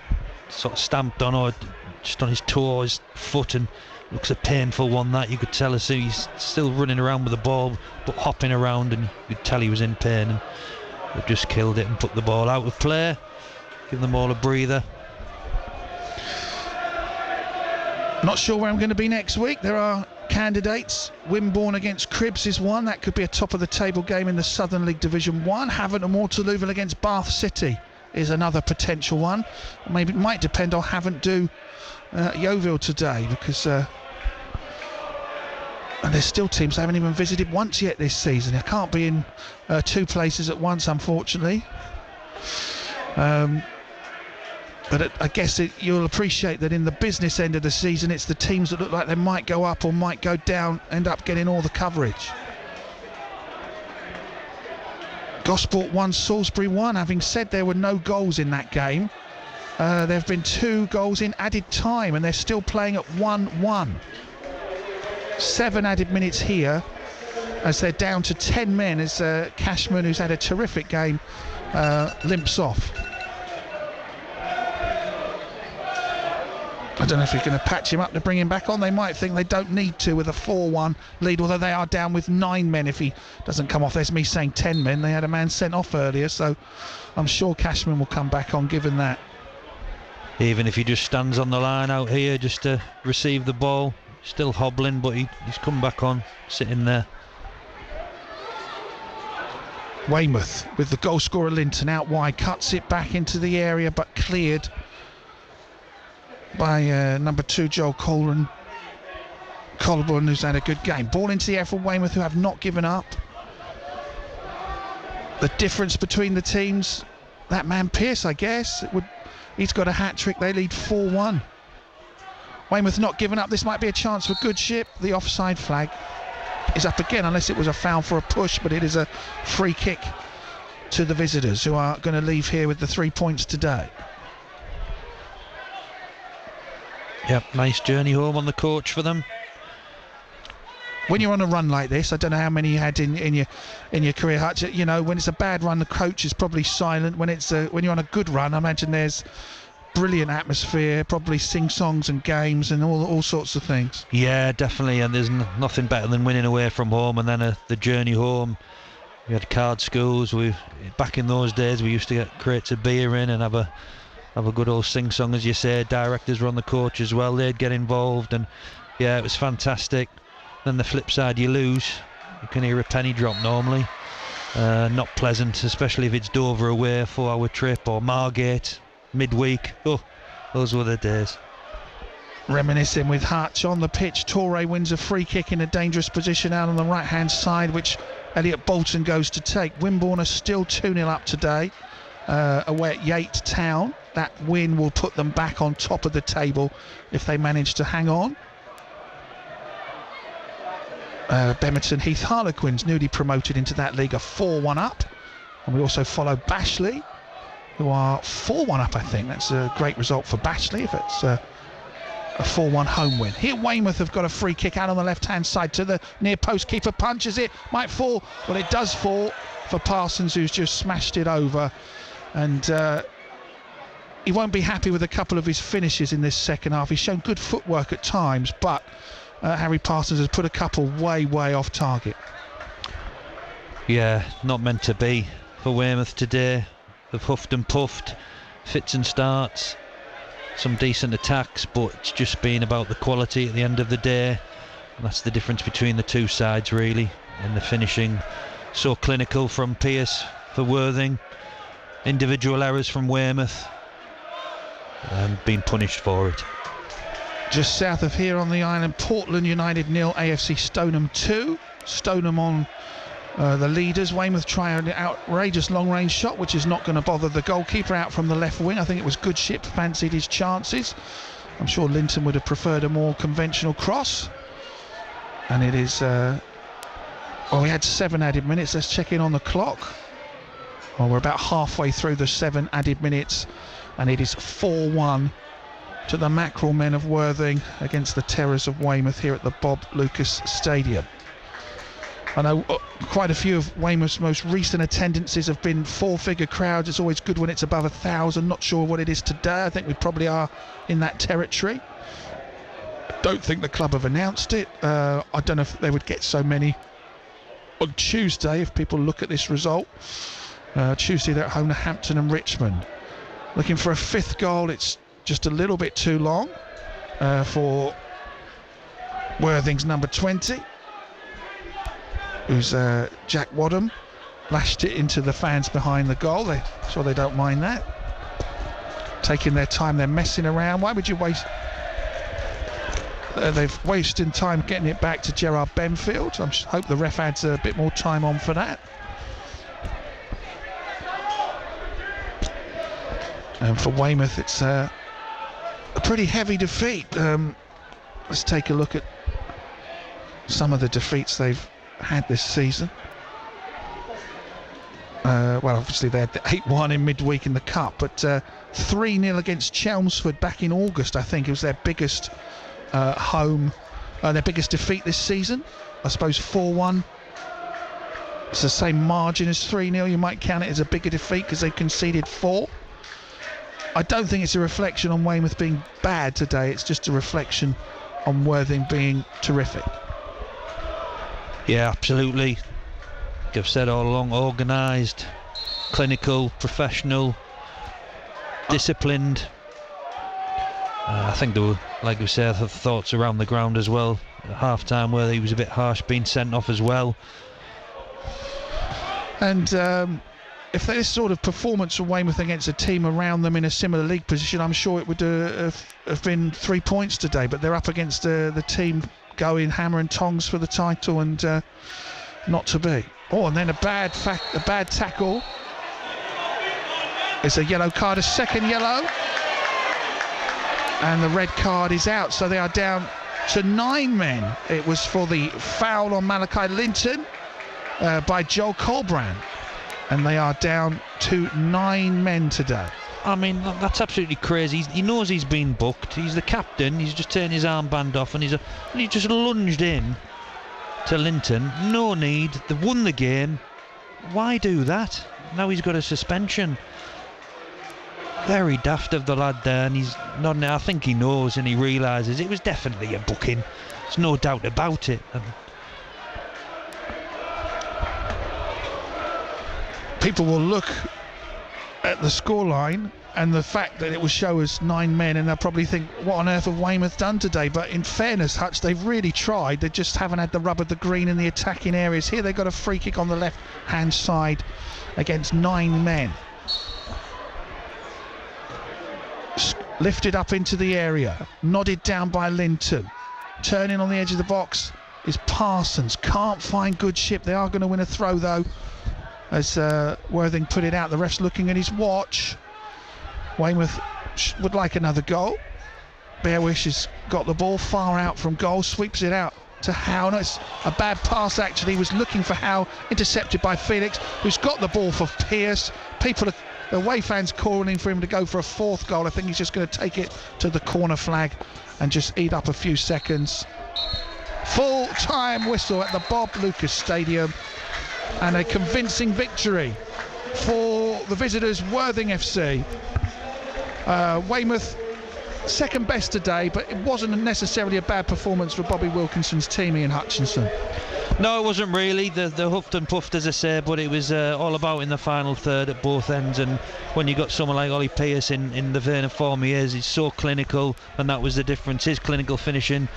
sort of stamped on, or just on his toe or his foot, and looks a painful one. That you could tell as he's still running around with the ball but hopping around, and you could tell he was in pain, and they've just killed it and put the ball out of play, give them all a breather. Not sure where I'm going to be next week. There are candidates. Wimborne against Cribbs is one. That could be a top of the table game in the Southern League Division 1. Havant and Waterlooville against Bath City is another potential one. Maybe it might depend on Havant do Yeovil today, because and there's still teams they haven't even visited once yet this season. It can't be in 2 places at once, unfortunately. But I guess you'll appreciate that in the business end of the season, it's the teams that look like they might go up or might go down end up getting all the coverage. Gosport 1, Salisbury 1. Having said there were no goals in that game, there have been 2 goals in added time, and they're still playing at 1-1. 7 added minutes here as they're down to 10 men as Cashman, who's had a terrific game, limps off. I don't know if you're going to patch him up to bring him back on. They might think they don't need to with a 4-1 lead, although they are down with 9 men if he doesn't come off. There's me saying 10 men. They had a man sent off earlier, so I'm sure Cashman will come back on given that. Even if he just stands on the line out here just to receive the ball, still hobbling, but he's come back on, sitting there. Weymouth with the goal scorer Linton out wide, cuts it back into the area but cleared by number 2 Joel Colburn, who's had a good game. Ball into the air for Weymouth, who have not given up. The difference between the teams, that man Pearce, I guess, he's got a hat-trick. They lead 4-1. Weymouth not giving up. This might be a chance for Goodship. The offside flag is up again, unless it was a foul for a push, but it is a free kick to the visitors, who are going to leave here with the 3 points today. Yep, nice journey home on the coach for them. When you're on a run like this, I don't know how many you had in your career, Hutch. You know, when it's a bad run, the coach is probably silent. When you're on a good run, I imagine there's brilliant atmosphere, probably sing-songs and games and all sorts of things. Yeah, definitely, and there's nothing better than winning away from home, and then the journey home. We had card schools. Back in those days, we used to get crates of beer in and have a good old sing-song, as you say. Directors were on the coach as well. They'd get involved, and yeah, it was fantastic. Then the flip side, you lose. You can hear a penny drop normally. Not pleasant, especially if it's Dover away, a 4-hour trip, or Margate midweek. Oh, those were the days. Reminiscing with Hutch on the pitch. Torre wins a free kick in a dangerous position out on the right-hand side, which Elliot Bolton goes to take. Wimborne are still 2-0 up today, away at Yate Town. That win will put them back on top of the table if they manage to hang on. Bemerton Heath Harlequins, newly promoted into that league, are 4-1 up. And we also follow Bashley, who are 4-1 up, I think. That's a great result for Bashley if it's a 4-1 home win. Here Weymouth have got a free kick out on the left-hand side to the near post. Keeper punches it, might fall. Well, it does fall for Parsons, who's just smashed it over. And he won't be happy with a couple of his finishes in this second half. He's shown good footwork at times, but Harry Parsons has put a couple way off target. Yeah, not meant to be for Weymouth today. They've huffed and puffed, fits and starts, some decent attacks, but it's just been about the quality at the end of the day. And that's the difference between the two sides, really. And the finishing, so clinical from Pearce for Worthing, individual errors from Weymouth, and being punished for it. Just south of here on the island, Portland United 0, AFC Stoneham 2. Stoneham on the leaders. Weymouth try an outrageous long-range shot, which is not going to bother the goalkeeper out from the left wing. I think it was Goodship fancied his chances. I'm sure Linton would have preferred a more conventional cross. And it is... well, we had 7 added minutes. Let's check in on the clock. Well, we're about halfway through the 7 added minutes, and it is 4-1 to the Mackerel men of Worthing against the Terrors of Weymouth here at the Bob Lucas Stadium. I know quite a few of Weymouth's most recent attendances have been 4-figure crowds. It's always good when it's above 1,000. Not sure what it is today. I think we probably are in that territory. Don't think the club have announced it. I don't know if they would get so many on Tuesday if people look at this result. Tuesday they're at home to Hampton and Richmond. Looking for a 5th goal. It's just a little bit too long for Worthing's number 20, who's Jack Wadham. Lashed it into the fans behind the goal. Sure they don't mind that. Taking their time, they're messing around. Why would you waste... they've wasted time getting it back to Gerard Benfield. I hope the ref adds a bit more time on for that. And for Weymouth, it's a pretty heavy defeat. Let's take a look at some of the defeats they've had this season. Well, obviously they had the 8-1 in midweek in the Cup, but 3-0 against Chelmsford back in August, I think. It was their biggest their biggest defeat this season. I suppose 4-1. It's the same margin as 3-0. You might count it as a bigger defeat because they conceded 4. I don't think it's a reflection on Weymouth being bad today. It's just a reflection on Worthing being terrific. Yeah, absolutely. Like I've said all along, organised, clinical, professional, disciplined. I think there were, like we said, thoughts around the ground as well. At half-time where he was a bit harsh, being sent off as well. And if this sort of performance from Weymouth against a team around them in a similar league position, I'm sure it would have been 3 points today. But they're up against the team going hammer and tongs for the title, and not to be. Oh, and then a bad tackle. It's a yellow card, a second yellow, and the red card is out. So they are down to 9 men. It was for the foul on Malachi Linton by Joel Colbrand, and they are down to 9 men today. I mean, that's absolutely crazy. He knows he's been booked. He's the captain. He's just turned his armband off, and he just lunged in to Linton. No need. They've won the game. Why do that? Now he's got a suspension. Very daft of the lad there, and he's not. I think he knows and he realises it was definitely a booking. There's no doubt about it. People will look at the scoreline and the fact that it will show us 9 men, and they'll probably think, what on earth have Weymouth done today? But in fairness, Hutch, they've really tried. They just haven't had the rub of the green in the attacking areas. Here they've got a free kick on the left hand side against 9 men. Lifted up into the area, nodded down by Linton. Turning on the edge of the box is Parsons. Can't find good ship. They are going to win a throw though, as Worthing put it out. The ref's looking at his watch. Weymouth would like another goal. Bearwish has got the ball far out from goal, sweeps it out to Howe. No, it's a bad pass actually. He was looking for Howe, intercepted by Felix, who's got the ball for Pearce. The away fans calling for him to go for a 4th goal. I think he's just going to take it to the corner flag and just eat up a few seconds. Full time whistle at the Bob Lucas Stadium, and a convincing victory for the visitors, Worthing FC. Weymouth second best today, but it wasn't necessarily a bad performance for Bobby Wilkinson's team, Ian Hutchinson. No, it wasn't really. The huffed and puffed, as I say, but it was all about in the final third at both ends. And when you got someone like Ollie Pearce in the vein of form he is, he's so clinical, and that was the difference. His clinical finishing,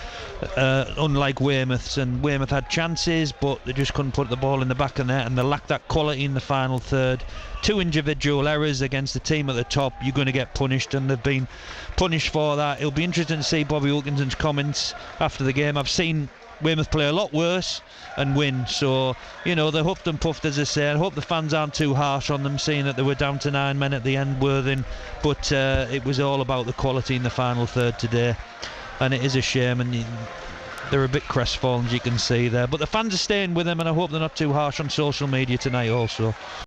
unlike Weymouth's, and Weymouth had chances, but they just couldn't put the ball in the back of the net, and they lacked that quality in the final third. 2 individual errors against the team at the top, you're going to get punished, and they've been punished for that. It'll be interesting to see Bobby Wilkinson's comments after the game. I've seen Weymouth play a lot worse and win, so they're huffed and puffed, as I say. I hope the fans aren't too harsh on them, seeing that they were down to 9 men at the end, Worthing, but it was all about the quality in the final third today, and it is a shame, and they're a bit crestfallen, as you can see there, but the fans are staying with them, and I hope they're not too harsh on social media tonight also.